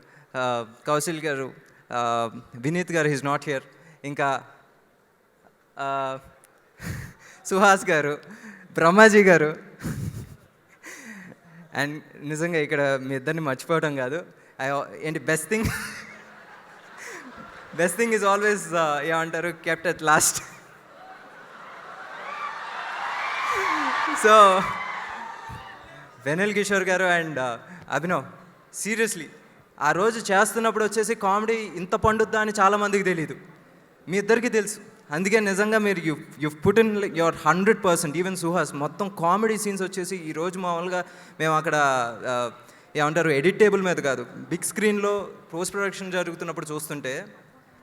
[SPEAKER 12] Kausil garu, Vineet garu, he's not here. Inka Suhas garu, Brahmaji garu. And nizanga ikkada మీ ఇద్దరిని మర్చిపోవడం కాదు. ఏంటి best thing is always ఏమంటారు, kept at last. So Vennela Kishore గారు and Abhinav, seriously ఆ రోజు చేస్తున్నప్పుడు వచ్చేసి కామెడీ ఇంత పండుద్దా అని చాలామందికి తెలియదు, మీ ఇద్దరికీ తెలుసు. అందుకే నిజంగా మీరు you put in your 100%. Even Suhas మొత్తం కామెడీ సీన్స్ వచ్చేసి ఈరోజు మామూలుగా మేము అక్కడ ఏమంటారు ఎడిట్ టేబుల్ మీద కాదు, బిగ్ స్క్రీన్లో పోస్ట్ ప్రొడక్షన్ జరుగుతున్నప్పుడు చూస్తుంటే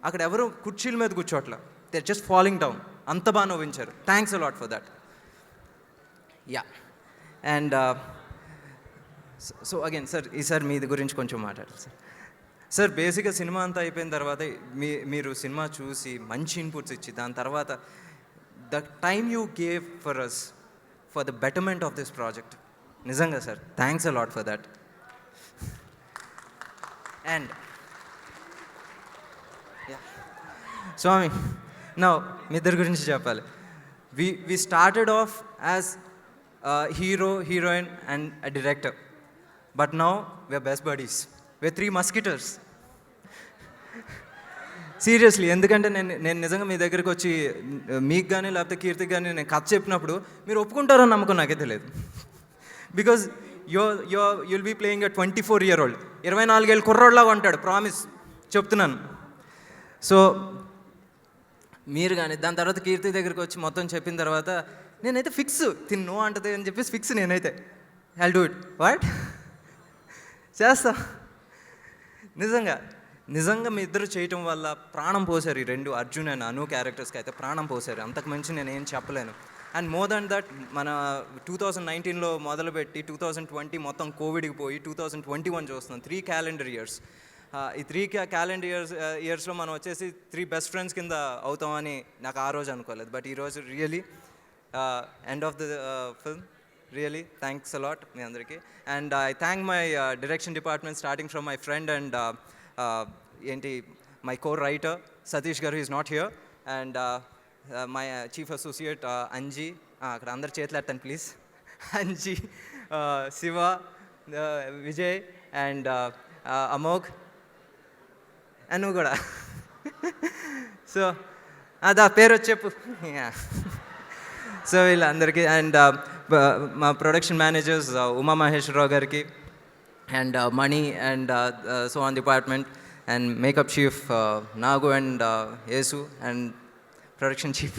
[SPEAKER 12] అక్కడ ఎవరు కుర్చీల మీద కూర్చోట్ల, దే జస్ట్ ఫాలింగ్ డౌన్. అంత బాగా నవ్వించారు. Thanks a lot for that. Yeah and so again sir, ఈసారి మీ గురించి కొంచెం మాట్లాడారు సార్. సార్ బేసిక్గా సినిమా అంతా అయిపోయిన తర్వాత మీరు సినిమా చూసి మంచి ఇన్పుట్స్ ఇచ్చి దాని తర్వాత the time you gave for us for the betterment of this project, నిజంగా sir thanks a lot for that. And Swami, నా మీ ఇద్దరి గురించి చెప్పాలి. We started off as hero, heroine and a director, but now we are best buddies, we are 3 musketeers. Seriously, ఎందుకంటే నేను నిజంగా మీ దగ్గరికి వచ్చి మీకు కానీ లేకపోతే కీర్తికి కానీ నేను కథ చెప్పినప్పుడు మీరు ఒప్పుకుంటారని నమ్మకం నాకే తెలియదు. Because you'll be playing a 24-year-old, 24 ఏళ్ళ కుర్రోడ్లాగా ఉంటాడు, ప్రామిస్ చెప్తున్నాను. సో మీరు కానీ దాని తర్వాత కీర్తి దగ్గరికి వచ్చి మొత్తం చెప్పిన తర్వాత నేనైతే ఫిక్స్ తిన్నో అంటది అని చెప్పేసి ఫిక్స్ నేనైతే ఐల్ డూ ఇట్. వాట్ చేస్తా. నిజంగా మీ ఇద్దరు చేయటం వల్ల ప్రాణం పోసారు. ఈ 2 అర్జున్ అండ్ అను క్యారెక్టర్స్కి అయితే ప్రాణం పోసారు. అంతకు మించి నేను ఏం చెప్పలేను. అండ్ మోర్ దాన్ దట్, మన 2019లో మొదలుపెట్టి 2020 మొత్తం కోవిడ్కి పోయి 2021 చూస్తున్నాం. 3 calendar years. ఈ 3 calendar yearsలో మనం వచ్చేసి 3 బెస్ట్ ఫ్రెండ్స్ కింద అవుతామని నాకు ఆ రోజు అనుకోలేదు. బట్ ఈరోజు really end of the film. Really thanks a lot మీ అందరికీ. And I thank my direction department starting from my friend and my co-writer Satish garu, is not here. And my chief associate Anji, అక్కడ అందరు చేతులు ఎత్తండి ప్లీజ్. అంజీ, శివ, విజయ్ అండ్ అమోఘ్, అను కూడా. So అదా పేరు వచ్చి చెప్పు. సో వీళ్ళందరికీ. అండ్ మా ప్రొడక్షన్ మేనేజర్స్ ఉమా మహేశ్వరరావు గారికి and Mani and so on department and makeup chief Nagu and Yesu and production chief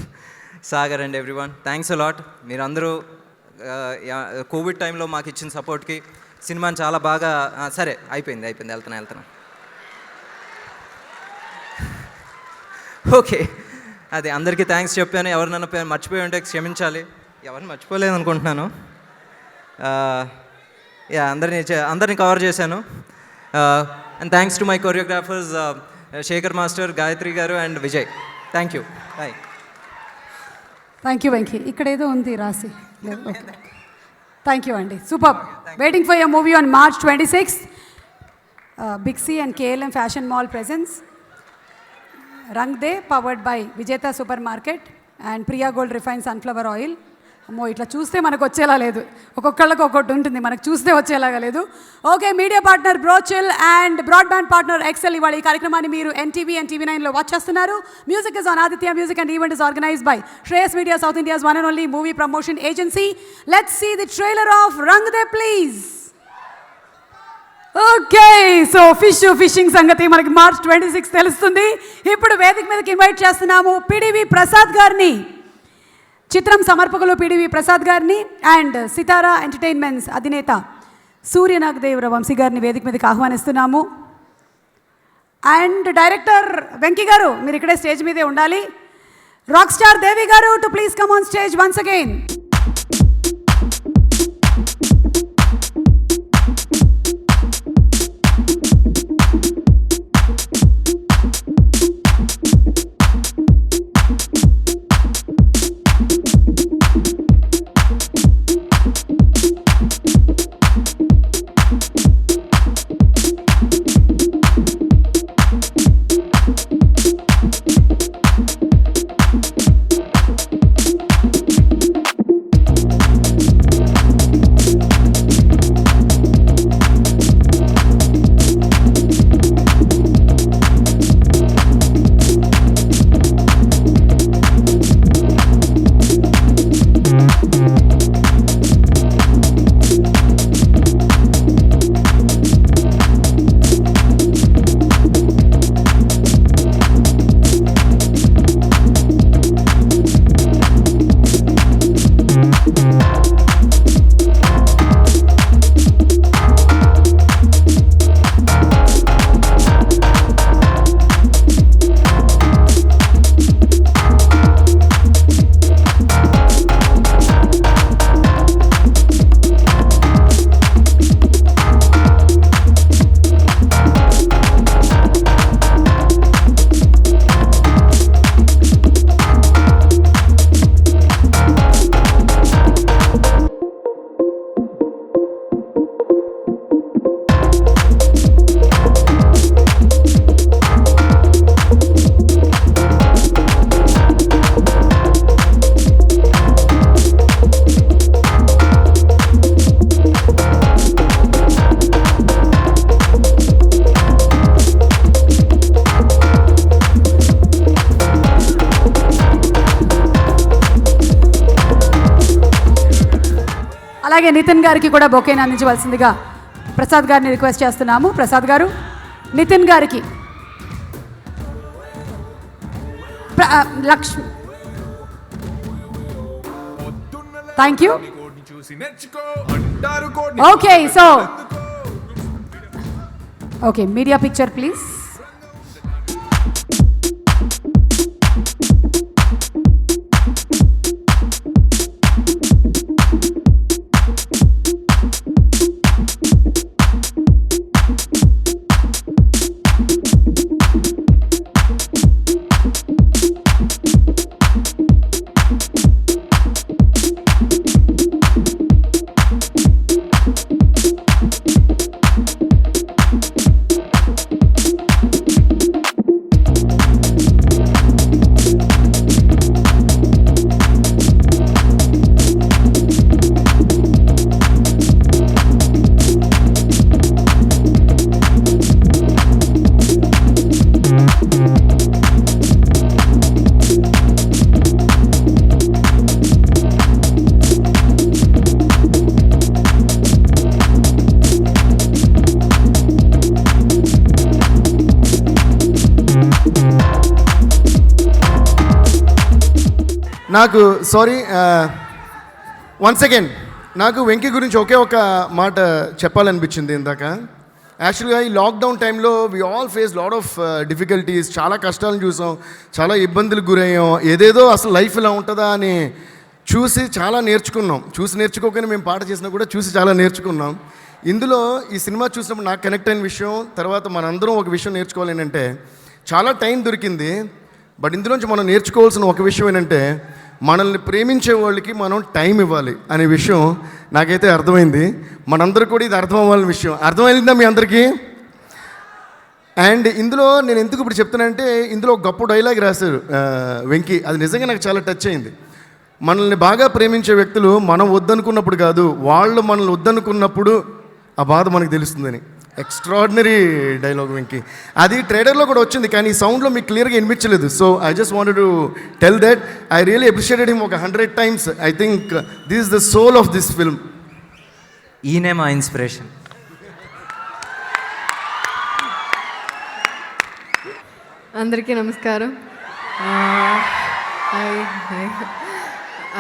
[SPEAKER 12] Sagar and everyone, thanks a lot. మీరందరూ కోవిడ్ టైంలో మాకు ఇచ్చిన సపోర్ట్కి సినిమాని చాలా బాగా సరే అయిపోయింది వెళ్తున్నా. ఓకే, అదే అందరికీ థ్యాంక్స్ చెప్పాను. ఎవరు నన్ను మర్చిపోయి ఉంటే క్షమించాలి. ఎవరిని మర్చిపోలేదు అనుకుంటున్నాను. యా అందరినీ కవర్ చేశాను. And thanks to my choreographers Shekhar master, Gayatri garu and Vijay. Thank you. Bye.
[SPEAKER 1] Thank you Venky. ఇక్కడ ఏదో ఉంది రాసి. థ్యాంక్ యూ అండి. Super. Waiting for your movie on March 26th. Big C and KLM Fashion Mall presents Rang De, powered by Vijeta Supermarket and Priya Gold Refined Sunflower Oil. అమ్మో, ఇట్లా చూస్తే మనకు వచ్చేలా లేదు, ఒక్కొక్కళ్ళకి ఒక్కొక్కటి ఉంటుంది, మనకు చూస్తే వచ్చేలాగా లేదు. Okay, media partner Brochill and broadband partner Excel ఇవాళ ఈ కార్యక్రమాన్ని మీరు NTV and TV9లో వాచ్ చేస్తున్నారు. Music is on Aditya music and event is organised by Shreyas media, south India's one and only movie promotion agency. Let's see the trailer of Rang De please. Okay, so fishing సంగతి మనకి March 26 తెలుస్తుంది. ఇప్పుడు వేదిక మీదకి invite చేస్తున్నాము PDV Prasad గారిని, చిత్రం సమర్పకులు PDV ప్రసాద్ గారిని అండ్ సితారా ఎంటర్టైన్మెంట్స్ అధినేత సూర్యనాగదేవ్ వంశీ గారిని వేదిక మీదకి ఆహ్వానిస్తున్నాము. అండ్ డైరెక్టర్ వెంకీ గారు, మీరు ఇక్కడే స్టేజ్ మీదే ఉండాలి. రాక్ స్టార్ దేవి గారు to please come on stage once again. అలాగే నితిన్ గారికి కూడా బొకేని అందించవలసిందిగా ప్రసాద్ గారిని రిక్వెస్ట్ చేస్తున్నాము. ప్రసాద్ గారు నితిన్ గారికి Lakshmi. Thank you. Okay, so okay, media picture please.
[SPEAKER 11] నాకు సారీ వన్స్ అగైన్ నాకు వెంకీ గురించి ఒకే ఒక మాట చెప్పాలనిపించింది ఇందాక. యాక్చువల్గా ఈ లాక్డౌన్ టైంలో we all face lot of difficulties, చాలా కష్టాలను చూసాం, చాలా ఇబ్బందులకు గురయ్యాం. ఏదేదో అసలు లైఫ్ ఇలా ఉంటుందా అని చూసి చాలా నేర్చుకున్నాం. చూసి నేర్చుకోకనే మేము పాట చేసినా కూడా చూసి చాలా నేర్చుకున్నాం. ఇందులో ఈ సినిమా చూసినప్పుడు నాకు కనెక్ట్ అయిన విషయం, తర్వాత మనందరం ఒక విషయం నేర్చుకోవాలి ఏంటంటే, చాలా టైం దొరికింది, బట్ ఇందులోంచి మనం నేర్చుకోవాల్సిన ఒక విషయం ఏంటంటే, మనల్ని ప్రేమించే వాళ్ళకి మనం టైం ఇవ్వాలి అనే విషయం నాకైతే అర్థమైంది. మనందరూ కూడా ఇది అర్థం అవ్వాలని విషయం. అర్థమైందా మీ అందరికీ? అండ్ ఇందులో నేను ఎందుకు ఇప్పుడు చెప్తున్నానంటే, ఇందులో ఒక గొప్ప డైలాగ్ రాశారు వెంకీ. అది నిజంగా నాకు చాలా టచ్ అయింది. మనల్ని బాగా ప్రేమించే వ్యక్తులు మనం వద్దనుకున్నప్పుడు కాదు, వాళ్ళు మనల్ని వద్దనుకున్నప్పుడు ఆ బాధ మనకు తెలుస్తుందని. Extraordinary dialogue Venky. అది ట్రైలర్లో కూడా వచ్చింది, కానీ ఈ సౌండ్లో మీకు క్లియర్గా వినిపించలేదు. So I just wanted to tell that I really appreciated him ఒక 100 times. I think this is the soul of this film.
[SPEAKER 12] ఈయనే మా ఇన్స్పిరేషన్.
[SPEAKER 13] అందరికీ నమస్కారం.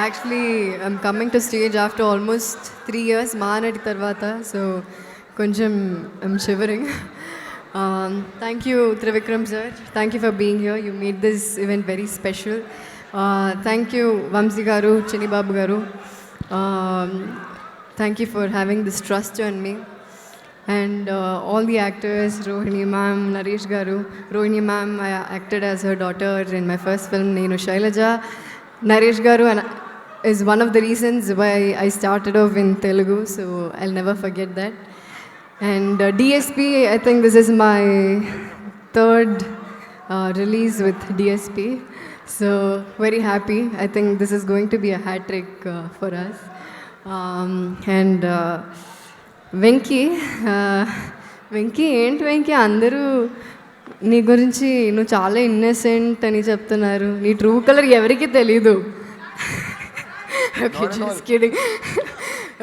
[SPEAKER 13] Actually I'm coming to stage after almost 3 years మానటి తర్వాత. సో కొంచెం I'm shivering. Thank you Trivikram sir, thank you for being here. You made this event very special. Thank you Vamsi garu, Chinnibabu garu. Thank you for having this trust on me. And all the actors, Rohini ma'am, Naresh garu. Rohini ma'am, I acted as her daughter in my first film, Nenu Shailaja. Naresh garu is one of the reasons why I started off in Telugu, so I'll never forget that. And DSP, I think this is my third release with DSP, so very happy. I think this is going to be a hat trick for us. And Venky ఏంటి వెంకీ, అందరూ నీ గురించి నువ్వు చాలా innocent అని చెప్తున్నారు. నీ true colour ఎవరికి తెలీదు. Okay, just kidding.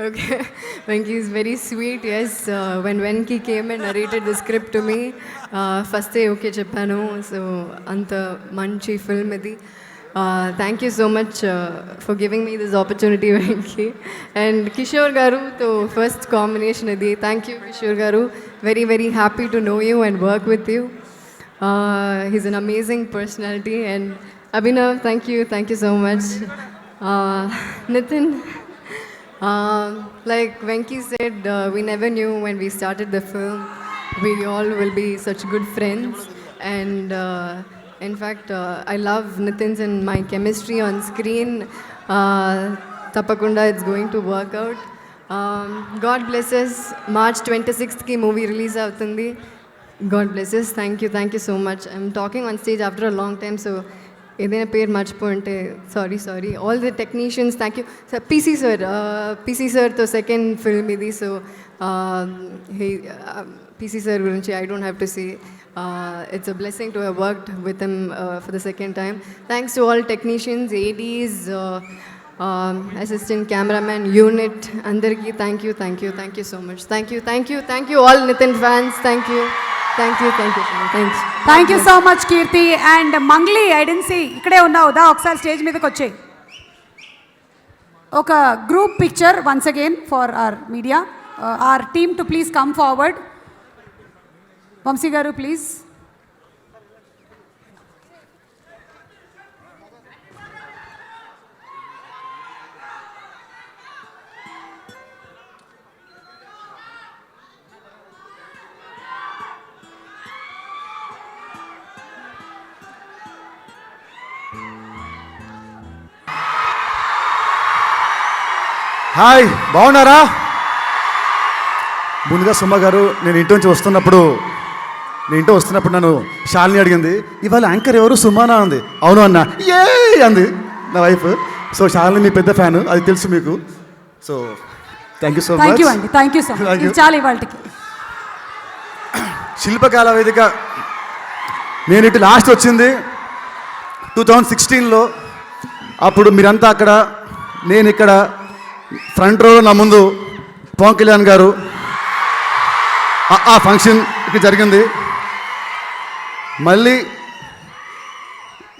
[SPEAKER 13] Okay, Venky is very sweet. Yes, when Venky came and narrated the script to me, ఫస్టే ఓకే చెప్పాను. సో అంత మంచి ఫిల్మ్ ఇది. Thank you so much for giving me this opportunity, Venki. And Kishore Garu, the first combination adi. Thank you, Kishore Garu. Very, very happy to know you and work with you. He's an amazing personality. And Abhinav, thank you so much. Nitin, like Venki said, we never knew when we started the film we all will be such good friends. And in fact, I love Nitin's and my chemistry on screen. Tapakunda, it's going to work out. God bless us. March 26th ki movie release avutundi. God bless us. Thank you so much. I'm talking on stage after a long time, so ఏదైనా పేరు మర్చిపోయింటే sorry. All the technicians, thank you. PC సార్తో second film ఇది. So PC sir గురించి I don't have to say. It's a blessing to have worked with him for the second time. Thanks to all technicians, ADs, assistant cameraman unit అందరికీ thank you so much. Thank you all Nithin fans. Thank you.
[SPEAKER 1] Thank you so much Keerthy. And Mangli ఐడెన్సీ ఇక్కడే ఉన్నావు, దా ఒకసారి stage మీదకి వచ్చేయి. ఒక group picture once again for our media, our team too please come forward. Vamsi garu please.
[SPEAKER 14] Hi, బాగున్నారా? ముందుగా సుమ గారు, నేను ఇంటి నుంచి వస్తున్నప్పుడు నన్ను శాలిని అడిగింది, ఇవాళ యాంకర్ ఎవరు సుమానా అంది. అవును అన్న, ఏ అంది నా వైఫ్. సో శాలిని మీ పెద్ద ఫ్యాన్, అది తెలుసు మీకు. So thank you so
[SPEAKER 1] thank
[SPEAKER 14] much.
[SPEAKER 1] You అండి, thank you so
[SPEAKER 14] Thank you.
[SPEAKER 1] Much. చాలా ఇవాళకి
[SPEAKER 14] శిల్పకళా వేదిక నేను ఇటు లాస్ట్ వచ్చింది 2016లో. అప్పుడు మీరంతా అక్కడ, నేను ఇక్కడ. ఫ్రంట్ రోలో నా ముందు పవన్ కళ్యాణ్ గారు. ఆ ఫంక్షన్ ఇక్కడ జరిగింది. మళ్ళీ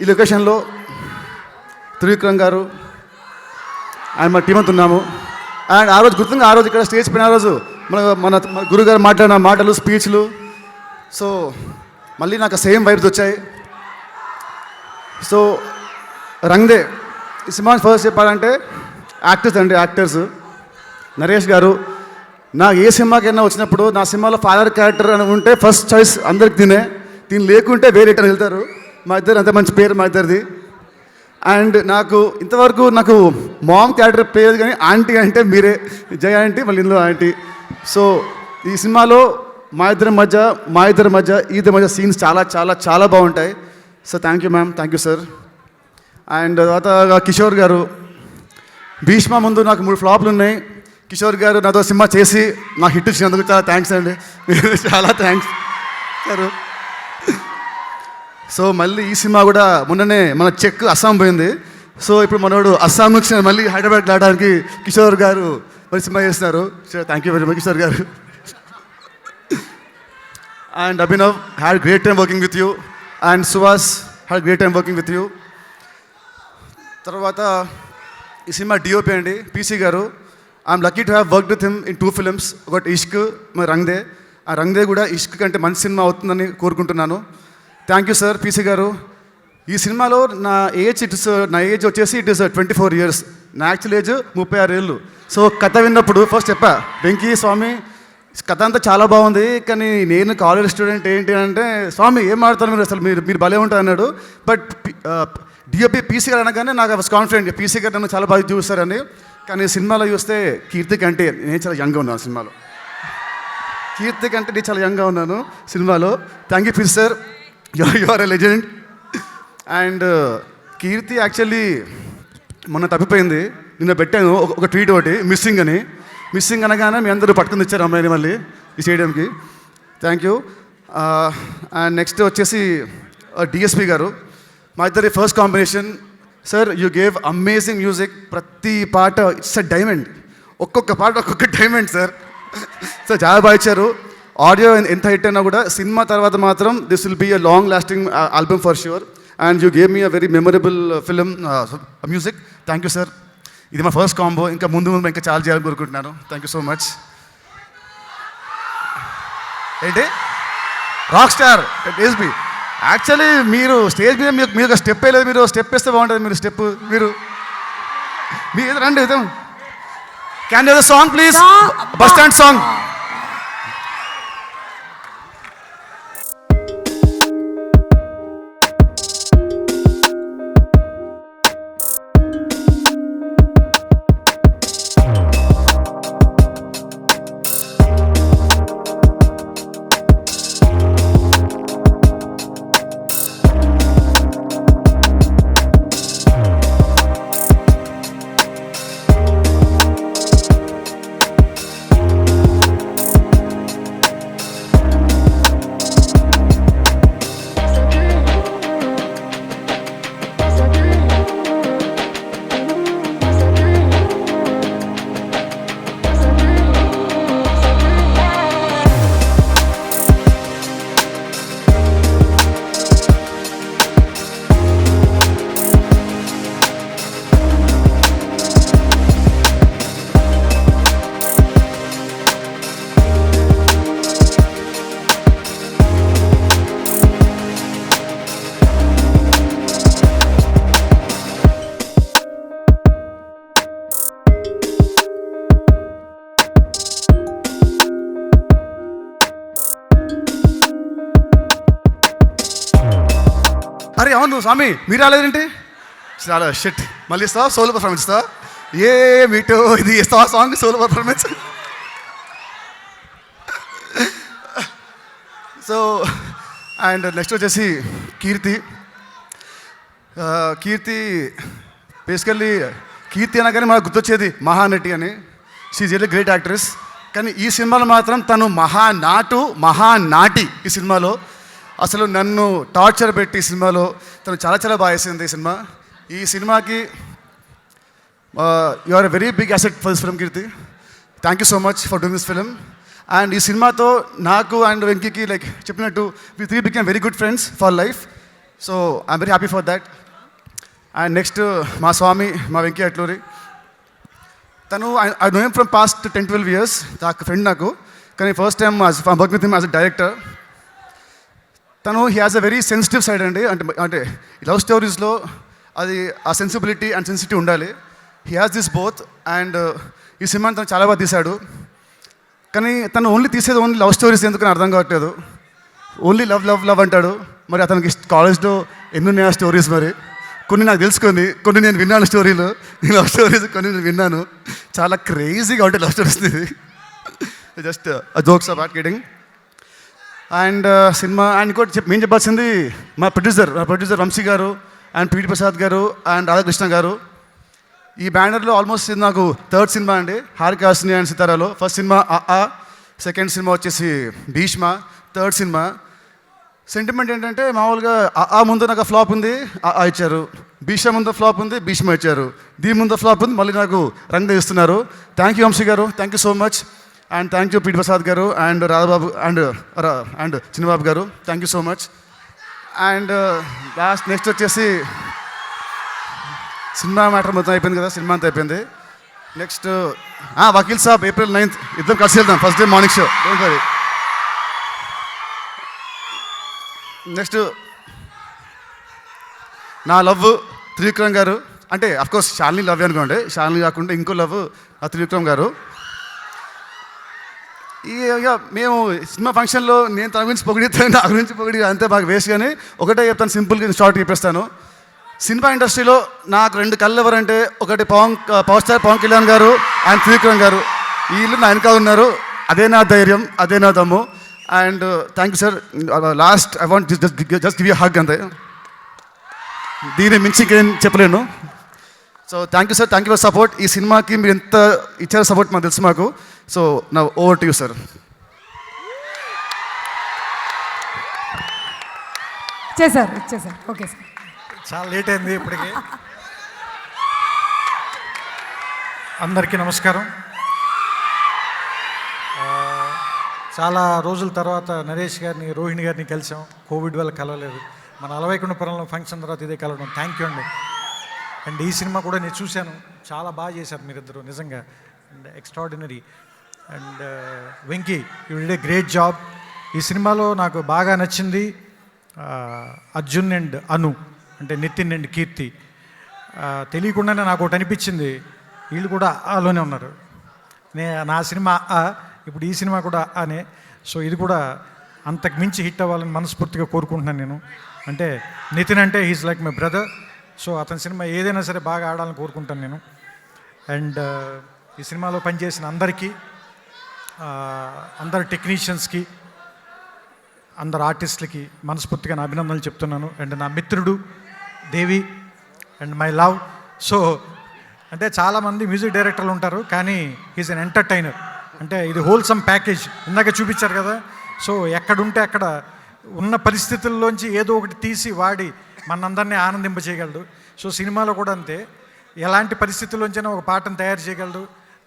[SPEAKER 14] ఈ లొకేషన్లో త్రివిక్రమ్ గారు ఆయన మా టీం అంతా ఉన్నాము. అండ్ ఆ రోజు గుర్తుంగా, ఆ రోజు ఇక్కడ స్టేజ్ పైన ఆ రోజు మన గురుగారు మాట్లాడిన మాటలు, స్పీచ్లు. సో మళ్ళీ నాకు సేమ్ వైబ్స్ వచ్చాయి. సో రంగ్దే ఈ సినిమా ఫస్ట్ చెప్పాలంటే యాక్టర్స్ నరేష్ గారు. నాకు ఏ సినిమాకైనా వచ్చినప్పుడు నా సినిమాలో ఫాదర్ క్యారెక్టర్ అని ఉంటే ఫస్ట్ చాయిస్ అందరికి దీని లేకుంటే వేరే ఎక్కడ వెళ్తారు. మా ఇద్దరు అంత మంచి పేరు మా ఇద్దరిది. అండ్ నాకు ఇంతవరకు మామ్ క్యారెక్టర్ ప్లే కానీ ఆంటీ అంటే మీరే, జయ ఆంటీ, మళ్ళీ ఇందులో ఆంటీ. సో ఈ సినిమాలో మా ఇద్దరి మధ్య సీన్స్ చాలా చాలా చాలా బాగుంటాయి. So thank you ma'am, thank you sir. And తర్వాత కిషోర్ గారు, భీష్మ ముందు నాకు 3 ఫ్లాప్లు ఉన్నాయి. కిషోర్ గారు నాతో సినిమా చేసి నాకు హిట్ ఇచ్చినందుకు చాలా థ్యాంక్స్ అండి, చాలా థ్యాంక్స్ గారు. సో మళ్ళీ ఈ సినిమా కూడా మొన్ననే మన చెక్ అస్సాం పోయింది. సో ఇప్పుడు మనోడు అస్సాం నుంచి మళ్ళీ హైదరాబాద్ రావడానికి కిషోర్ గారు మరి సినిమా చేస్తున్నారు. So thank you very much Kishore గారు. And Abhinav, had great time working with you. And Suhas, had great time working with you. తర్వాత ఈ సినిమా డిఓపి అండి PC garu. I'm lucky to have work with him in 2 films. ఒకటి ఇష్క్, మరి రంగ్దే. ఆ రంగ్దే కూడా ఇష్క్ కంటే మంచి సినిమా అవుతుందని కోరుకుంటున్నాను. థ్యాంక్ యూ సార్ పీసీ గారు. ఈ సినిమాలో నా ఏజ్ వచ్చేసి ఇట్ ఇస్ 24 years. నా యాక్చువల్ ఏజ్ 36 ఏళ్ళు. సో కథ విన్నప్పుడు ఫస్ట్ చెప్పా, వెంకీ స్వామి కథ అంతా చాలా బాగుంది, కానీ నేను కాలేజ్ స్టూడెంట్ ఏంటి అంటే, స్వామి ఏం ఆడతారు మీరు, అసలు మీరు భలే ఉంటారు అన్నాడు. బట్ డిఓపి పీసీ గారు అనగానే నాకు వాస్ కాన్ఫిడెంట్, పీసీ గారు నన్ను చాలా బాగా చూస్తారని. కానీ సినిమాలో చూస్తే కీర్తి కంటే నేను చాలా యంగ్గా ఉన్నాను సినిమాలో. కీర్తి కంటే నేను చాలా యంగ్గా ఉన్నాను సినిమాలో. Thank you PC sir, you are a legend. And Keerthy actually మొన్న తప్పిపోయింది. నిన్న పెట్టాను ఒక ట్వీట్ ఒకటి, మిస్సింగ్ అనగానే మీ అందరూ పట్టుకుని ఇచ్చారు అమ్మాయిని మళ్ళీ ఈ స్టేడియంకి. Thank you. అండ్ నెక్స్ట్ వచ్చేసి డిఎస్పి గారు, మా ఇద్దరి first combination. Sir you gave amazing music. ప్రతి పాట ఇట్స్ అ డైమండ్, ఒక్కొక్క పాట ఒక్కొక్క డైమండ్ సార్. సార్ చాలా బాగా ఇచ్చారు. ఆడియో ఎంత హిట్ అయినా కూడా సినిమా తర్వాత మాత్రం this will be a long lasting album for sure. And you gave me a very memorable film music. Thank you sir. ఇది మా ఫస్ట్ కాంబో. ఇంకా ముందు ఇంకా చాలా చేయాలని కోరుకుంటున్నాను. Thank you so much. ఏంటి రాక్ స్టార్ ఎస్బి. యాక్చువల్లీ మీరు స్టేజ్ మీద మీరు ఒక స్టెప్ వేయలేదు. మీరు స్టెప్ వేస్తే బాగుంటుంది. మీరు రండి. Can you song please, bus stand song. అరే అవును స్వామి మీరు రాలేదేంటి? చాలా షిట్. మళ్ళీ ఇస్తావా సోలో పర్ఫార్మెన్స్ ఇస్తావా? ఏ మీటో ఇది ఇస్తావా song solo performance? So and next వచ్చేసి కీర్తి. కీర్తి బేసికల్లీ కీర్తి అనగానే మనకు గుర్తొచ్చేది మహానటి అని. She's really great actress. కానీ ఈ సినిమాలో మాత్రం తను మహానాటి ఈ సినిమాలో. అసలు నన్ను టార్చర్ పెట్టి ఈ సినిమాలో తను చాలా చాలా బాగా వేసింది ఈ సినిమా. ఈ సినిమాకి you are a very big asset for this film Keerthy. Thank you so much for doing this film. And ఈ సినిమాతో నాకు అండ్ వెంకీకి లైక్ చెప్పినట్టు we three became very good friends for life. So I'm very happy for that. And next మా స్వామి మా వెంకీ అట్లూరి. తను I know him from past 10-12 years. నాకు friend నాకు. కానీ first time work with him as a director. తను he has a very sensitive side అండి. అంటే love స్టోరీస్లో అది ఆ సెన్సిబిలిటీ అండ్ సెన్సిటివ్ ఉండాలి. He has this both. And ఈ సినిమాని తను చాలా బాగా తీశాడు. కానీ తను ఓన్లీ తీసేది ఓన్లీ లవ్ స్టోరీస్ ఎందుకని అర్థం కావట్లేదు. ఓన్లీ లవ్ లవ్ లవ్ అంటాడు. మరి అతనికి కాలేజ్లో ఎన్ని ఉన్నాయా స్టోరీస్? మరి కొన్ని నాకు తెలుసుకుంది, కొన్ని నేను విన్నాను స్టోరీలు. ఈ లవ్ స్టోరీస్ కొన్ని నేను విన్నాను. చాలా క్రేజీగా ఉంటాయి love stories. Just jokes about kidding. And cinema and ఇంకోటి మేము చెప్పాల్సింది మా ప్రొడ్యూసర్ వంశీ గారు అండ్ పిటి ప్రసాద్ గారు అండ్ రాధాకృష్ణ గారు. ఈ బ్యానర్లో ఆల్మోస్ట్ ఇది నాకు థర్డ్ సినిమా అండి. హారికాసిని అండ్ సితారాలో. ఫస్ట్ సినిమా ఆ, సెకండ్ సినిమా వచ్చేసి భీష్మ, థర్డ్ సినిమా. సెంటిమెంట్ ఏంటంటే మామూలుగా ఆ ముందు నాకు ఫ్లాప్ ఉంది, ఆ ఇచ్చారు. భీష్మ ముందు ఫ్లాప్ ఉంది, భీష్మ ఇచ్చారు. దీని ముందు ఫ్లాప్ ఉంది, మళ్ళీ నాకు రంగు ఇస్తున్నారు. Thank you Vamsi garu, thank you so much. And thank you PT Prasad గారు and Radhababu and Chinnababu garu. Thank you so much. And next వచ్చేసి సినిమా మ్యాటర్ మొత్తం అయిపోయింది కదా, సినిమా అంతా అయిపోయింది. Next Vakeel Saab April 9th ఇద్దరం కలిసి వెళ్దాం. First day morning show. Don't worry. Next నా లవ్ త్రివిక్రమ్ గారు. అంటే అఫ్కోర్స్ శాలిని లవ్ అనుకోండి, శాలిని కాకుండా ఇంకో లవ్ త్రివిక్రమ్ గారు. ఇక మేము సినిమా ఫంక్షన్లో నేను తన గురించి పొగిడిస్తాను, నా గురించి పొగిడి అంతే బాగా వేస్ట్. కానీ ఒకటే చెప్తాను, సింపుల్గా షార్ట్ చెప్పేస్తాను. సినిమా ఇండస్ట్రీలో నాకు రెండు కళ్ళు ఎవరంటే ఒకటి పవర్ స్టార్ పవన్ కళ్యాణ్ గారు అండ్ త్రివిక్రమ్ గారు. వీళ్ళు నా వెనక ఉన్నారు. అదే నా ధైర్యం, అదే నా దమ్ము. And thank you sir. Last I want just give you hug అంతే. దీని మించి ఇంకేం చెప్పలేను. So thank you sir, thank you for support. ఈ సినిమాకి మీరు ఎంత ఇచ్చారో సపోర్ట్ మాకు తెలుసు మాకు. సో నా ఓవర్ టు యూ సార్.
[SPEAKER 1] ఇచ్చేసారు. Okay sir.
[SPEAKER 15] చాలా లేట్ అయింది ఇప్పటికి. అందరికీ నమస్కారం. చాలా రోజుల తర్వాత నరేష్ గారిని, రోహిణి గారిని కలిసాం. కోవిడ్ వల్ల కలవలేదు. మన అలవైకుంఠపురంలో ఫంక్షన్ తర్వాత ఇదే కలవడం. థ్యాంక్ యూ అండి. అండ్ ఈ సినిమా కూడా నేను చూశాను. చాలా బాగా చేశారు మీరిద్దరు, నిజంగా. And extraordinary. And Venky, you did a great job. ఈ సినిమాలో నాకు బాగా నచ్చింది అర్జున్ అండ్ అను, అంటే నితిన్ అండ్ కీర్తి. తెలియకుండానే నాకు ఒకటి అనిపించింది, వీళ్ళు కూడా ఆలోనే ఉన్నారు. నా సినిమా ఇప్పుడు ఈ సినిమా కూడా అనే. సో ఇది కూడా అంతకు మించి హిట్ అవ్వాలని మనస్ఫూర్తిగా కోరుకుంటున్నాను నేను. అంటే నితిన్ అంటే he's like my brother. So అతని సినిమా ఏదైనా సరే బాగా ఆడాలని కోరుకుంటాను నేను. అండ్ ఈ సినిమాలో పనిచేసిన అందరికీ, అందరు టెక్నీషియన్స్కి, అందరు ఆర్టిస్టులకి మనస్ఫూర్తిగా నా అభినందనలు చెప్తున్నాను. అండ్ నా మిత్రుడు దేవి అండ్ మై లవ్. సో అంటే చాలామంది మ్యూజిక్ డైరెక్టర్లు ఉంటారు, కానీ హీస్ అన్ ఎంటర్టైనర్. అంటే ఇది హోల్సమ్ ప్యాకేజ్. ఇందాక చూపించారు కదా. సో ఎక్కడుంటే అక్కడ ఉన్న పరిస్థితుల్లోంచి ఏదో ఒకటి తీసి వాడి మనందరినీ ఆనందింపజేయగలడు. సో సినిమాలో కూడా అంతే. ఎలాంటి పరిస్థితుల్లోంచైనా ఒక పాటను తయారు చేయగలడు,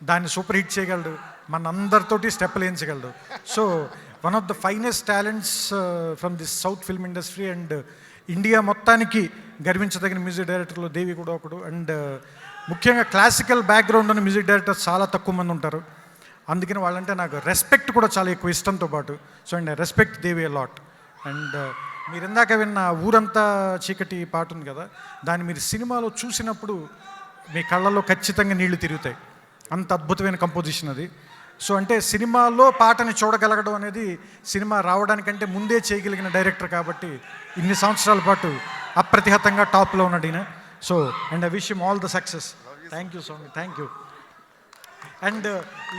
[SPEAKER 15] దాన్ని సూపర్ హిట్ చేయగలడు, మనందరితోటి స్టెప్పులు వేయించగలడు. So one of the finest talents from this south film industry. And India మొత్తానికి గర్వించదగిన మ్యూజిక్ డైరెక్టర్లో దేవి కూడా ఒకడు. అండ్ ముఖ్యంగా క్లాసికల్ బ్యాక్గ్రౌండ్ ఉన్న మ్యూజిక్ డైరెక్టర్స్ చాలా తక్కువ మంది ఉంటారు. అందుకని వాళ్ళంటే నాకు రెస్పెక్ట్ కూడా చాలా ఎక్కువ, ఇష్టంతో పాటు. So and I respect Devi a lot. And మీరు ఇందాక విన్న ఊరంతా చీకటి పాట ఉంది కదా, దాన్ని మీరు సినిమాలో చూసినప్పుడు మీ కళ్ళల్లో ఖచ్చితంగా నీళ్లు తిరుగుతాయి. అంత అద్భుతమైన కంపోజిషన్ అది. సో అంటే సినిమాలో పాటని చూడగలగడం అనేది సినిమా రావడానికంటే ముందే చేయగలిగిన డైరెక్టర్ కాబట్టి ఇన్ని సంవత్సరాల పాటు అప్రతిహతంగా టాప్లో ఉన్నాడు ఈయన. So and I wish him all the success. Thank you Swamy, thank you. And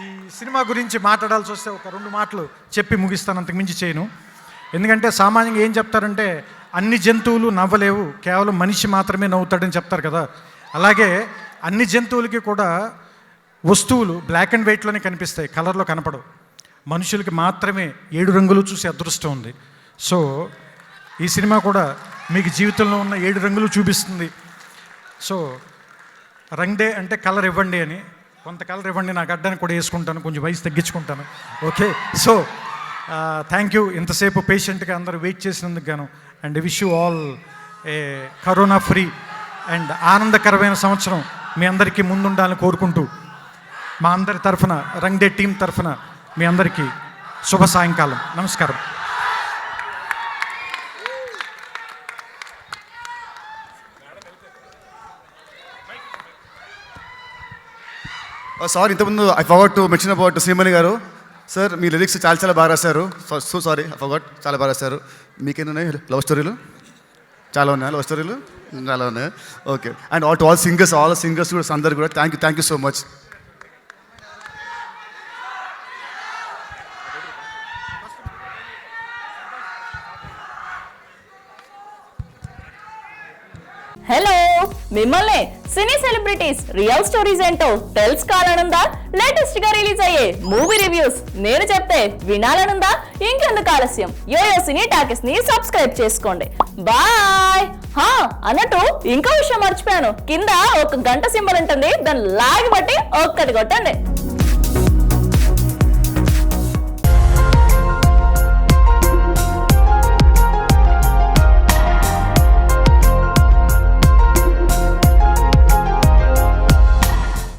[SPEAKER 15] ఈ సినిమా గురించి మాట్లాడాల్సి వస్తే ఒక 2 మాటలు చెప్పి ముగిస్తాను, అంతకుమించి చేయను. ఎందుకంటే సామాన్యంగా ఏం చెప్తారంటే అన్ని జంతువులు నవ్వలేవు, కేవలం మనిషి మాత్రమే నవ్వుతాడని చెప్తారు కదా. అలాగే అన్ని జంతువులకి కూడా వస్తువులు బ్లాక్ అండ్ వైట్లోనే కనిపిస్తాయి, కలర్లో కనపడవు. మనుషులకి మాత్రమే 7 రంగులు చూసే అదృష్టం ఉంది. సో ఈ సినిమా కూడా మీకు జీవితంలో ఉన్న 7 రంగులు చూపిస్తుంది. సో రంగ్ డే అంటే కలర్ ఇవ్వండి అని, కొంత కలర్ ఇవ్వండి, నాకు అడ్డానికి కూడా వేసుకుంటాను, కొంచెం వయసు తగ్గించుకుంటాను. ఓకే, సో థ్యాంక్ యూ ఇంతసేపు పేషెంట్గా అందరూ వెయిట్ చేసినందుకు గాను. And wish you all A corona free and ఆనందకరమైన సంవత్సరం మీ అందరికీ ముందుండాలని కోరుకుంటూ మా అందరి తరఫున, రంగ్ డే టీం తరఫున మీ అందరికీ శుభ సాయంకాలం. నమస్కారం.
[SPEAKER 14] సారీ, ఇంతకుముందు I forgot to mention about Shreemani గారు. సార్ మీ లిరిక్స్ చాలా బాగా రాశారు. So sorry, I forgot. చాలా బాగా రాశారు. మీకేమున్నాయి లవ్ స్టోరీలు? చాలా ఉన్నాయి లవ్ స్టోరీలు, చాలా ఉన్నాయి. ఓకే, అండ్ ఆల్ సింగర్స్ కూడా అందరు కూడా thank you so much.
[SPEAKER 16] Hello, మిమ్మల్ని సినీ సెలబ్రిటీస్ రియల్ స్టోరీస్ ఏంటో తెలుసుకోవాలనుందా? లేటెస్ట్ గా రిలీజ్ అయ్యే మూవీ రివ్యూస్ నేను చెప్తే వినాలనుందా? ఇంకెందుకు ఆలస్యం, యోయో సినీ టాకీస్ ని సబ్స్క్రైబ్ చేసుకోండి. బాయ్. అన్నట్టు ఇంకో విషయం మర్చిపోయాను, కింద ఒక గంట సింబల్ ఉంటుంది, దాన్ని లాగి బట్టి ఒక్కటి కొట్టండి.